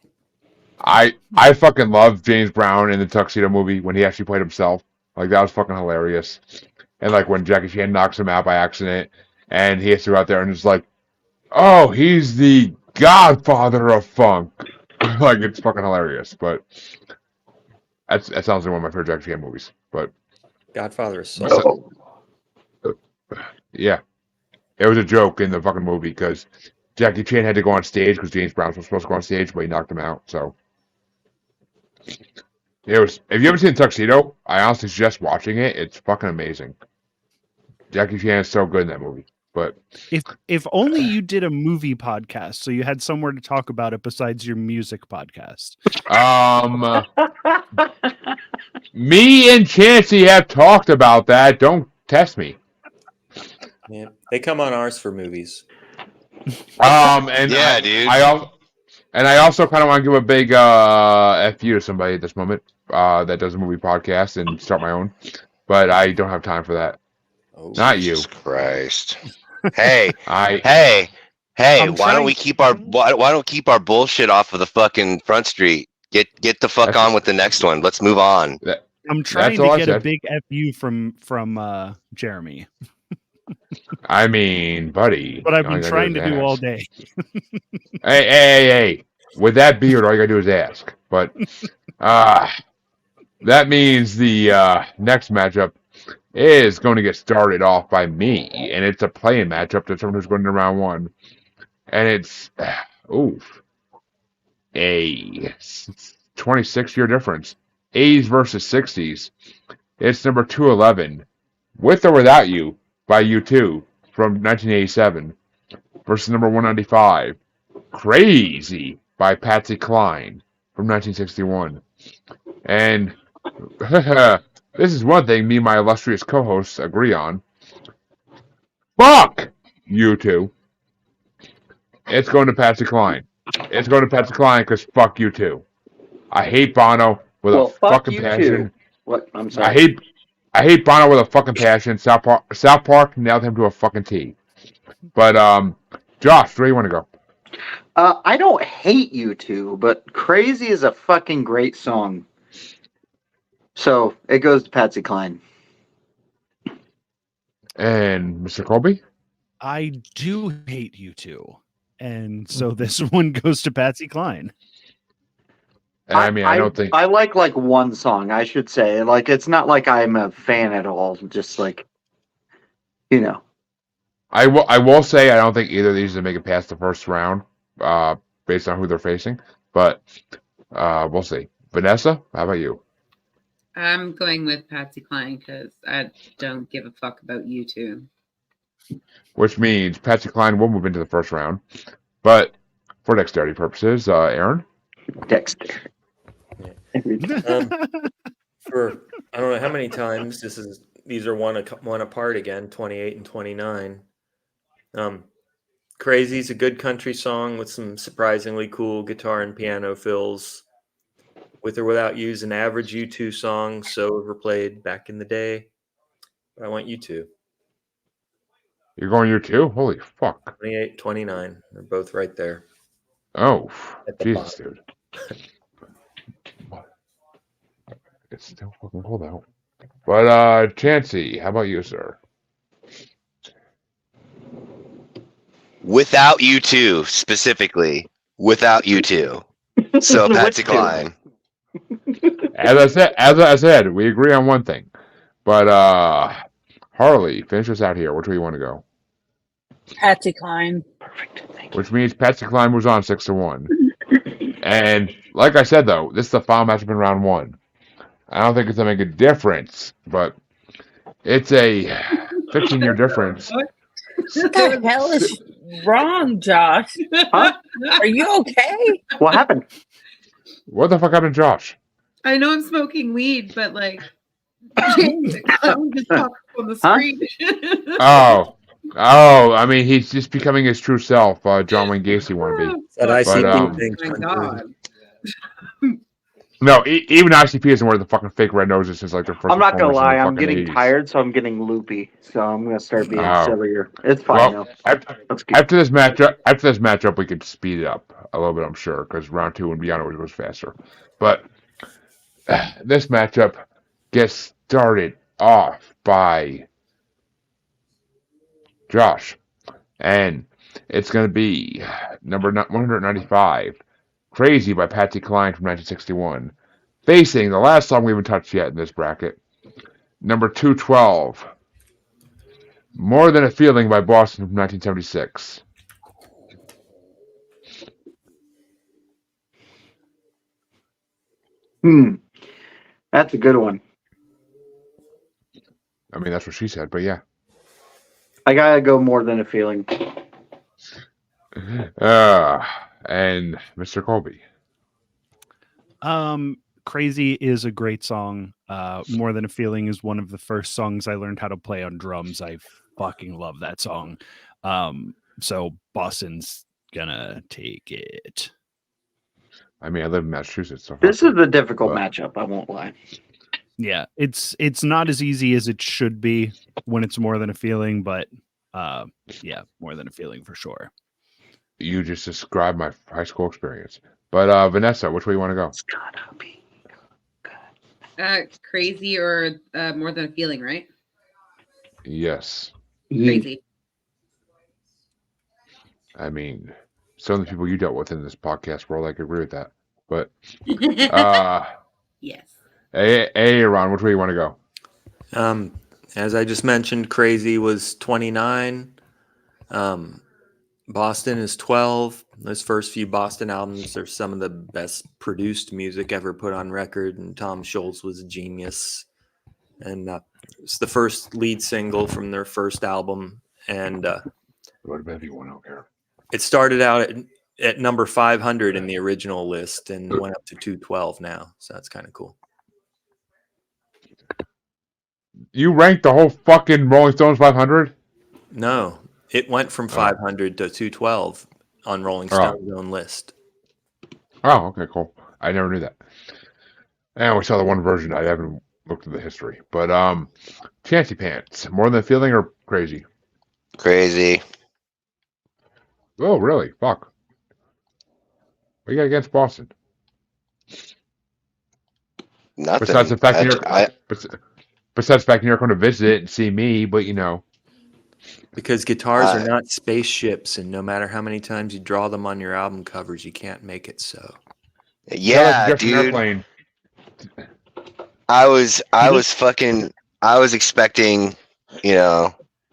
I fucking love James Brown in the Tuxedo movie when he actually played himself. Like, that was fucking hilarious. And like when Jackie Chan knocks him out by accident, and he has to go out there and it's like, oh, he's the godfather of funk. Like, it's fucking hilarious. But that sounds like one of my favorite Jackie Chan movies. But Godfather is so. yeah, it was a joke in the fucking movie because Jackie Chan had to go on stage because James Brown was supposed to go on stage, but he knocked him out. So it was. If you haven't seen Tuxedo, I honestly suggest watching it. It's fucking amazing. Jackie Chan is so good in that movie. But If only you did a movie podcast, so you had somewhere to talk about it besides your music podcast. Me and Chancy have talked about that. Don't test me. Yeah, they come on ours for movies. And Yeah, dude. I also kind of want to give a big FU to somebody at this moment that does a movie podcast and start my own, but I don't have time for that. Oh, Not you. Jesus Christ. Hey, I hey, I'm why trying- don't we keep our bullshit off of the fucking front street? Get the fuck on with the next one. Let's move on. I'm trying all to I get a said. big FU from Jeremy, I mean, buddy. but I've all you been gotta trying do to is do all ask. day. Hey. With that beard, all you gotta do is ask. But that means the next matchup is going to get started off by me, and it's a playing matchup to someone who's going to round 1, and it's a 26-year difference. 80s versus 60s. It's number 211, With or Without You by U2 from 1987 versus number 195, Crazy by Patsy Cline from 1961. And this is one thing me and my illustrious co-hosts agree on. Fuck U2. It's going to Patsy Cline. It's going to Patsy Cline because fuck U2. I hate Bono with a Fuck fucking you passion. too. What? I'm sorry. I hate Bono with a fucking passion. South Park nailed him to a fucking T. But Josh, where do you want to go? I don't hate you two, but Crazy is a fucking great song. So it goes to Patsy Cline. And Mr. Colby? I do hate you two. And so this one goes to Patsy Cline. And I mean, I don't think I like one song, I should say. Like, it's not like I'm a fan at all. Just like, you know. I will say I don't think either of these will make it past the first round, based on who they're facing. But we'll see. Vanessa, how about you? I'm going with Patsy Cline because I don't give a fuck about you two. Which means Patsy Cline will move into the first round. But for dexterity purposes, Aaron? Dexter. For I don't know how many times these are one apart again, 28 and 29. Crazy's a good country song with some surprisingly cool guitar and piano fills. With or Without You is an average U2 song, so overplayed back in the day. But I want U2. You're going U2? Holy fuck. 28, 29. They're both right there. Oh, At the Jesus, bottom. dude. It's still fucking cold out. But, Chancy, how about you, sir? Without you two, specifically. Without you two. So Patsy Cline. As I said, we agree on one thing. But, Harley, finish us out here. Which way you want to go? Patsy Cline. Perfect. Which means Patsy Cline moves on 6-1. And like I said, though, this is the final matchup in round one. I don't think it's going to make a difference, but it's a 15-year difference. What the hell is wrong, Josh? Huh? Are you okay? What happened? What the fuck happened to Josh? I know I'm smoking weed, but like, someone just popped up on the screen. I mean, he's just becoming his true self, John Wayne Gacy wannabe. That ICP Oh my god. No, even ICP isn't wearing the fucking fake red noses since like their first. I'm not gonna performance in lie, the I'm fucking getting 80s. tired, so I'm getting loopy. So I'm gonna start being Oh. sillier. It's fine Well, though. after this matchup, we could speed it up a little bit, I'm sure, because round 2 and beyond always goes faster. But this matchup gets started off by Josh, and it's going to be number 195, "Crazy" by Patsy Cline from 1961, facing the last song we haven't touched yet in this bracket, number 212, "More Than a Feeling" by Boston from 1976. That's a good one. I mean, that's what she said, but yeah. I gotta go More Than a Feeling. And Mr. Colby. Crazy is a great song. More Than a Feeling is one of the first songs I learned how to play on drums. I fucking love that song. So Boston's gonna take it. I mean, I live in Massachusetts. So This is a difficult matchup, I won't lie. Yeah, it's not as easy as it should be when it's More Than a Feeling, but yeah, More Than a Feeling for sure. You just described my high school experience. But Vanessa, which way you want to go? It's gotta be Crazy or More Than a Feeling, right? Yes. Crazy. I mean, some of the people you dealt with in this podcast world, I could agree with that. But yes. Hey, Ron, which way you want to go? As I just mentioned, Crazy was 29. Boston is 12. Those first few Boston albums are some of the best produced music ever put on record, and Tom Scholz was a genius. And it's the first lead single from their first album, and it started out at number 500 in the original list and went up to 212 now. So that's kind of cool. You ranked the whole fucking Rolling Stones 500? No, it went from 500 to 212 on Rolling Stone's own list. Oh, okay, cool. I never knew that. And we saw the one version. I haven't looked at the history. But Chancy Pants, More Than a Feeling or Crazy? Crazy. Oh, really? Fuck. What you got against Boston? Nothing. Besides the fact I- besides the fact you're going to visit it and see me, but Because guitars are not spaceships, and no matter how many times you draw them on your album covers, you can't make it so. yeah, just an dude. airplane. I was expecting,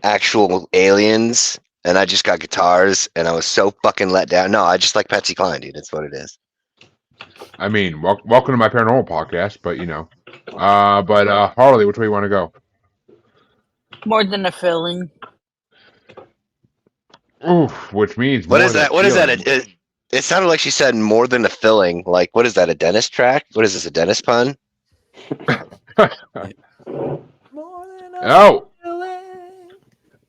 actual aliens, and I just got guitars, and I was so fucking let down. No, I just like Patsy Cline, dude. That's what it is. I mean, welcome to my paranormal podcast, but Harley, which way you want to go? More than a feeling. Oof, which means What more is than that? What is that? feeling. It sounded like she said more than a filling. Like, what is that? A dentist track? What is this? A dentist pun? Oh,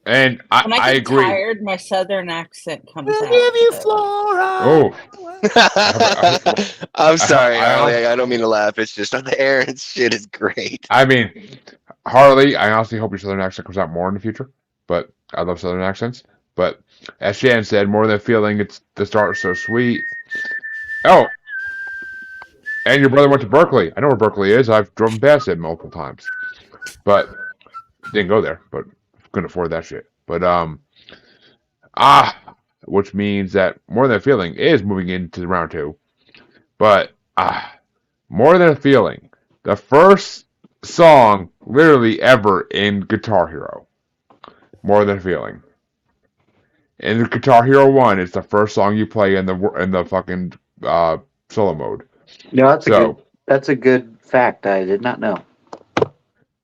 and When I I get agree. tired, my southern accent comes out. Oh, I'm sorry, I- Harley. I don't mean to laugh. It's just on the air and shit is great. I mean, Harley, I honestly hope your southern accent comes out more in the future. But I love southern accents. But as Shan said, more than feeling, it's the start so sweet. Oh, and your brother went to Berkeley. I know where Berkeley is. I've driven past it multiple times, but didn't go there. But couldn't afford that shit. But which means that more than a feeling is moving into round 2. But more than a feeling, the first song literally ever in Guitar Hero. More than a feeling. In the Guitar Hero 1, it's the first song you play in the fucking solo mode. No, that's a good fact. I did not know.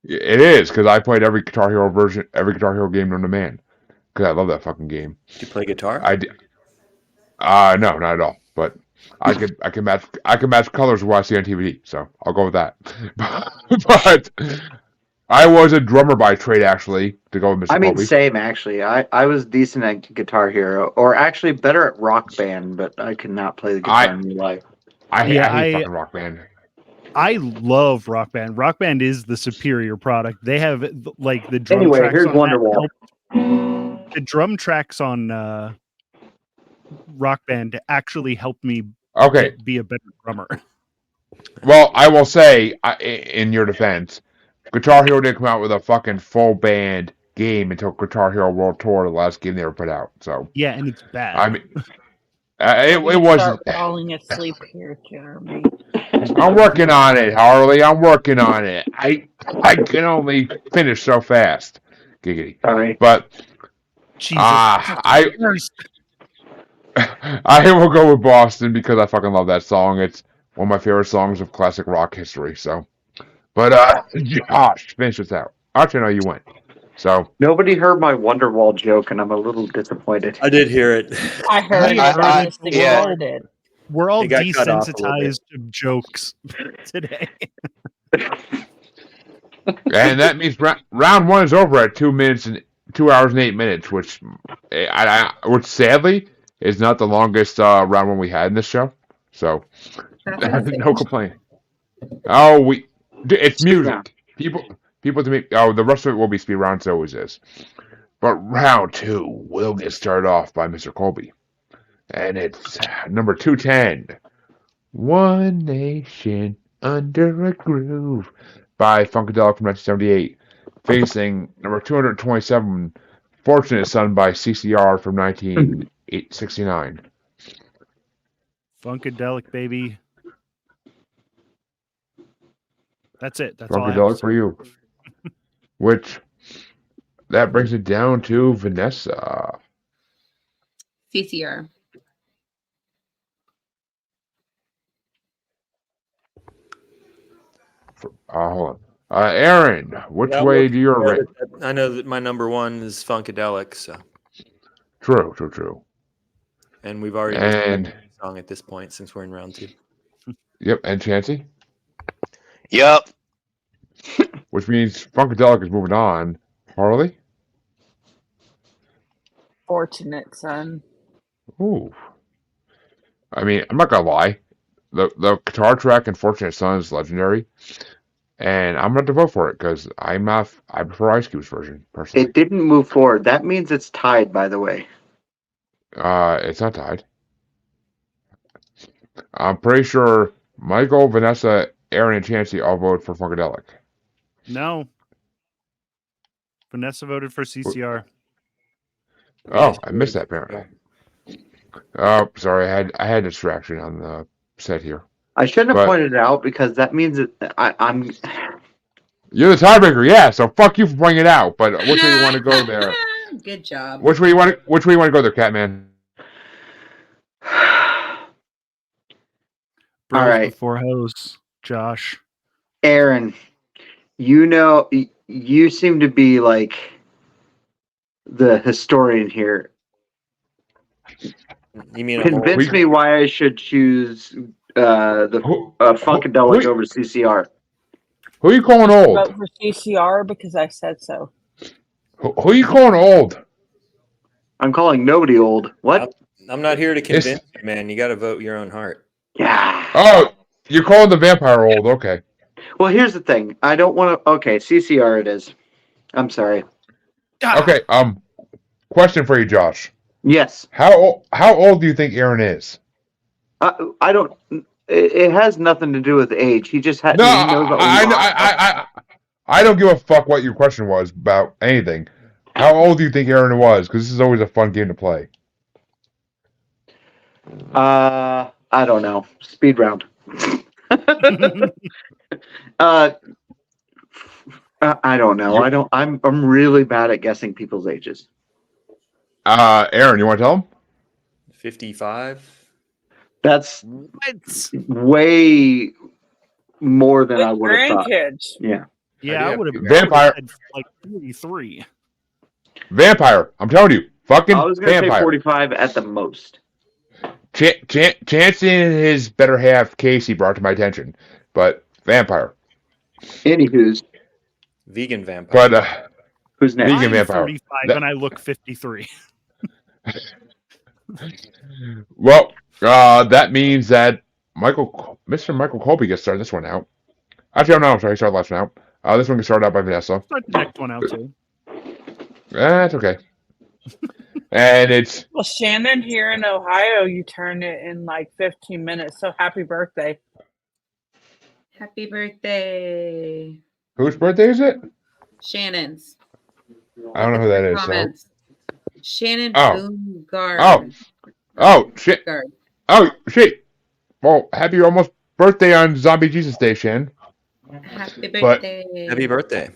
It is, because I played every Guitar Hero version, every Guitar Hero game known to man. Because I love that fucking game. Do you play guitar? I did. No, not at all. But I can match colors with what I see on TV, so I'll go with that. But I was a drummer by trade, actually, to go with Mr. I mean, Colby. same actually. I was decent at Guitar Hero, or actually better at Rock Band, but I could not play the guitar in real life. I hate fucking Rock Band. I love Rock Band. Rock Band is the superior product. They have like the drum Anyway, tracks here's on Wonderwall. the drum tracks on Rock Band actually helped me be a better drummer. Well, I will say, in your defense, Guitar Hero didn't come out with a fucking full band game until Guitar Hero World Tour, the last game they ever put out. So yeah, and it's bad. I mean, it wasn't. Start falling asleep here, Jeremy. I'm working on it, Harley. I'm working on it. I can only finish so fast. Giggity. All right. But Jesus. I will go with Boston because I fucking love that song. It's one of my favorite songs of classic rock history. So, but Josh, finish this out. Actually, no, you went. So Nobody heard my Wonderwall joke, and I'm a little disappointed. I did hear it. I heard it. I just ignored it. We're all It got cut off a little bit. desensitized to jokes today. and that means round 1 is over at 2 hours and 8 minutes, which sadly is not the longest round 1 we had in this show. So no complaint. Oh, it's music. People to me. Oh, the rest of it will be speed rounds. It always is. But round 2 will get started off by Mr. Colby, and it's number 210. One Nation Under a Groove by Funkadelic from 1978, facing number 227, Fortunate Son by CCR from 1969. Funkadelic, baby. That's it. That's all I have to Funkadelic say. for you. Which, that brings it down to Vanessa. CCR. Hold on. Aaron, which way do you rate? I know that my number 1 is Funkadelic, so. True. And we've already And the song at this point since we're in round 2. yep, and Chancy. Yep. Which means Funkadelic is moving on. Harley? Fortunate Son. Ooh. I mean, I'm not gonna lie. The guitar track in Fortunate Son is legendary. And I'm going to vote for it because I prefer Ice Cube's version, personally. It didn't move forward. That means it's tied, by the way. It's not tied. I'm pretty sure Michael, Vanessa, Aaron and Chancy all voted for Funkadelic. No. Vanessa voted for CCR. Oh, I missed that apparently. Oh, sorry, I had a distraction on the set here. I shouldn't have But- pointed it out because that means that I'm. You're the tiebreaker, yeah. So fuck you for pointing it out. But which way you want to go there? Good job. Which way you want to go there, Catman? Bros right. before hoes, Josh. Aaron, you seem to be like the historian here. You mean Convince me why I should choose Funkadelic over CCR. Who are you calling old? Vote for CCR because I said so. Who are you calling old? I'm calling nobody old. What? I'm not here to convince you, man. You got to vote your own heart. Yeah. Oh, you're calling the vampire old. Okay. Well, here's the thing. I don't want to. Okay, CCR it is. I'm sorry. Okay. Question for you, Josh. Yes. How old do you think Aaron is? I don't. It has nothing to do with age. He just had. No, he knows a lot. I don't give a fuck what your question was about anything. How old do you think Aaron was? Because this is always a fun game to play. I don't know. Speed round. I don't know. I'm really bad at guessing people's ages. Aaron, you want to tell him? 55. That's What? way more than I With would have thought. grandkids. Yeah. Yeah, I would have Vampire. like 43. Vampire. I'm telling you. Fucking I was going to say vampire. 45 at the most. Chancy and his better half, Casey, brought to my attention. But vampire. Anywho's, Vegan vampire. But who's next? Vegan I'm vampire. 35 and I look 53. Well, that means that Mr. Michael Colby gets started this one out. Actually, I'm sorry, he started last one out. This one gets started out by Vanessa. Start the next one out too. That's okay. And it's Well, Shannon, here in Ohio, you turned it in like 15 minutes. So happy birthday. Happy birthday, whose birthday is it? Shannon's. I don't know who that is. So. Comments. Shannon Oh. Boomgard. Oh shit! Guard. Oh shit! Well, happy almost birthday on Zombie Jesus Day, Shan. Happy But- birthday. Happy birthday.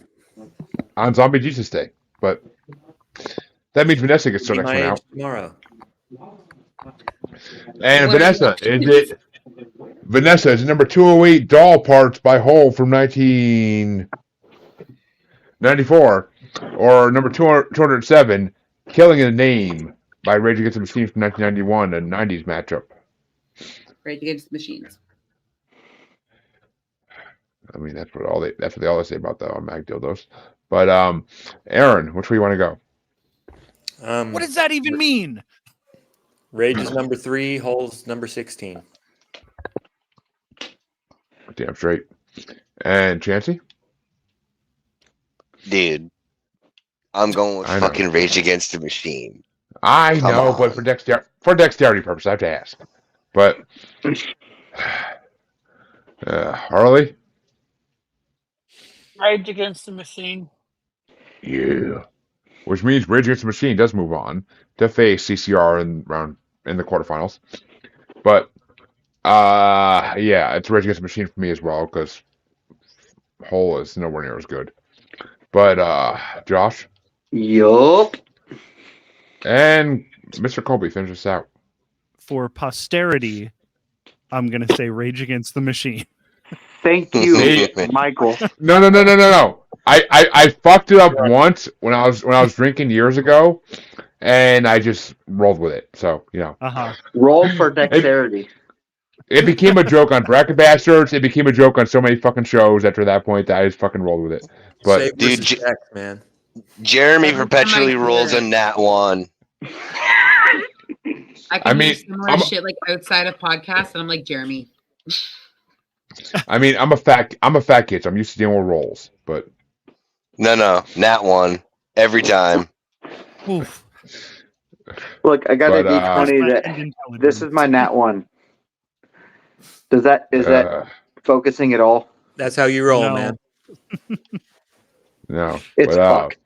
On Zombie Jesus Day, but that means Vanessa gets Be started next my one age out. tomorrow. And What Vanessa, are you- is it? Vanessa is number 208 Doll Parts by Hole from 1994, or number 207 Killing in the Name by Rage Against the Machine from 1991, a 90s matchup. Rage Against the Machines. I mean, that's what they all say about the Mag dildos. But Aaron, which way you want to go? What does that even mean? Rage is number 3. Hole's number 16. Damn straight. And Chancy? Dude, I'm going with I know. fucking Rage Against the Machine. I Come know, on. but for dexterity purposes, I have to ask. But Harley? Rage Against the Machine. Yeah. Which means Rage Against the Machine does move on to face CCR in the quarterfinals. But yeah, it's Rage Against the Machine for me as well, because Hole is nowhere near as good. But Josh Yup. and Mr. Colby finish us out. For posterity, I'm going to say Rage Against the Machine. Thank you, See? Michael. No. I fucked it up once when I was drinking years ago, and I just rolled with it. So Uh-huh. Roll for dexterity. it became a joke on Bracket Bastards. It became a joke on so many fucking shows after that point that I just fucking rolled with it. But Say Dude, versus X, man. Jeremy Every time perpetually I rolls hear a it. nat 1. I can I mean, do similar I'm- shit like outside of podcasts, and I'm like Jeremy. I mean, I'm a fat kid, so I'm used to dealing with rolls. But No, nat 1. Every time. Oof. Look, I got a But, D20 that this is my nat 1. Is that focusing at all? That's how you roll, No. man. No. It's fuck.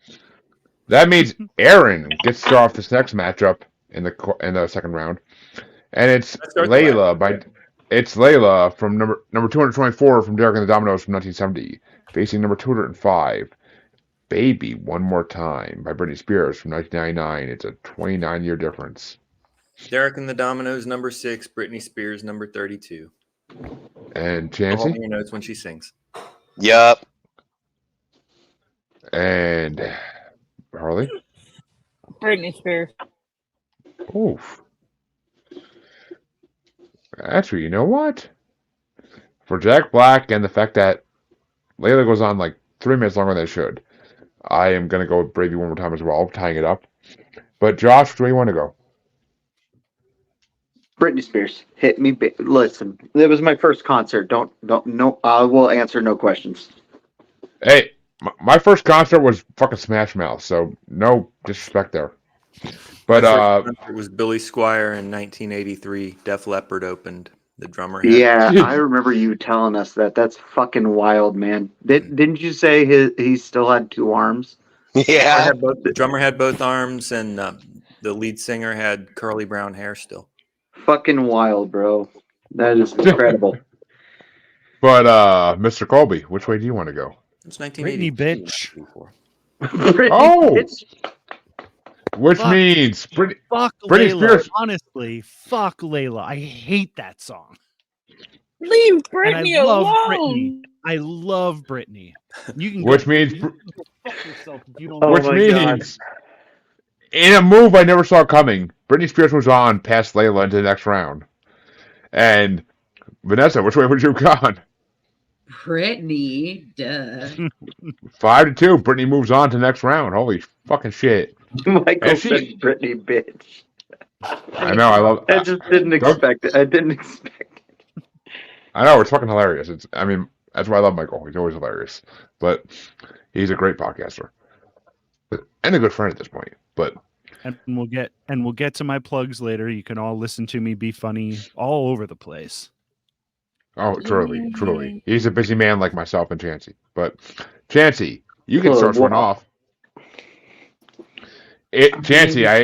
That means Aaron gets to start off this next matchup in the second round, and it's Let's start the Layla from number 224 from Derek and the Dominoes from 1970, facing number 205, Baby One More Time by Britney Spears from 1999. It's a 29-year difference. Derek and the Dominoes, number 6. Britney Spears, number 32. And Hold Chancy your notes when she sings. Yup. and Harley. Britney Spears. Oof. Actually, you know what? For Jack Black and the fact that Layla goes on like 3 minutes longer than it should, I am going to go with Baby One More Time as well, tying it up. But Josh, where do you want to go? Britney Spears. Hit me. Listen, it was my first concert. Don't, no, I will answer no questions. Hey, my first concert was fucking Smash Mouth, so no disrespect there. But it was Billy Squier in 1983. Def Leppard opened. The drummer had Yeah, I remember you telling us that. That's fucking wild, man. Didn't you say he still had 2 arms? Yeah. The drummer had both arms, and the lead singer had curly brown hair still. Fucking wild, bro. That is incredible. But Mr. Colby, which way do you want to go? It's 1980. Britney, bitch. Oh! Which Fuck. means Fuck Britney Layla. Spears. Honestly, fuck Layla. I hate that song. Leave And Britney I love alone. Britney. I love Britney. You can Which go, means you can go fuck yourself if you don't Oh which my means in a move I never saw coming, Britney Spears was on past Layla into the next round. And Vanessa, which way would you have gone? Britney, duh. 5-2. Britney moves on to the next round. Holy fucking shit. Michael And she- said Britney, bitch. I know, I love I just didn't expect it. I didn't expect it. I know, it's fucking hilarious. I mean, that's why I love Michael. He's always hilarious. But he's a great podcaster. And a good friend at this point. But And we'll get to my plugs later. You can all listen to me be funny all over the place. oh, truly. He's a busy man like myself and Chancy. But Chancy, you can start one off. Chancy, I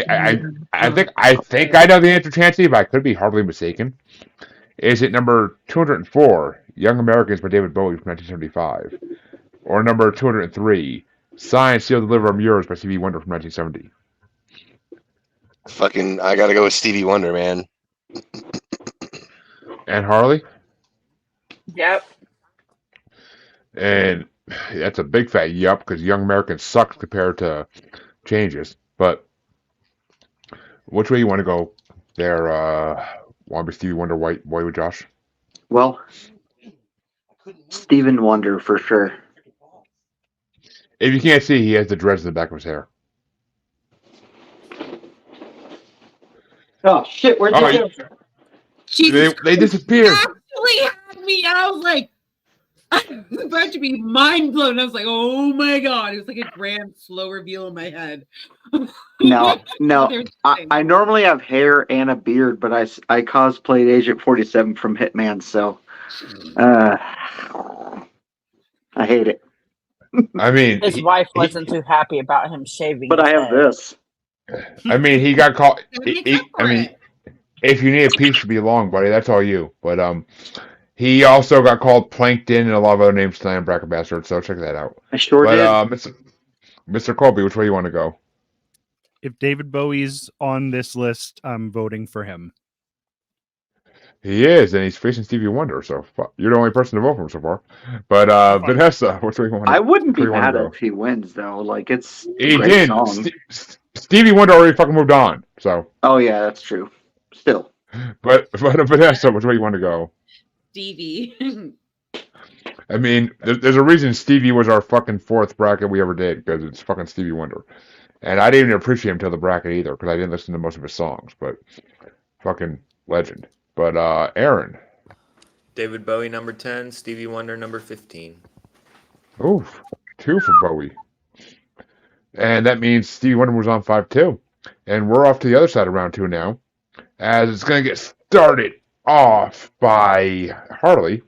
think I know the answer, Chancy, but I could be hardly mistaken. Is it number 204, Young Americans by David Bowie from 1975? Or number 203, Sign, Seal, Deliver, I'm Yours by Stevie Wonder from 1970? Fucking, I gotta go with Stevie Wonder, man. And Harley? Yep. And that's a big fat yup, because Young Americans sucks compared to Changes. But which way you want to go there? Want to be Stevie Wonder, White Boy with Josh? Well, Stephen Wonder for sure. If you can't see, he has the dreads in the back of his hair. Oh shit! Where'd Oh, you go? Jesus They disappeared. actually had me. I was like, I was about to be mind blown. I was like, oh my god! It was like a grand slow reveal in my head. No. There's I normally have hair and a beard, but I cosplayed Agent 47 from Hitman, so I hate it. I mean, His wife wasn't too happy about him shaving. But I his have head. this. I mean, he got caught. Make up for I mean, it. if you need a piece to be long, buddy, that's all you. But he also got called Plankton and a lot of other names tonight in Bracket Bastard, so check that out. I sure But did. Mr. Colby, which way you want to go? If David Bowie's on this list, I'm voting for him. He is, and he's facing Stevie Wonder, so you're the only person to vote for him so far. But Vanessa, which way you want to I wouldn't be where you wanna mad go? if he wins, though. Like, it's a He great did. song. Stevie Wonder already fucking moved on, so. Oh, yeah, that's true. Still. But Vanessa, which way you want to go? Stevie. I mean, there's a reason Stevie was our fucking fourth bracket we ever did, because it's fucking Stevie Wonder. And I didn't even appreciate him till the bracket either, because I didn't listen to most of his songs, but fucking legend. But Aaron. David Bowie, number 10. Stevie Wonder, number 15. Oof, 2 for Bowie. And that means Stevie Wonder was on 5-2. And we're off to the other side of round 2 now, as it's going to get started off by Harley,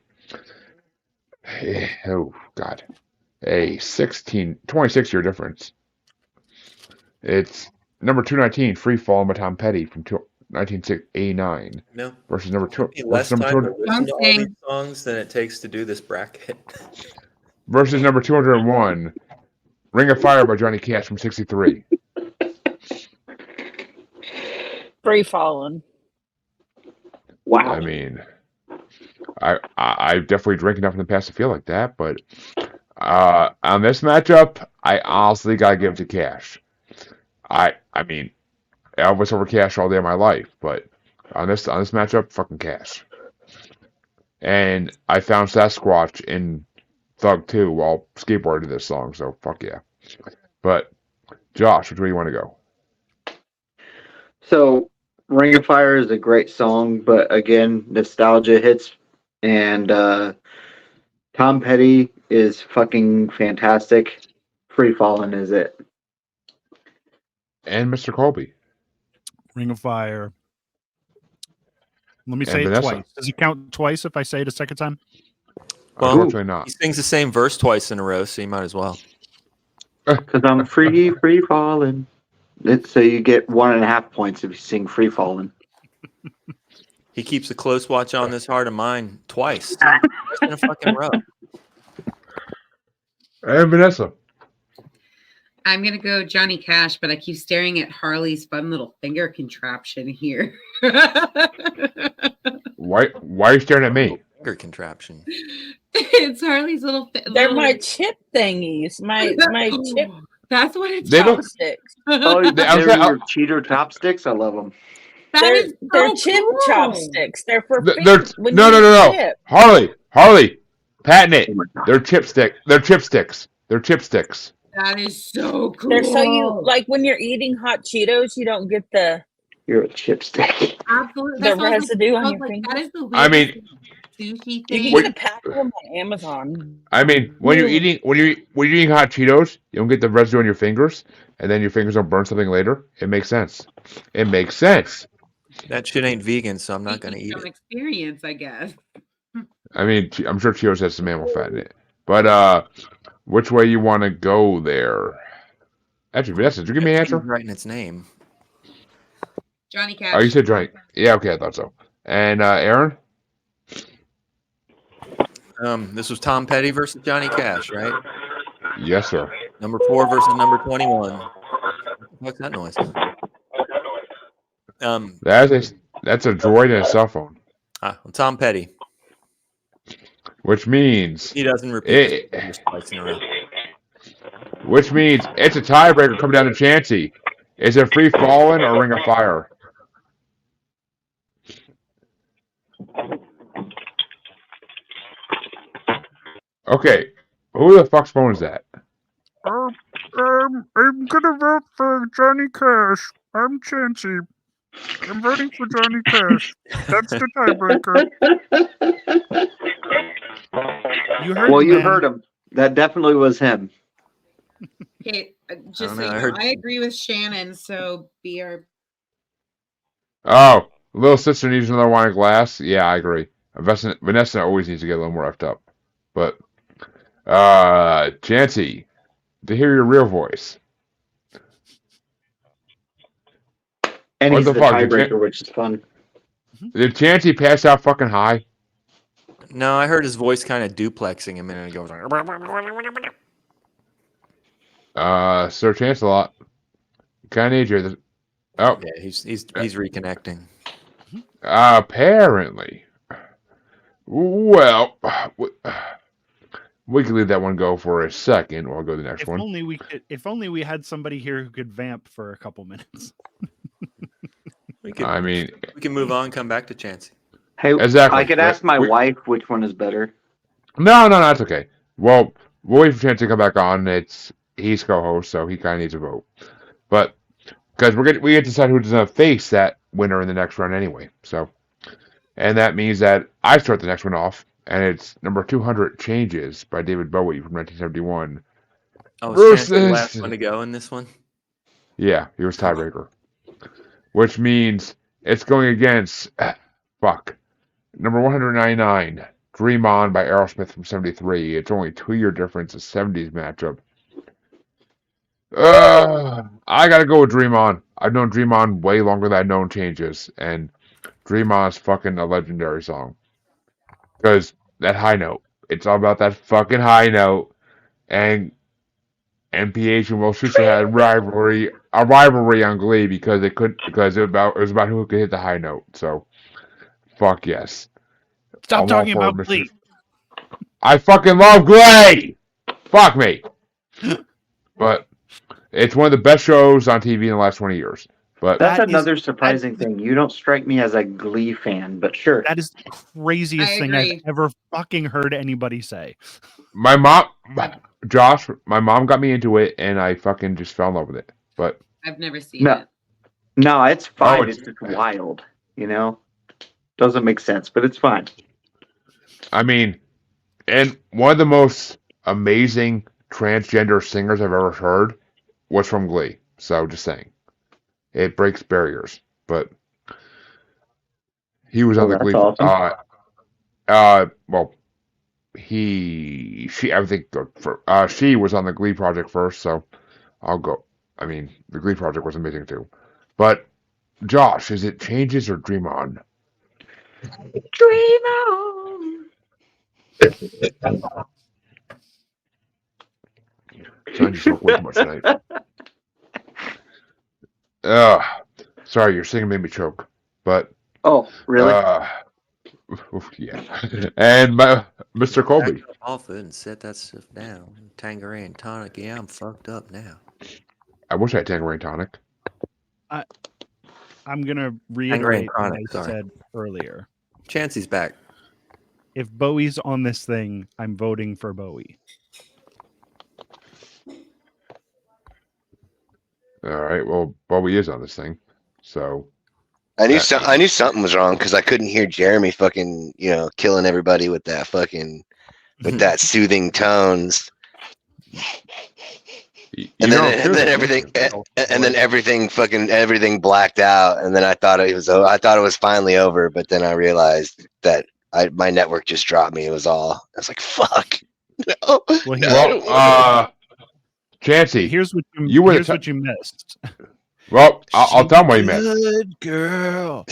Oh, God. A 26-year difference. It's number 219, Free Fall by Tom Petty from 1989 No. versus number Took me 2 less versus number time to 200 listen to all Don't these sing. songs than it takes to do this bracket. versus number 201, Ring of Fire by Johnny Cash from 63. Free falling. Wow. I mean, I definitely drink enough in the past to feel like that, but on this matchup, I honestly gotta give it to Cash. I mean, Elvis over Cash all day of my life, but on this matchup, fucking Cash. And I found Sasquatch in Thug 2 while skateboarding this song, so fuck yeah. But Josh, which way you want to go? So, Ring of Fire is a great song, but again, nostalgia hits, and Tom Petty is fucking fantastic. Free Fallin' is it. And Mr. Colby. Ring of Fire. Let me And say it Vanessa. twice. Does it count twice if I say it a second time? Well, Unfortunately not. He sings the same verse twice in a row, so you might as well. Because I'm free fallin'. So you get 1.5 points if you sing Free Fallin'. He keeps a close watch on this heart of mine twice. Twice in a fucking row. And Vanessa. I'm gonna go Johnny Cash, but I keep staring at Harley's fun little finger contraption here. Why are you staring at me? Finger contraption. It's Harley's little. They're my chip thingies. My chip That's what it's. They look- chopsticks. Oh, They're- they're your cheater chopsticks? I love them. They're chip chopsticks. They're for They're when no. you chip. Harley, patent it. Oh my God. They're chipsticks. They're chipsticks. That is so cool. They're so you like when you're eating hot Cheetos, you don't get the You're a chipstick. absolutely the residue on your like, finger. that is the I mean, weirdest sushi You thing. can get a pack of them on Amazon. I mean, when you're eating hot Cheetos, you don't get the residue on your fingers, and then your fingers don't burn something later. It makes sense. That shit ain't vegan, so I'm not going to eat Some it. experience, I guess. I mean, I'm sure Cheetos has some animal fat in it. But which way you want to go there? Actually, Vanessa, did you give me an answer? Right in its name. Johnny Cash. Oh, you said Johnny. Yeah, okay, I thought so. And Aaron? This was Tom Petty versus Johnny Cash, right? Yes, sir. Number 4 versus number 21. What's that noise? That's a droid and a cell phone. Well, Tom Petty. Which means He doesn't repeat it twice in a row. Which means it's a tiebreaker coming down to Chancy. Is it Free Fallin' or Ring of Fire? Okay, who the fuck's phone is that? I'm gonna vote for Johnny Cash. I'm Chancy. I'm voting for Johnny Cash. That's the tiebreaker. You heard him. That definitely was him. Okay, just I so don't know, you I know, heard- I agree with Shannon. So BR. Oh, little sister needs another wine glass. Yeah, I agree. Vanessa always needs to get a little more effed up. But, Chancy, to hear your real voice. And What he's the the fuck, tiebreaker, which is fun. Did Chancy pass out fucking high? No, I heard his voice kind of duplexing a minute ago. Sir Chance-a-Lot. Kind of need you. Oh, Yeah, he's reconnecting. apparently. Well, we can leave that one go for a second. We'll go to the next one. If only we had somebody here who could vamp for a couple minutes. We can move on. Come back to Chancy. Hey, Exactly. I could ask my wife which one is better. No, that's okay. Well, we'll wait for Chance to come back on. He's co-host, so he kind of needs a vote. But because we get to decide who's going to face that winner in the next round anyway. So, and that means that I start the next one off, and it's number 200 Changes by David Bowie from 1971. Oh, Versus- Chancy the last one to go in this one. Yeah, he was tiebreaker, which means it's going against number 199 Dream On by Aerosmith from 73. It's only a 2-year difference, a 70s matchup. I gotta go with Dream On. I've known Dream On way longer than I've known Changes, and Dream On is fucking a legendary song. Because that high note, it's all about that fucking high note, and MPH and Luscious had a rivalry on Glee because it was about who could hit the high note. So, fuck yes. Stop I'm talking all for about Mr. Glee. I fucking love Glee! Fuck me! But it's one of the best shows on TV in the last 20 years. But That's That is- another surprising thing. You don't strike me as a Glee fan, but sure. That is the craziest I thing I've agree. ever fucking heard anybody say. my mom, Josh, my mom got me into it, and I fucking just fell in love with it. But I've never seen No. it. No, it's fine. it's- It's just wild, you know? Doesn't make sense, but it's fine. I mean, and one of the most amazing transgender singers I've ever heard was from Glee. So just saying, it breaks barriers. But he was on the That's Glee. awesome. Well, she was on the Glee project first, so I'll go. I mean, the Glee project was amazing too. But Josh, is it Changes or Dream On? Dream on. Son, you smoke way too much tonight. Sorry, your singing made me choke. But Oh, really? yeah. And Mr. Colby. Back up off it and set that stuff down. Tangerine tonic. Yeah, I'm fucked up now. I wish I had Tangerine tonic. I'm gonna reiterate what chronic, I sorry. said earlier. Chancy's back. If Bowie's on this thing, I'm voting for Bowie. All right. Well, Bowie is on this thing, so I knew something was wrong because I couldn't hear Jeremy fucking killing everybody with that soothing tones. And then everything blacked out, and then I thought it was finally over, but then I realized that my network just dropped me. I was like, fuck. No. Well, Chancy, here's what you missed. Well, I'll tell him what you meant. Good girl.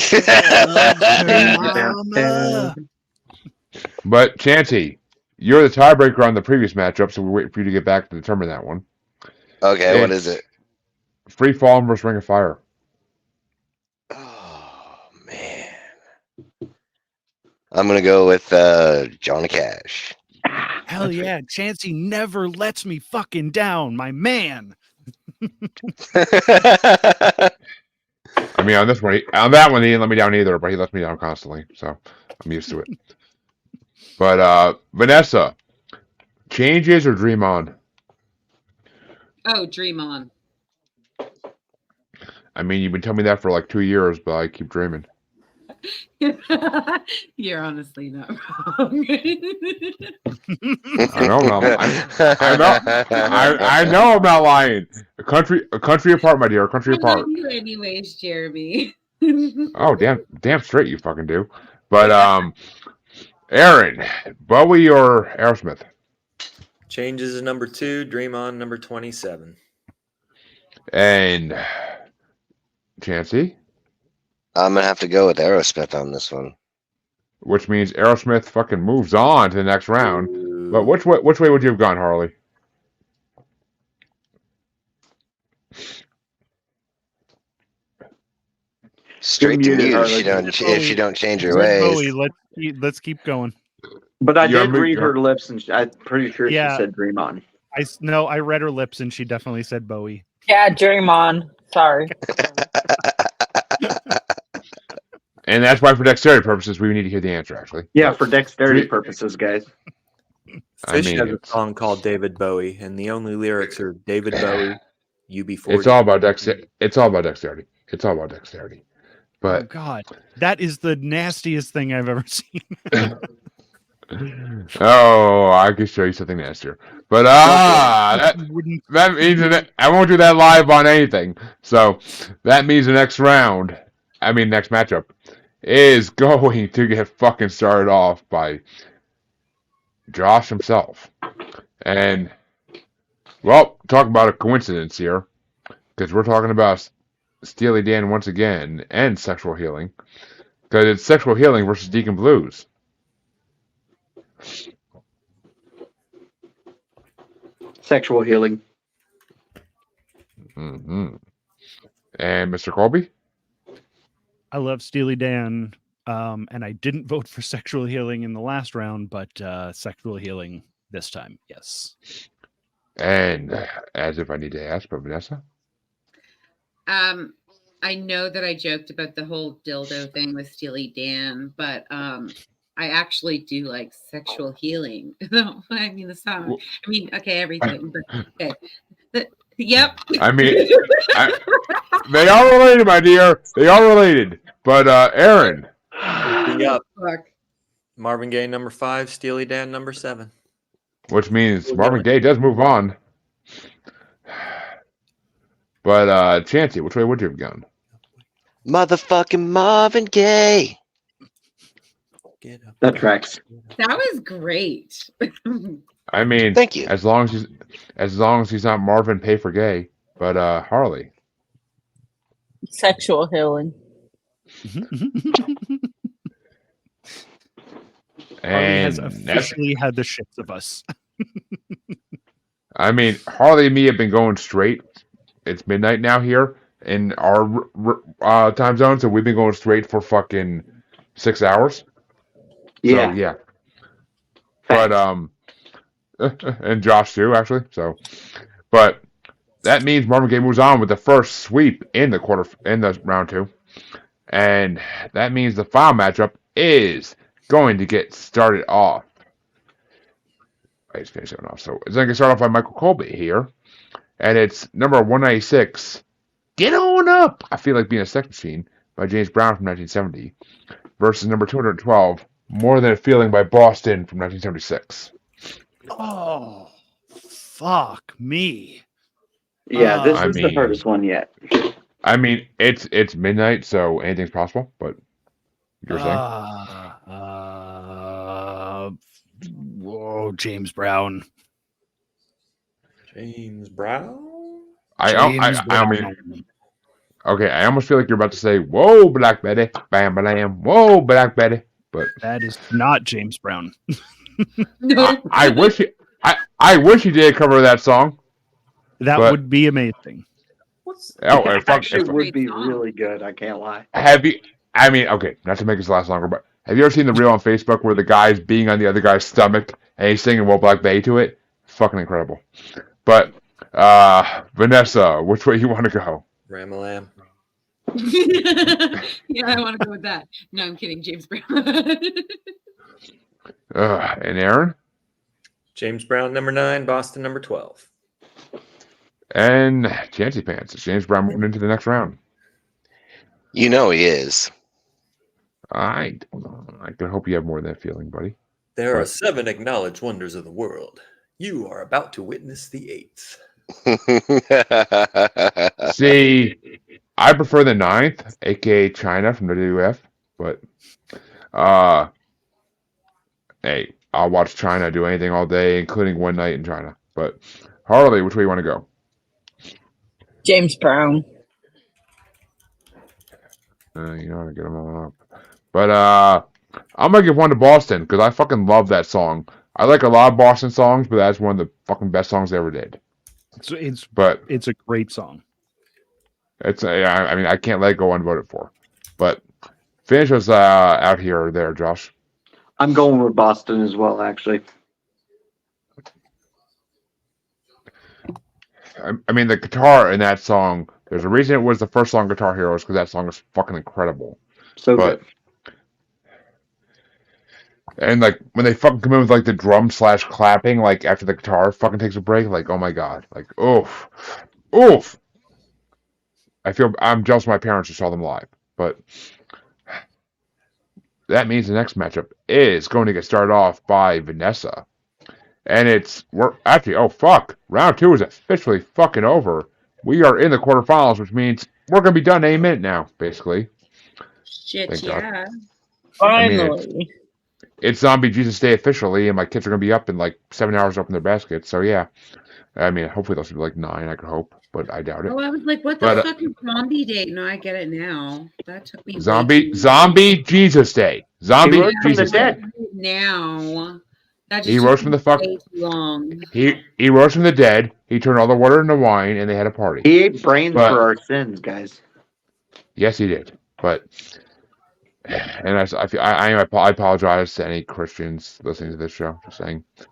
But Chancy, you're the tiebreaker on the previous matchup, so we're waiting for you to get back to determine that one. Okay, what is it? Free Fall versus Ring of Fire. Oh man, I'm gonna go with Johnny Cash. Hell yeah, Chancy never lets me fucking down, my man. I mean, on that one, he didn't let me down either, but he lets me down constantly, so I'm used to it. But Vanessa, Changes or Dream On? Oh, Dream On. I mean, you've been telling me that for like 2 years, but I keep dreaming. You're honestly not wrong. I know I'm not lying. A country apart, my dear. A country I apart. love you anyways, Jeremy. Oh, damn straight you fucking do. But Aaron, Bowie or Aerosmith? Changes is number 2. Dream On number 27. And Chancy, I'm gonna have to go with Aerosmith on this one. which means Aerosmith fucking moves on to the next round. But which way would you have gone, Harley? Straight to muted, mute Harley. if you don't change your Red ways. Bowie, let's keep going. But I You're did read you're- her lips, and I'm pretty sure Yeah. she said Dream On. I read her lips and she definitely said Bowie. Yeah, Dream On. Sorry. And that's why, for dexterity purposes, we need to hear the answer, actually. Yeah, for dexterity purposes, guys. Fish mean, has a it's- song called David Bowie, and the only lyrics are David Bowie, UB40. It's all about dexterity. It's all about dexterity. Oh But God, that is the nastiest thing I've ever seen. oh, I can show you something nastier. But that means that I won't do that live on anything. So that means the next matchup is going to get fucking started off by Josh himself. And, well, talk about a coincidence here, because we're talking about Steely Dan once again and sexual healing, because it's sexual healing versus Deacon Blues. Sexual healing. Mm-hmm. And Mr. Colby? I love Steely Dan, and I didn't vote for sexual healing in the last round, but sexual healing this time, yes. And as if I need to ask, but Vanessa? I know that I joked about the whole dildo thing with Steely Dan, but I actually do like sexual healing. I mean, the song. I mean, okay, everything. But okay. Yep. I mean, they are related, my dear. They are related. But Aaron. Yep. Marvin Gaye number 5, Steely Dan number 7. Which means Marvin Gaye does move on. But Chancy, which way would you have gone? Motherfucking Marvin Gaye. That tracks. That was great. I mean, Thank you. As long as he's not Marvin Pay for Gay, but Harley. Sexual healing. Harley has And officially had the shits of us. I mean, Harley and me have been going straight. It's midnight now here in our time zone, so we've been going straight for fucking 6 hours. Yeah. So, yeah. But and Josh too, actually. So, but that means Marvin Gaye moves on with the first sweep in the round 2, and that means the final matchup is going to get started off. It's going to So it's going to get started off by Michael Colby here, and it's number 196. Get on up! I Feel Like Being a Sex Machine by James Brown from 1970 versus number 212, More Than a Feeling by Boston from 1976. Oh, fuck me. Yeah, this I was the mean- hardest one yet. I mean, it's midnight, so anything's possible, but you're saying? Whoa, James Brown. James Brown? I mean, okay, I almost feel like you're about to say, whoa, Black Betty, bam, bam, whoa, Black Betty, but That is not James Brown. No. I wish he did cover that song. That But- would be amazing. It actually would be really good. I can't lie. Have you? I mean, okay, not to make this last longer, but have you ever seen the reel on Facebook where the guy's being on the other guy's stomach and he's singing "Well Black Bay" to it? Fucking incredible. But Vanessa, which way you want to go? Ram-a-lam. Yeah, I want to go with that. No, I'm kidding. James Brown. And Aaron James Brown number 9, Boston number 12. and Chancy Pants. Is James Brown moving into the next round? You know he is. I can hope you have more than that feeling, buddy. There are Right. 7 acknowledged wonders of the world. You are about to witness the 8th. See, I prefer the 9th, aka China from WWF, but hey, I'll watch China do anything all day, including one night in China. But Harley, which way you want to go? James Brown. You know how to get them all up. But I'm gonna give one to Boston because I fucking love that song. I like a lot of Boston songs, but that's one of the fucking best songs they ever did. So it's But a great song. I mean, I can't let it go unvoted for. But finish us out here or there, Josh. I'm going with Boston as well, actually. I mean, the guitar in that song, there's a reason it was the first song Guitar Heroes because that song is fucking incredible. So But good. and like when they fucking come in with like the drum / clapping, like after the guitar fucking takes a break, like oh my god, like oof. I'm jealous of my parents who saw them live, but that means the next matchup is going to get started off by Vanessa, and round 2 is officially fucking over. We are in the quarterfinals, which means we're gonna be done any minute now, basically. Shit, Thank God. yeah. I mean, Finally. it's Zombie Jesus Day officially, and my kids are gonna be up in like 7 hours up in their baskets. So yeah, I mean, hopefully those will be like 9. I could hope, but I doubt it. Oh, I was like, what the But fuck is Zombie Day? No, I get it now. That took me way Zombie too long. Zombie Jesus Day. Zombie rose from the Jesus Day. dead. Now. That just He took rose from me the fuck. way too long. He rose from the dead. He turned all the water into wine, and they had a party. He ate brains But- for our sins, guys. Yes, he did. But and I apologize to any Christians listening to this show.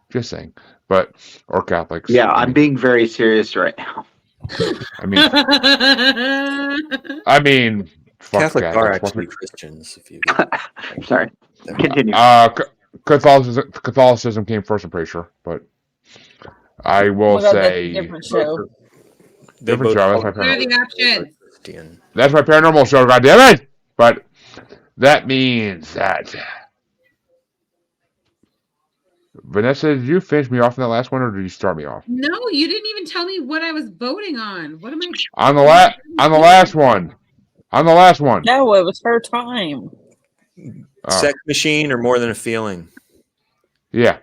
Just saying. But or Catholics. Yeah, I I'm mean, being very serious right now. I mean, fuck Catholics are Catholics. actually Christians. If you Sorry. Continue. Catholicism came first, I'm pretty sure. But I will Oh my God, that's a say different show. different show. That's my What are the options? Christian. That's my paranormal show, goddammit! But that means that Vanessa, did you finish me off in that last one, or did you start me off? No, you didn't even tell me what I was voting on. What am I? On the last one. On the last one. No, it was her time. Oh, Sex machine or more than a feeling? yeah,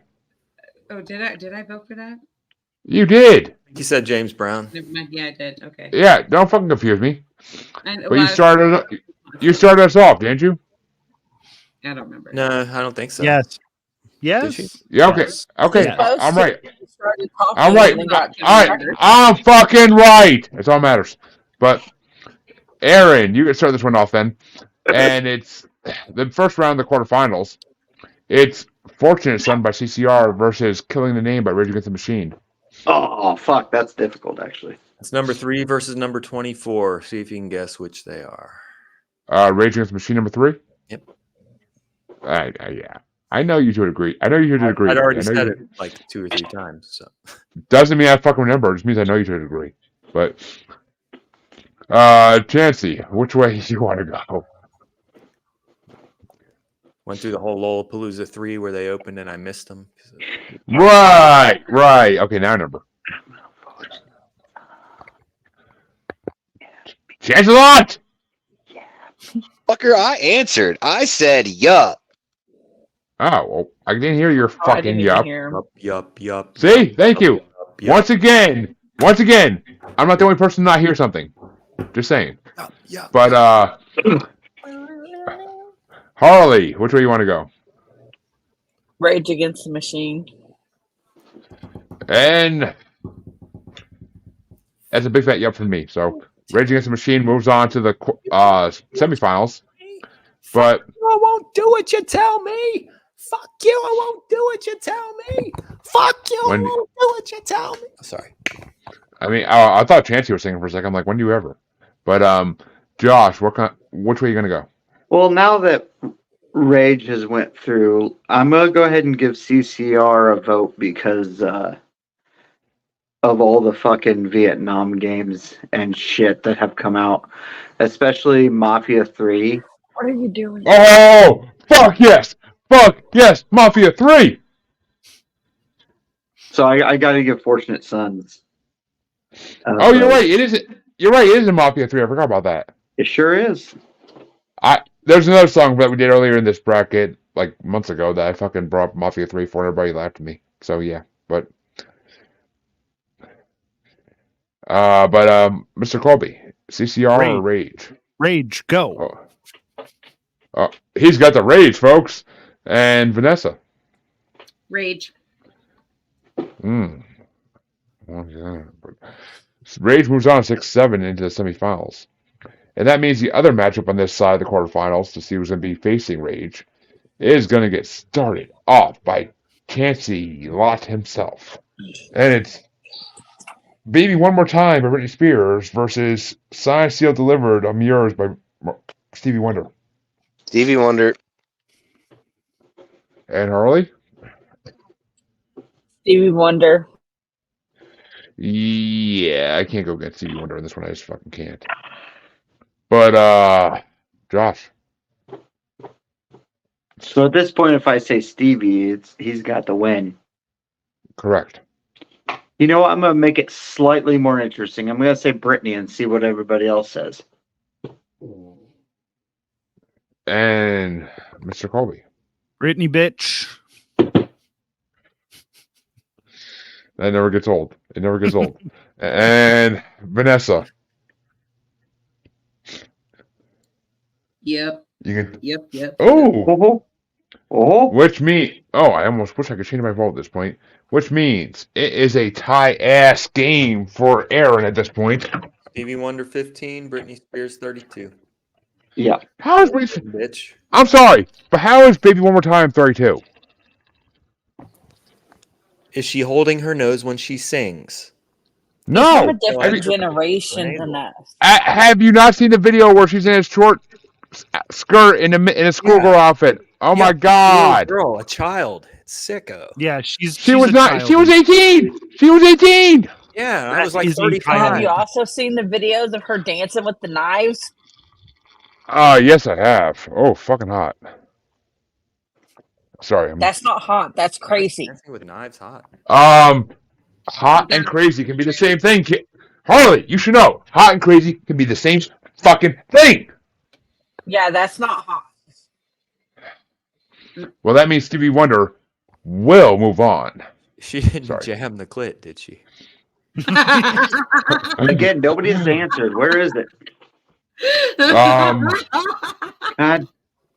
Oh, did I vote for that? you did. You said James Brown. Never mind. Yeah, I did. Okay. Yeah, don't fucking confuse me. And, But you started us off, didn't you? I don't remember. No, I don't think so. Yes. Did she? Yes. Yeah. Okay. Yes. Okay. Yeah. I'm right. Started talking I'm right. and then got All right. I'm fucking right. That's all that matters. But Aaron, you can start this one off then. And it's the first round of the quarterfinals. It's Fortunate Son by CCR versus Killing the Name by Rage Against the Machine. Oh, fuck. That's difficult, actually. It's number 3 versus number 24. See if you can guess which they are. Rage Against the Machine number 3. Yep. Yeah. I know you two would agree. I know you two would agree. I'd already I know said you- it like 2 or 3 times. So Doesn't mean I fucking remember. It just means I know you two would agree. But Chancy, which way do you want to go? went through the whole Lollapalooza 3 where they opened and I missed them. Right. Okay, now I remember. Chance a lot. Fucker, I answered. I said yup. Oh, well, I didn't hear your Oh, I fucking didn't even yup. hear him. Yup. See? Thank you. Yup. Once again, I'm not the only person to not hear something. Just saying. Yup. But Harley, which way you want to go? Rage Against the Machine. And that's a big fat yup from me. So Rage Against the Machine moves on to the semifinals. But I won't do what you tell me. Fuck you. I won't do what you tell me. Fuck you. When- I won't do what you tell me. Sorry. I mean, I thought Chancey was singing for a second. I'm like, when do you ever? But Josh, which way are you gonna go? Well, now that Rage has went through, I'm going to go ahead and give CCR a vote because of all the fucking Vietnam games and shit that have come out, especially Mafia 3. What are you doing? Oh, fuck yes, Mafia 3. So I got to give Fortunate Sons. Oh, you're right. It is. You're right. It is in Mafia 3. I forgot about that. It sure is. There's another song that we did earlier in this bracket, like months ago, that I fucking brought up Mafia 3 for, and everybody laughed at me. So yeah, but Mr. Colby, CCR or Rage? Rage, go. Oh, he's got the rage, folks. And Vanessa. Rage. Well, yeah, but Rage moves on 6-7 into the semifinals. And that means the other matchup on this side of the quarterfinals to see who's going to be facing Rage is going to get started off by Chancy Lot himself. And it's Baby One More Time by Britney Spears versus Signed, Sealed, Delivered, I'm Yours by Stevie Wonder. Stevie Wonder. And Harley? Stevie Wonder. Yeah, I can't go against Stevie Wonder in this one. I just fucking can't. But, Josh. So at this point, if I say Stevie, he's got the win. Correct. You know what? I'm going to make it slightly more interesting. I'm going to say Britney and see what everybody else says. And Mr. Colby. Brittany, bitch. That never gets old. It never gets old. And Vanessa. Yep. You can. Yep. Oh, Oh, which means. Oh, I almost wish I could change my vote at this point. Which means it is a tie-ass game for Aaron at this point. Stevie Wonder 15, Britney Spears 32. yeah. How is Britney? Bitch. I'm sorry, but how is Baby One More Time 32? Is she holding her nose when she sings? He's No. from a different I- generation than us. Have you not seen the video where she's in a short skirt in a schoolgirl outfit? Oh my God! Girl, a child. Sicko. Yeah, She was a not. child. She was 18. She was 18. Yeah, I was That like is a 35. child. Have you also seen the videos of her dancing with the knives? Yes, I have. Oh, fucking hot. Sorry. That's not hot. That's crazy. Dancing with knives, hot. Hot and crazy can be the same thing. Harley, you should know. Hot and crazy can be the same fucking thing. Yeah, that's not hot. Well, that means Stevie Wonder will move on. She didn't Sorry. jam the clit, did she? Again, nobody's answered. Where is it? God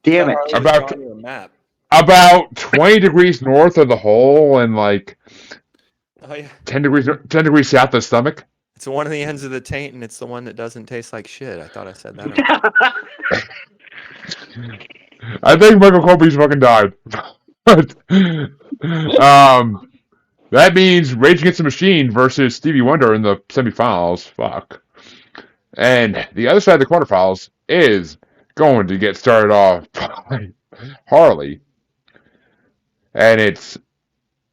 damn it. About- Drawing you a map. About 20 degrees north of the hole and like Oh yeah, 10 degrees south of the stomach. it's one of the ends of the taint, and it's the one that doesn't taste like shit. I thought I said that. I think Michael Colby's fucking died. That means Rage Against the Machine versus Stevie Wonder in the semifinals. Fuck. And the other side of the quarterfinals is going to get started off by Harley. And it's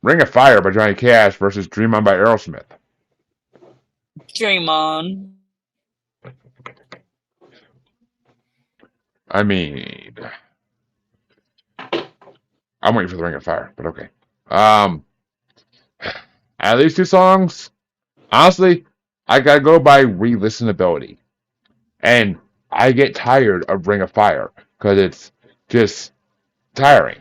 Ring of Fire by Johnny Cash versus Dream On by Aerosmith. Dream on. I mean, I'm waiting for the Ring of Fire, but okay. Out of these two songs, honestly, I gotta go by re-listenability. And I get tired of Ring of Fire because it's just tiring.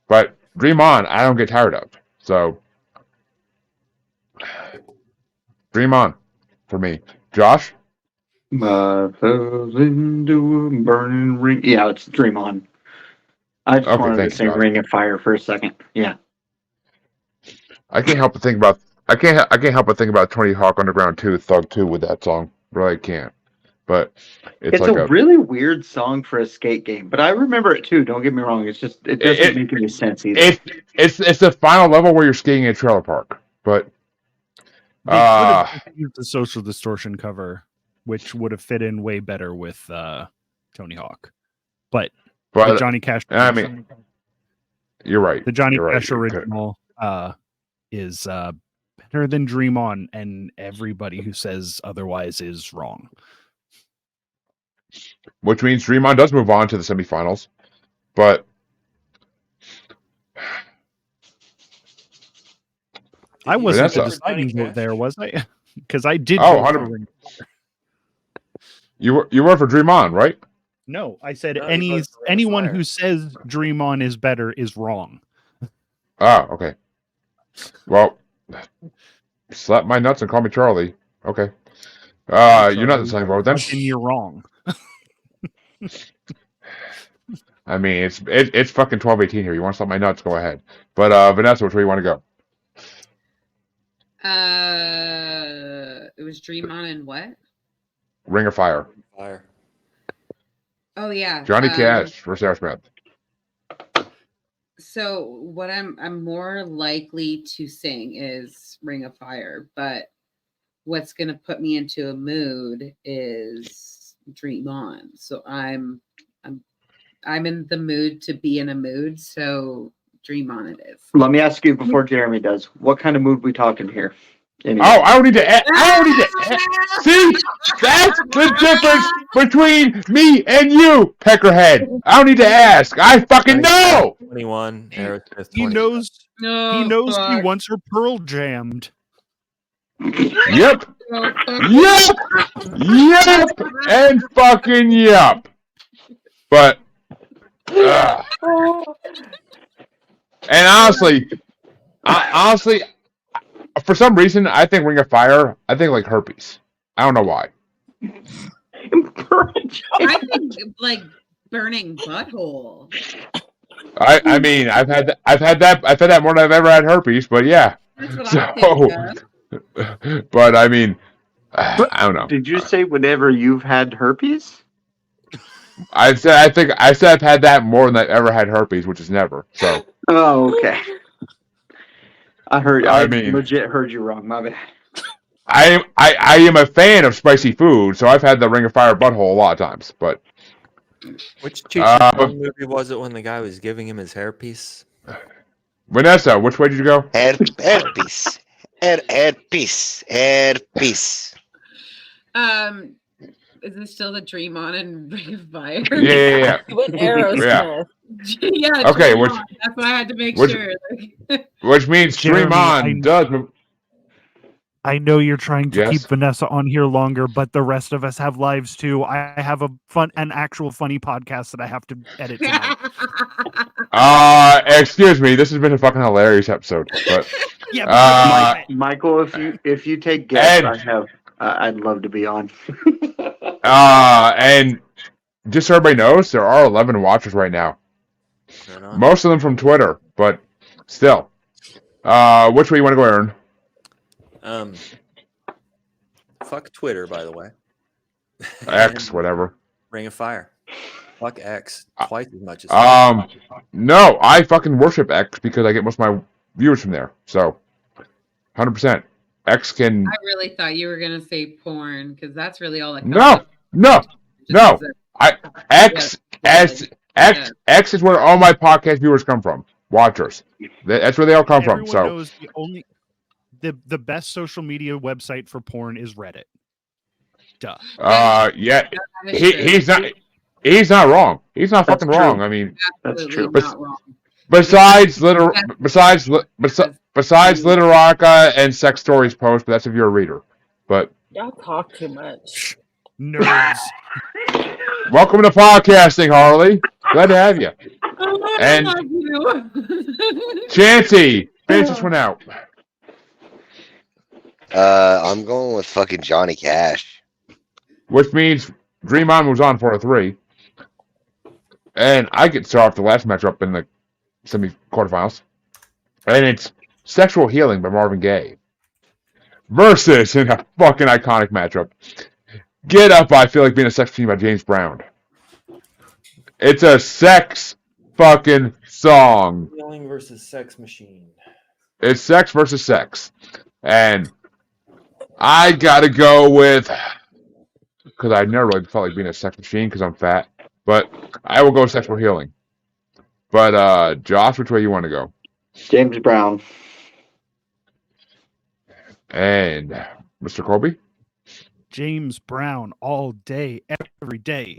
But Dream On, I don't get tired of. So, Dream On for me. Josh? Fell into a burning ring. Yeah, it's Dream On. I just Okay, wanted to thanks, say Josh. Ring of Fire for a second. Yeah. I can't help but think about Tony Hawk Underground 2, Thug 2 with that song. Really can't. But it's like a really weird song for a skate game, but I remember it too. Don't get me wrong. It's just it doesn't make any sense either. It's the final level where you're skating in a trailer park. But They could have used the Social Distortion cover, which would have fit in way better with Tony Hawk. But the Johnny Cash. I mean, you're right. The Johnny You're right. Cash original is better than Dream On, and everybody who says otherwise is wrong. Which means Dream On does move on to the semifinals. But I wasn't the Vanessa. deciding vote there, was I? Because I did. Oh, vote for 100%. Ring of Fire. You were for Dream On, right? No, I said No, you voted for Ring of anyone Fire. who says Dream On is better is wrong. Ah, okay. Well, slap my nuts and call me Charlie. Okay. You're not the same vote then. And you're wrong. I mean, it's fucking 12:18 here. You want to slap my nuts? Go ahead. But Vanessa, which way you want to go? It was Dream On and what? Ring of Fire. Fire. Oh yeah. Johnny Cash versus Aerosmith. So what I'm more likely to sing is Ring of Fire, but what's gonna put me into a mood is Dream On. So I'm in the mood to be in a mood, so Dream On it is. Let me ask you before Jeremy does. What kind of mood we talking here? Anyway. Oh, I don't need to. See, that's the difference between me and you, Peckerhead. I don't need to ask. I fucking know. 21. Aerosmith. He 20. knows. No, He knows he fuck. wants her pearl jammed. Yep. No, fuck. Yep. And fucking yep. But And honestly, for some reason, I think Ring of Fire. I think like herpes. I don't know why. I think like burning butthole. I mean, I've had that more than I've ever had herpes. But yeah. That's what I think. But I mean, I don't know. Did you say whenever you've had herpes? I said I've had that more than I've ever had herpes, which is never. So. Oh, okay. I mean, legit heard you wrong. My bad. I am a fan of spicy food, so I've had the Ring of Fire butthole a lot of times. But Which Cheech movie was it when the guy was giving him his hairpiece? Vanessa, which way did you go? Herpes. Herpes. Is this still the Dream On and Ring of Fire? Yeah. What Aerosmith? Yeah. Okay, Dream which- On. That's what I had to make which- sure. Which means Dream Jeremy, On does. I know you're trying to Yes? keep Vanessa on here longer, but the rest of us have lives too. I have an actual funny podcast that I have to edit tonight. Excuse me. This has been a fucking hilarious episode. But Yeah, Michael, if you take guests, Ed. I'd love to be on. and just so everybody knows, there are 11 watchers right now. Right on. Most of them from Twitter, but still. Which way you want to go, Aaron? Fuck Twitter, by the way. X, whatever. Ring of Fire. Fuck X twice as much as No, I fucking worship X because I get most of my viewers from there. So, 100%. X can. I really thought you were gonna say porn because that's really all that. No. X is where all my podcast viewers come from. Watchers. That's where they all come from. Everyone So. knows the best social media website for porn is Reddit. Duh. Yeah. He's not wrong. He's not fucking true. wrong. I mean, That's Absolutely true. not wrong. besides Literarica and Sex Stories post, but that's if you're a reader. But Y'all talk too much. Nerds. welcome to podcasting, Harley. Glad to have you. And Chancy, finish this one out. I'm going with fucking Johnny Cash. Which means Dream On moves on 4-3. And I get to start off the last matchup in the semi-quarterfinals. And it's Sexual Healing by Marvin Gaye. Versus, in a fucking iconic matchup, Get Up, I Feel Like Being a Sex Machine by James Brown. It's a sex fucking song. Healing versus Sex Machine. It's sex versus sex. And I gotta go with, because I never really felt like being a sex machine because I'm fat, but I will go Sexual Healing. But Josh, which way you want to go? James Brown. And Mr. Colby? James Brown all day, every day.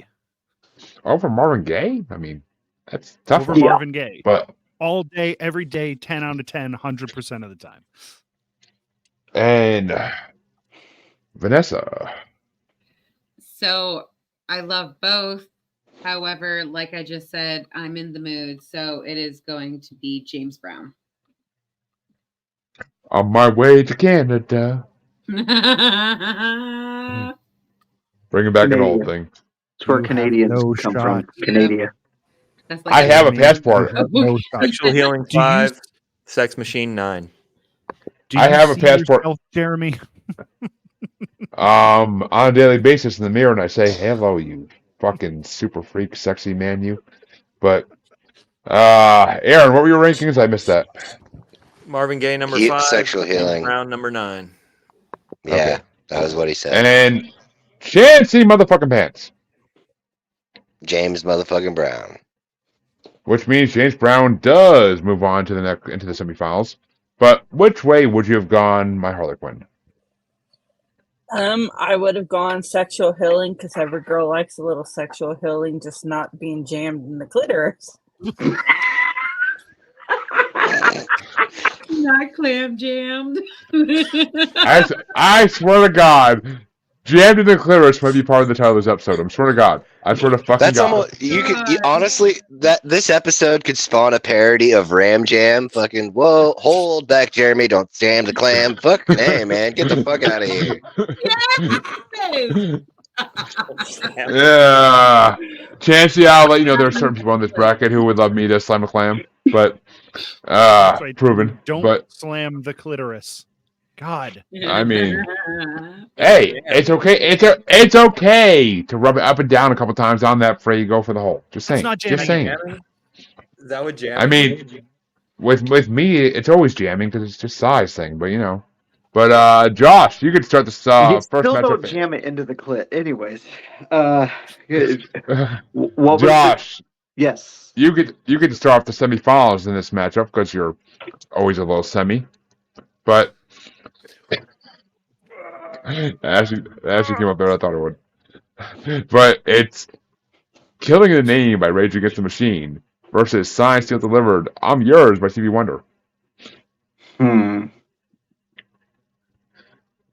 Oh, for Marvin Gaye? I mean, that's tough. Over one. Marvin Gaye. But All day, every day, 10 out of 10, 100% of the time. and Vanessa. So I love both. However, like I just said, I'm in the mood. So it is going to be James Brown. On my way to Canada. Bringing back an old thing. It's where You have Canadians no come shot. from. Canada. That's like I have a Jeremy, passport. you have no shot. Sexual Healing Do you- 5. Sex Machine 9. Do I you have a see passport. yourself, Jeremy? On a daily basis in the mirror, and I say, "Hello, you fucking super freak, sexy man, you." But Aaron, what were your rankings? I missed that. Marvin Gaye number He- 5. Sexual James Healing. Brown number 9. Yeah, Okay. that was what he said. And then Chancy motherfucking pants, James motherfucking Brown. which means James Brown does move on to the into the semifinals. But which way would you have gone, my Harley Quinn? I would have gone Sexual Healing because every girl likes a little sexual healing, just not being jammed in the clitoris. not clam jammed. I swear to God, Jammed in the clitoris might be part of the title of this episode. I swear to God. I swear to fucking That's God. almost honestly that this episode could spawn a parody of Ram Jam. Fucking whoa, hold back, Jeremy! Don't jam the clam. Fucking hey, man, get the fuck out of here. Yeah. Chancy, I'll let you know there are certain people on this bracket who would love me to slam a clam, but That's right. proven. Don't But slam the clitoris. God. I mean, hey, it's okay. It's okay to rub it up and down a couple times on that before you go for the hole. Just saying. not Just jamming. saying. Is that what jamming? I mean, with me, it's always jamming because it's just size thing. But you know. But Josh, you could start this You first still don't matchup. jam it into the clit. Anyways, what was Josh, yes. you could start off the semifinals in this matchup because you're always a little semi. But Ashley came up there. I thought it would. But it's Killing the Name by Rage Against the Machine versus Sign Steel Delivered. I'm Yours by Stevie Wonder.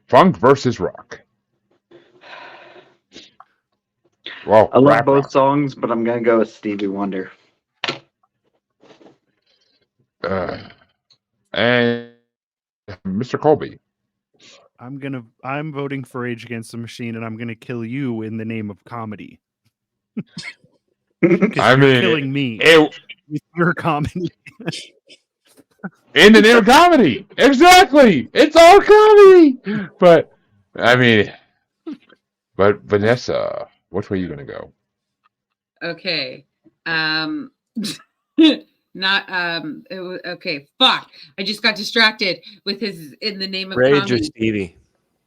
Funk versus rock. Well, I love rap both rock. songs, but I'm gonna go with Stevie Wonder. And Mr. Colby. I'm voting for Rage Against the Machine, and I'm gonna kill you in the name of comedy. I mean, killing me with your comedy. In the name of comedy. Exactly. It's all comedy. But I mean, but Vanessa, which way are you gonna go? Okay. Okay. Fuck. I just got distracted with his In the Name of Rage or Comedy. Stevie?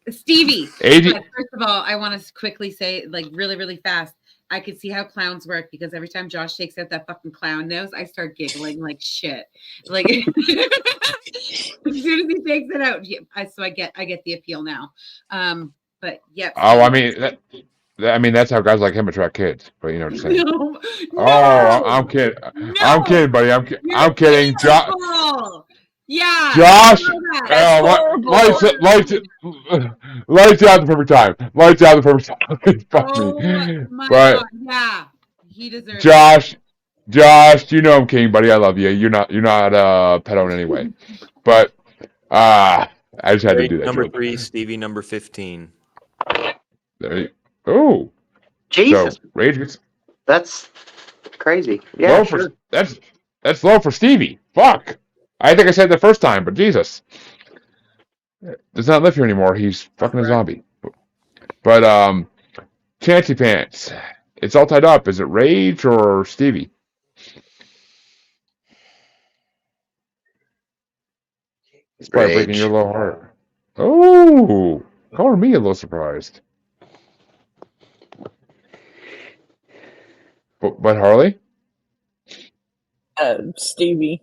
Stevie. AG. But first of all, I want to quickly say, like, really, really fast. I could see how clowns work because every time Josh takes out that fucking clown nose, I start giggling like shit. Like as soon as he takes it out, so I get the appeal now. But yeah. Oh, I mean that's how guys like him attract kids. But you know what I'm saying. No, Oh, I'm kidding. no, I'm kidding, buddy. I'm kidding. Yeah. Josh, That's lights out the perfect time. Lights out the perfect time. Fuck me. But God, yeah, he deserves. Josh, you know I'm king, buddy. I love you. You're not pedo in any way. But I just had to do that. Number joke. 3, Stevie number 15. There you, oh, Jesus, so Rage gets that's crazy. Yeah, low sure. that's low for Stevie. Fuck. I think I said it the first time, but Jesus. Does not live here anymore. He's fucking a zombie. But Chancy Pants. It's all tied up. Is it Rage or Stevie? It's probably breaking your little heart. Oh, color me a little surprised. But Harley? Stevie.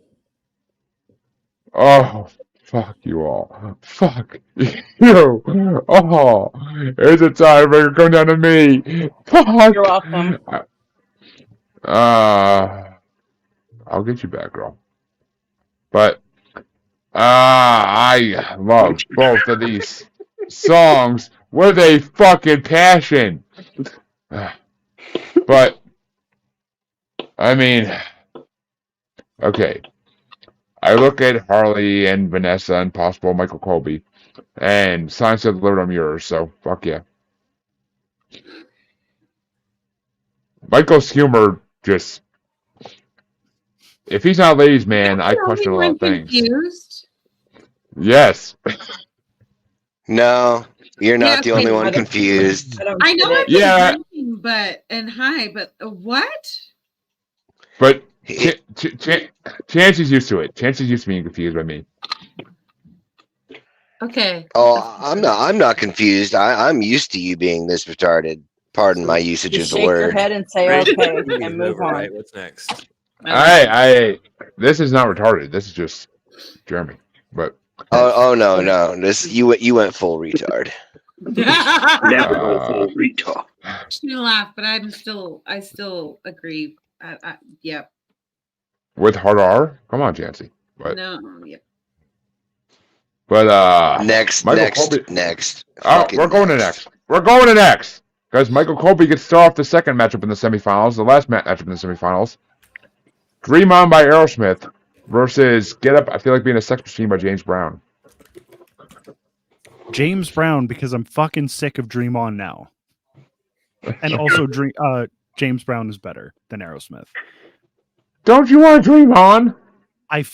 Oh, fuck you all. Fuck you. Oh, it's a tiebreaker. Come down to me. Fuck. You're welcome. I'll get you back, girl. But I love both of these songs with a fucking passion. But I mean, okay. I look at Harley and Vanessa and possible Michael Colby, and Sign Said Delivered, I'm Yours, so fuck yeah. Michael's humor just, if he's not a ladies' man, I question a lot of things. Confused? Yes. No, you're not the only one I don't- confused. I know get I'm it. Yeah. drinking, but what? But Chancy's used to it. Chancy's used to being confused by me. Okay. Oh, I'm not confused. I'm used to you being this retarded. Pardon my usage Just of the shake your word. head and say Rage okay Stevie's and move over, on. right? What's next? This is not retarded. This is just Jeremy. But Oh no. This you went full retard. Never go full retard. She's gonna laugh, but I still agree. Yep. with hard R, come on, Chancy. But No. Yep. But Next. Michael Colby- Next. Oh, Fucking we're going to next. we're going to next because Michael Colby gets to start off the second matchup in the semifinals, the last matchup in the semifinals. Dream On by Aerosmith versus Get Up, I Feel Like Being a Sex Machine by James Brown. James Brown, because I'm fucking sick of Dream On now. And also James Brown is better than Aerosmith. Don't you want to Dream On? I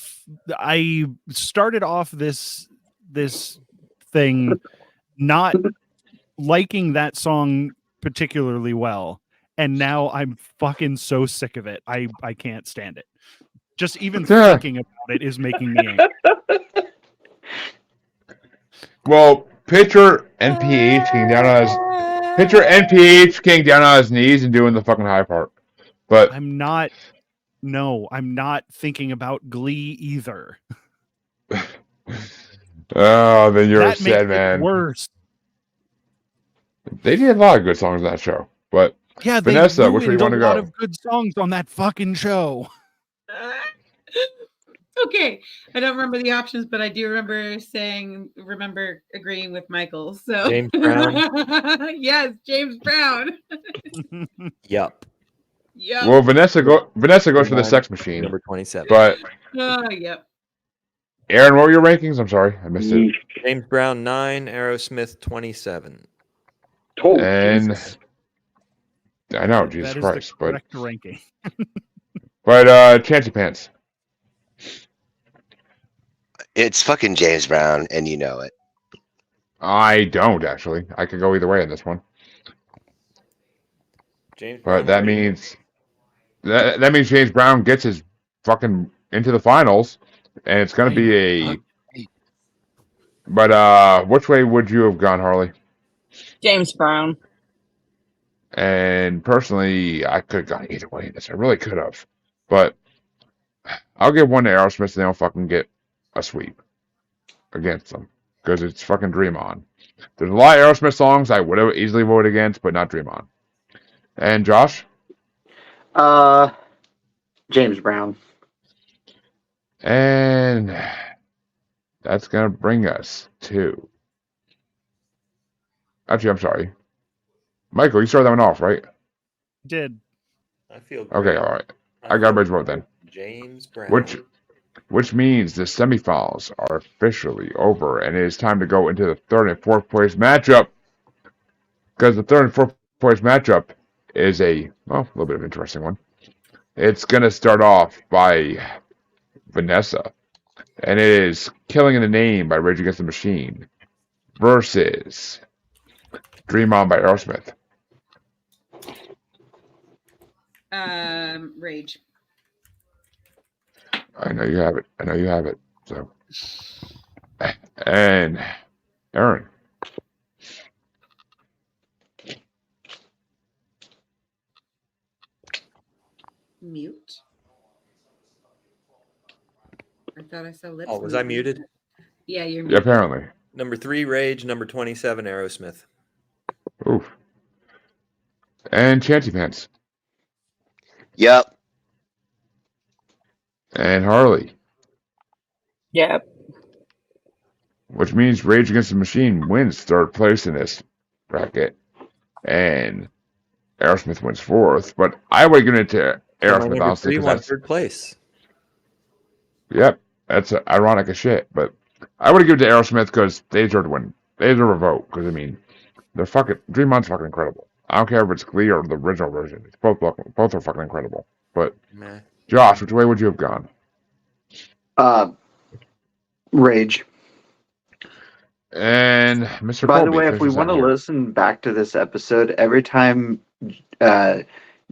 started off this thing not liking that song particularly well, and now I'm fucking so sick of it. I can't stand it. Just even thinking about it is making me angry. Well, picture NPH getting down on his knees and doing the fucking high part. But I'm not thinking about Glee either. Oh, then you're That a makes sad it man. worse. They did a lot of good songs on that show. But Yeah, Vanessa, they which way you ruined want to a lot go? of good songs on that fucking show. Okay, I don't remember the options, but I do remember agreeing with Michael. So James Brown. Yes, James Brown. Yup. Yep. Well, Vanessa goes for the Sex Machine. Number 27. But Yep. Aaron, what were your rankings? I'm sorry, I missed it. James Brown 9, Aerosmith 27. Oh, And Jesus. I know, That Jesus is Christ, the but correct ranking. Chancy Pants. It's fucking James Brown, and you know it. I don't actually. I could go either way in this one. James But Brown that means James Brown gets his fucking into the finals, and it's gonna be a. But which way would you have gone, Harley? James Brown. And personally, I could have gone either way in this. I really could have, but I'll give one to Aerosmith, and they'll fucking get a sweep against them because it's fucking Dream On. There's a lot of Aerosmith songs I would have easily voted against, but not Dream On. And Josh? James Brown. And that's going to bring us to... Actually, I'm sorry. Michael, you started that one off, right? Did. I feel Okay, great. all right. I got a vote then. James Brown. Which means the semifinals are officially over, and it is time to go into the third and fourth place matchup. Because the third and fourth place matchup is a little bit of an interesting one. It's going to start off by Vanessa, and it is Killing in the Name by Rage Against the Machine versus Dream On by Aerosmith. Rage. I know you have it. So, and Aaron. Mute. I thought I saw lips. Oh, was I muted? Yeah, you're Yeah, muted. apparently. Number 3, Rage. Number 27, Aerosmith. Oof. And Chancy Pants. Yep. And Harley. Yep. Which means Rage Against the Machine wins third place in this bracket. And Aerosmith wins fourth. But I would give it to Aerosmith, Number honestly. 3 'Cause won that's, third place. yep. That's ironic as shit. But I would give it to Aerosmith because they deserve to win. They deserve a vote. Because, I mean, they're fucking... Dream On's fucking incredible. I don't care if it's Glee or the original version. It's both are fucking incredible. But, Meh. Josh, which way would you have gone? Rage. And Mr. By the Colby way, if we finishes want to out here. listen back to this episode, every time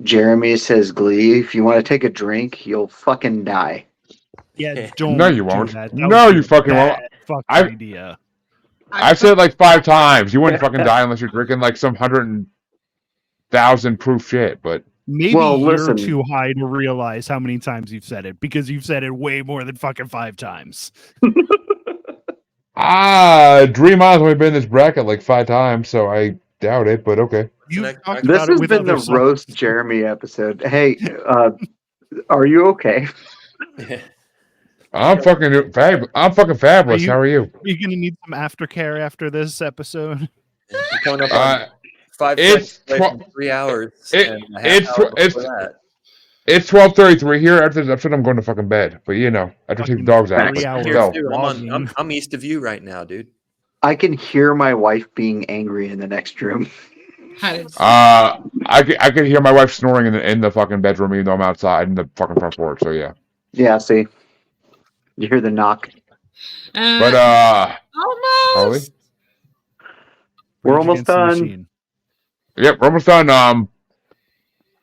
Jeremy says Glee, if you want to take a drink, you'll fucking die. Yeah, don't. No, you do won't. that. That No, would be you a fucking won't. bad fucking I- idea. I've said it like 5 times. You wouldn't fucking die unless you're drinking like some 100,000 proof shit. But Maybe Well, you're listen. too high to realize how many times you've said it because you've said it way more than fucking 5 times. Dream On's only been in this bracket like 5 times, so I doubt it. But okay. You I- talked This about it has with been the other songs. roast Jeremy episode. Hey, are you okay? I'm fucking fabulous. Are you- How are you? Are you gonna need some aftercare after this episode? You're coming up on Uh, 5 it's seconds away from 3 hours. it- and a half hour before that. It's 12:33 here. After this episode, I'm going to fucking bed. But you know, after take the dogs out. 3 hours. Here Go. too. I'm east of you right now, dude. I can hear my wife being angry in the next room. I could hear my wife snoring in the fucking bedroom, even though I'm outside in the fucking front porch. So yeah. Yeah, see. You hear the knock. But almost. Harley? We're Rage almost Against the done. Machine. Yep, we're almost done.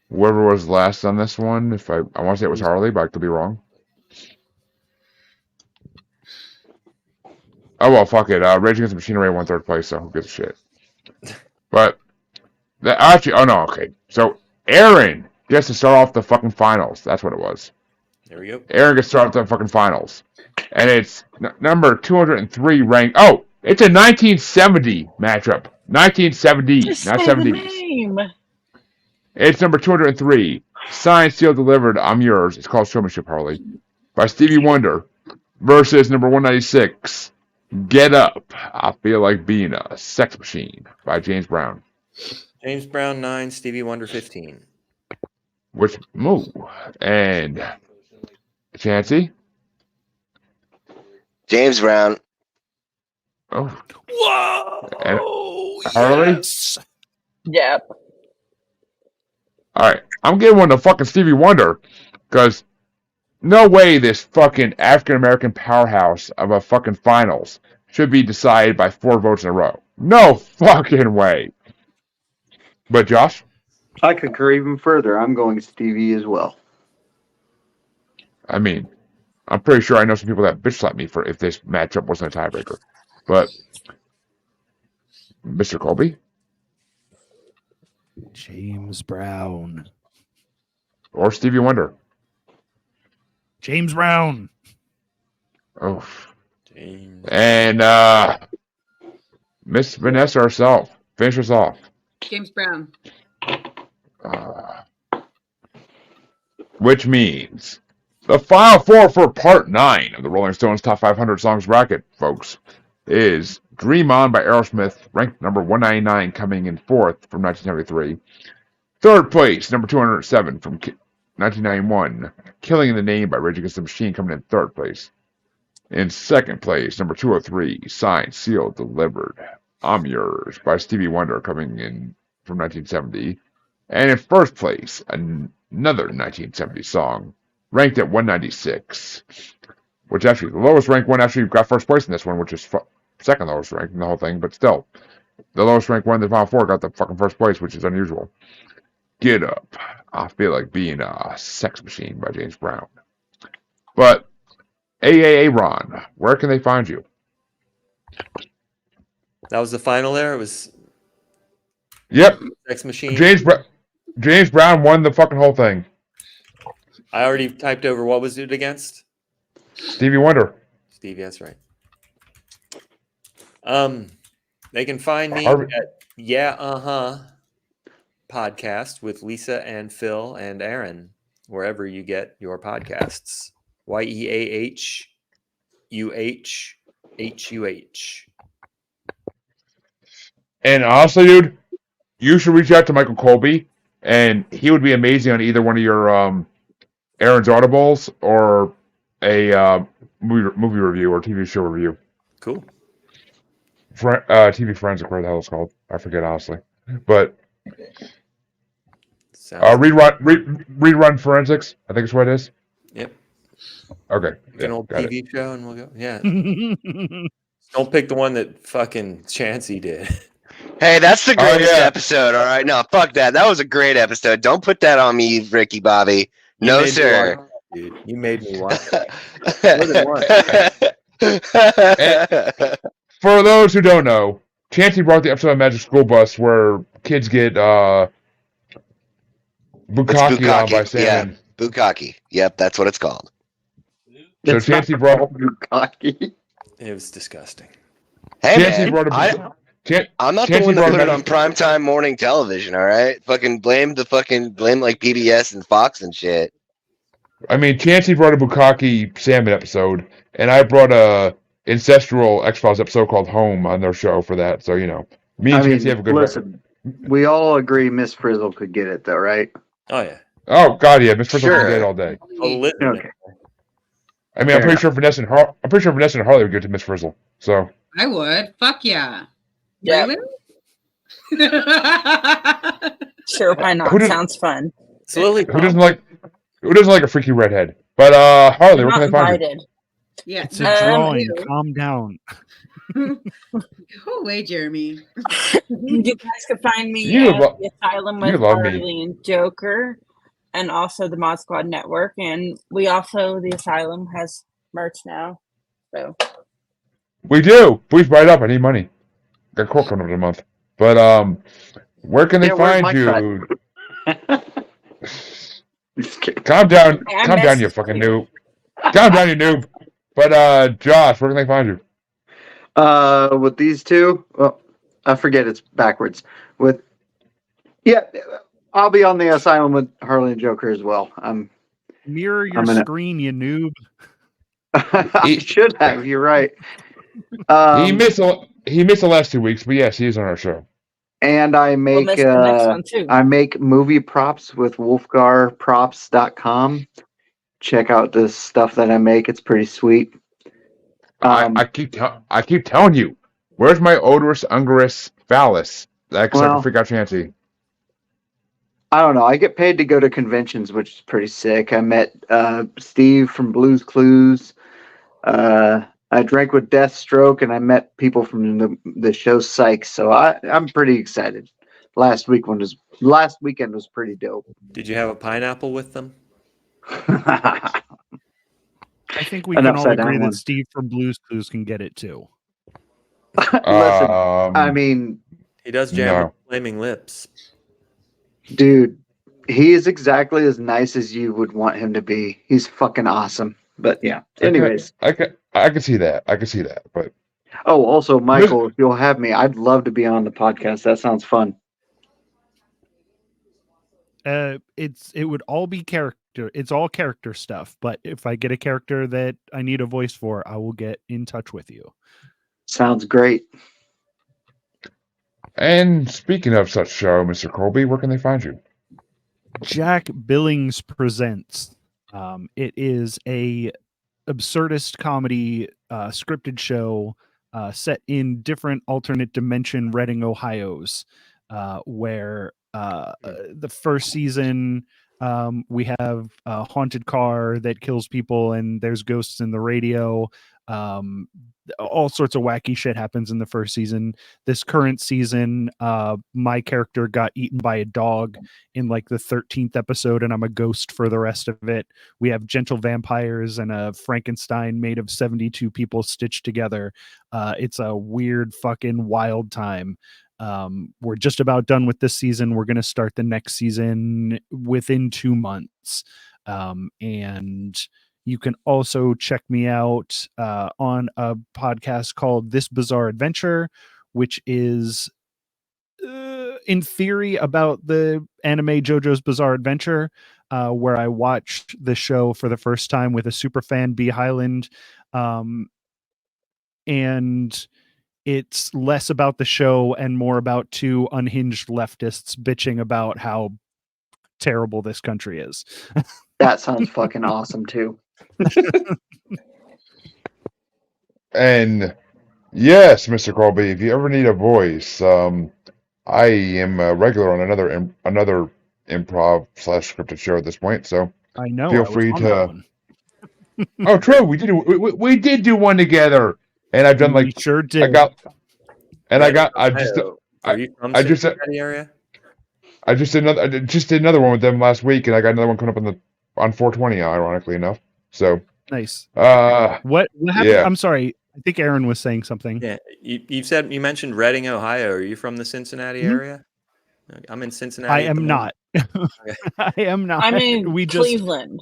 Whoever was last on this one, if I want to say it was Harley, but I could be wrong. Oh well, fuck it. Rage Against the Machine won 3rd place, so who gives a shit? But okay. So Aaron gets to start off the fucking finals. That's what it was. There we go. Aaron gets to start off the fucking finals, and it's number 203 ranked. Oh, it's a 1970 matchup. 1970, Just not say the 70s. name. It's number 203. Signed, sealed, delivered. I'm yours. It's called Showmanship, Harley, by Stevie Wonder, versus number 196. Get Up. I Feel Like Being a Sex Machine by James Brown. James Brown 9, Stevie Wonder 15. Which move? And Chancy. James Brown. Oh, Whoa! and Harley. Yes! Yep. All right, I'm giving one to fucking Stevie Wonder, because no way this fucking African American powerhouse of a fucking finals should be decided by 4 votes in a row. No fucking way. But Josh, I concur even further. I'm going Stevie as well. I mean, I'm pretty sure I know some people that bitch slap me for if this matchup wasn't a tiebreaker. But Mr. Colby James Brown. or Stevie Wonder. James Brown. Oh, James. and Miss Vanessa herself. Finish us off. James Brown. Which means the final 4 for part 9 of the Rolling Stones Top 500 Songs bracket, folks, is Dream On by Aerosmith, ranked number 199, coming in 4th from 1973. 3rd place, number 207 from 1991, Killing in the Name by Rage Against the Machine, coming in 3rd place. In 2nd place, number 203, Signed, Sealed, Delivered, I'm Yours by Stevie Wonder, coming in from 1970. And in 1st place, another 1970 song, ranked at 196, which actually, the lowest ranked one actually got 1st place in this one, which is 2nd lowest ranked in the whole thing, but still, the lowest ranked one in the final 4 got the fucking 1st place, which is unusual. Get Up, I Feel Like Being a Sex Machine by James Brown. But, Ron, where can they find you? That was the final there? It was Yep, Sex Machine? James Brown won the fucking whole thing. I already typed over what was it against? Stevie Wonder. Stevie, that's right. They can find me Harvey. at podcast with Lisa and Phil and Aaron, wherever you get your podcasts. YEAHUHHUH. And honestly, dude, you should reach out to Michael Colby, and he would be amazing on either one of your Aaron's Audibles or a movie review or TV show review. Cool. TV Forensic, whatever the hell it's called. I forget, honestly. But rerun Forensics, I think is what it is. Yep. Okay. Pick an old got TV show and we'll go. Yeah. Don't pick the one that fucking Chancy did. Hey, that's the greatest yeah. episode. All right, no, fuck that. That was a great episode. Don't put that on me, Ricky Bobby. You No, made me sir. watch it, dude. You made me watch it. For those who don't know, Chancy brought the episode of Magic School Bus where kids get bukkake on by salmon. Bukkake. Yep, that's what it's called. So Chancy brought. Bukkake. It was disgusting. Hey, Chancy man, brought I'm not the Chancy one that brought put it a on primetime morning television, all right? Blame like PBS and Fox and shit. I mean, Chancy brought a bukkake salmon episode, and I brought a ancestral X-Files episode called Home on their show for that. So, you know, Me and Chancy have a good listen, we all agree Miss Frizzle could get it, though, right? Oh yeah. Oh God, yeah, Miss Frizzle Sure. can get it all day. I'll live in it. Okay. I mean, Fair I'm pretty enough. sure Vanessa and Harley would get to Miss Frizzle. So I would. Fuck yeah. Yeah, Really? sure. Why not? Who does- Sounds fun. It's Lily. who doesn't like a freaky redhead? But Harley, You're where can not they find you? invited. Yeah. It's a drawing. ew. Calm down. Go away, Jeremy. You guys can find me You at lo- the Asylum you with love me. Harley and Joker, and also the Mod Squad Network. And the Asylum has merch now. So We do. Please buy it up. I need money. Got court coming up in a month. But where can they Yeah, where's find my you? Just kidding. Calm down. I Calm down, messaged you fucking you. noob. Calm down, you noob. But Josh, where can they find you? With these two, well, I forget it's backwards. I'll be on the Asylum with Harley and Joker as well. Mirror your I'm in it. screen, you noob. I should have. You're right. He missed the last 2 weeks, but yes, he's on our show. And I we'll make miss the next one too. I make movie props with wolfgarprops.com. Check out the stuff that I make. It's pretty sweet. I keep telling you, where's my odorous unguous phallus? That I Well- can figure out Chancy. I don't know. I get paid to go to conventions, which is pretty sick. I met Steve from Blue's Clues. I drank with Deathstroke, and I met people from the show Psych. So I'm pretty excited. Last weekend was pretty dope. Did you have a pineapple with them? I think we An can all upside agree down that one. Steve from Blue's Clues can get it too. Listen, Um, I mean, He does jam No. with flaming lips. dude, he is exactly as nice as you would want him to be. He's fucking awesome. But yeah. Anyways. I can see that. I can see that. But Oh, also, Michael, if you'll have me, I'd love to be on the podcast. That sounds fun. It would all be character. It's all character stuff. But if I get a character that I need a voice for, I will get in touch with you. Sounds great. and speaking of such show, Mr. Colby, where can they find you? Jack Billings presents. It is a absurdist comedy scripted show set in different alternate dimension Reading, Ohio's, where the first season we have a haunted car that kills people and there's ghosts in the radio. All sorts of wacky shit happens in the first season. This current season, my character got eaten by a dog in like the 13th episode, and I'm a ghost for the rest of it. We have gentle vampires and a Frankenstein made of 72 people stitched together. It's a weird fucking wild time. We're just about done with this season. We're going to start the next season within 2 months. And you can also check me out on a podcast called This Bizarre Adventure, which is in theory about the anime JoJo's Bizarre Adventure, where I watched the show for the first time with a super fan, B. Highland. And it's less about the show and more about two unhinged leftists bitching about how terrible this country is. That sounds fucking awesome too. And yes, Mr. Colby, if you ever need a voice, I am a regular on another improv / scripted show at this point. So I know. Feel I was free on to- that one. oh, true, we did do one together, and I've done We like sure did. I just Ohio. Are you from I just- Cincinnati area? I just did another one with them last week, and I got another one coming up on 420, ironically enough. So Nice. uh What happened? Yeah. I'm sorry. I think Aaron was saying something. Yeah, you mentioned Reading, Ohio. Are you from the Cincinnati Mhm. area? I'm in Cincinnati. I at the am moment. not. I am not. I'm in we Cleveland.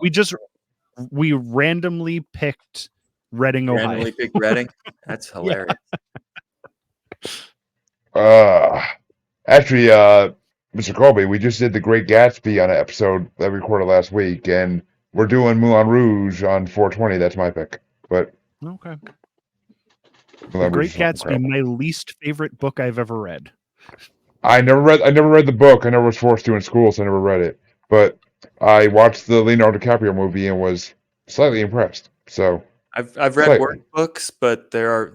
we randomly picked Reading, Ohio. Randomly picked Reading. That's hilarious. Actually, Mr. Colby, we just did The Great Gatsby on an episode that we recorded last week, and we're doing Moulin Rouge on 420. That's my pick. But Okay. Moulin The Rouge Great is fucking Gatsby, incredible. my least favorite book I've ever read. I never read the book. I never was forced to in school, so I never read it. But I watched the Leonardo DiCaprio movie and was slightly impressed. So I've read slightly. workbooks, but there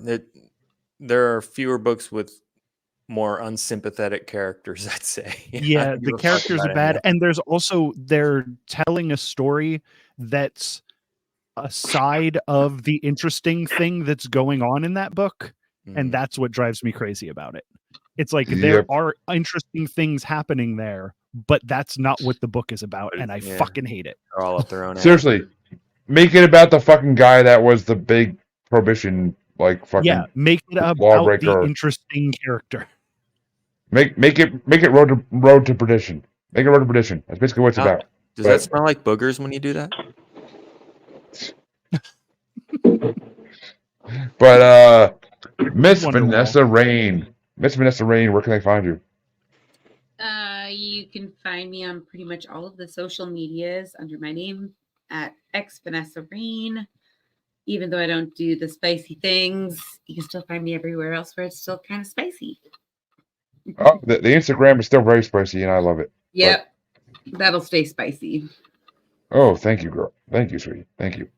are fewer books with more unsympathetic characters, I'd say. Yeah, I don't the give a fuck characters about are any of bad, and there's also they're telling a story that's aside of the interesting thing that's going on in that book, them. and that's what drives me crazy about it. It's like there Yep. are interesting things happening there, but that's not what the book is about, and I Yeah. fucking hate it. They're all up their own ass. Seriously, make it about the fucking guy that was the big prohibition, like fucking Yeah, make it about the lawbreaker. interesting character. Make it road to perdition. Make it road to perdition. That's basically what it's Oh, about. Does But- that smell like boogers when you do that? But Miss Wonderwall. Vanessa Rayne. Miss Vanessa Rayne, where can I find you? You can find me on pretty much all of the social medias under my name at Vanessa Rayne. Even though I don't do the spicy things, you can still find me everywhere else where it's still kind of spicy. Oh, the Instagram is still very spicy, and I love it. Yep, that'll stay spicy. Oh, thank you, girl. Thank you, sweetie. Thank you.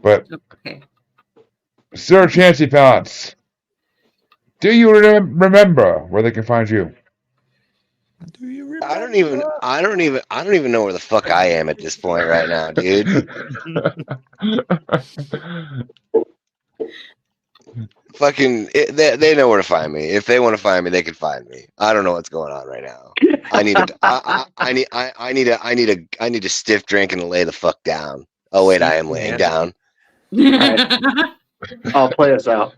But Okay. Sir Chancy Pants, do you remember where they can find you? Do you remember? I don't even know where the fuck I am at this point right now, dude. Fucking, they know where to find me. If they want to find me, they can find me. I don't know what's going on right now. I need a stiff drink and lay the fuck down. Oh wait, I am laying down. I'll play us out.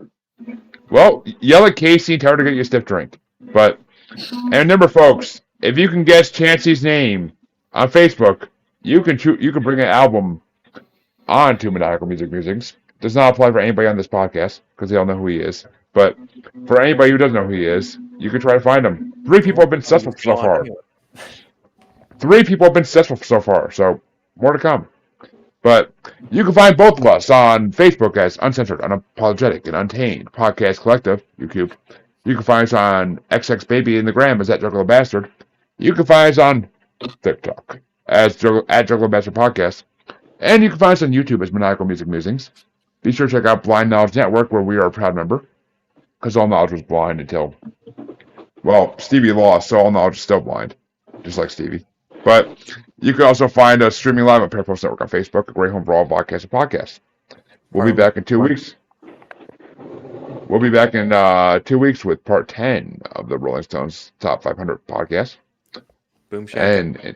Well, yell at Casey and tell her to get you a stiff drink. But, and remember, folks, if you can guess Chancy's name on Facebook, you can bring an album onto Maniacal Music Musings. Does not apply for anybody on this podcast because they all know who he is. But for anybody who doesn't know who he is, you can try to find him. 3 people have been successful so far. 3 people have been successful so far, so more to come. But you can find both of us on Facebook as Uncensored, Unapologetic, and Untamed Podcast Collective, YouTube. You can find us on XXBaby in the Gram as @Juggalo Bastard. You can find us on TikTok as @Juggalo Bastard Podcast. And you can find us on YouTube as Maniacal Music Musings. Be sure to check out Blind Knowledge Network, where we are a proud member. Because all knowledge was blind until, well, Stevie lost, so all knowledge is still blind. Just like Stevie. But you can also find us streaming live on Parapost Network on Facebook, a Great Home Brawl Podcast and Podcast. We'll be back in 2 weeks. We'll be back in 2 weeks with part 10 of the Rolling Stones Top 500 podcast. Boom shack. And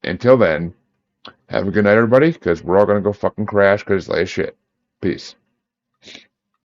until then, have a good night, everybody, because we're all going to go fucking crash because it's late as shit. Peace.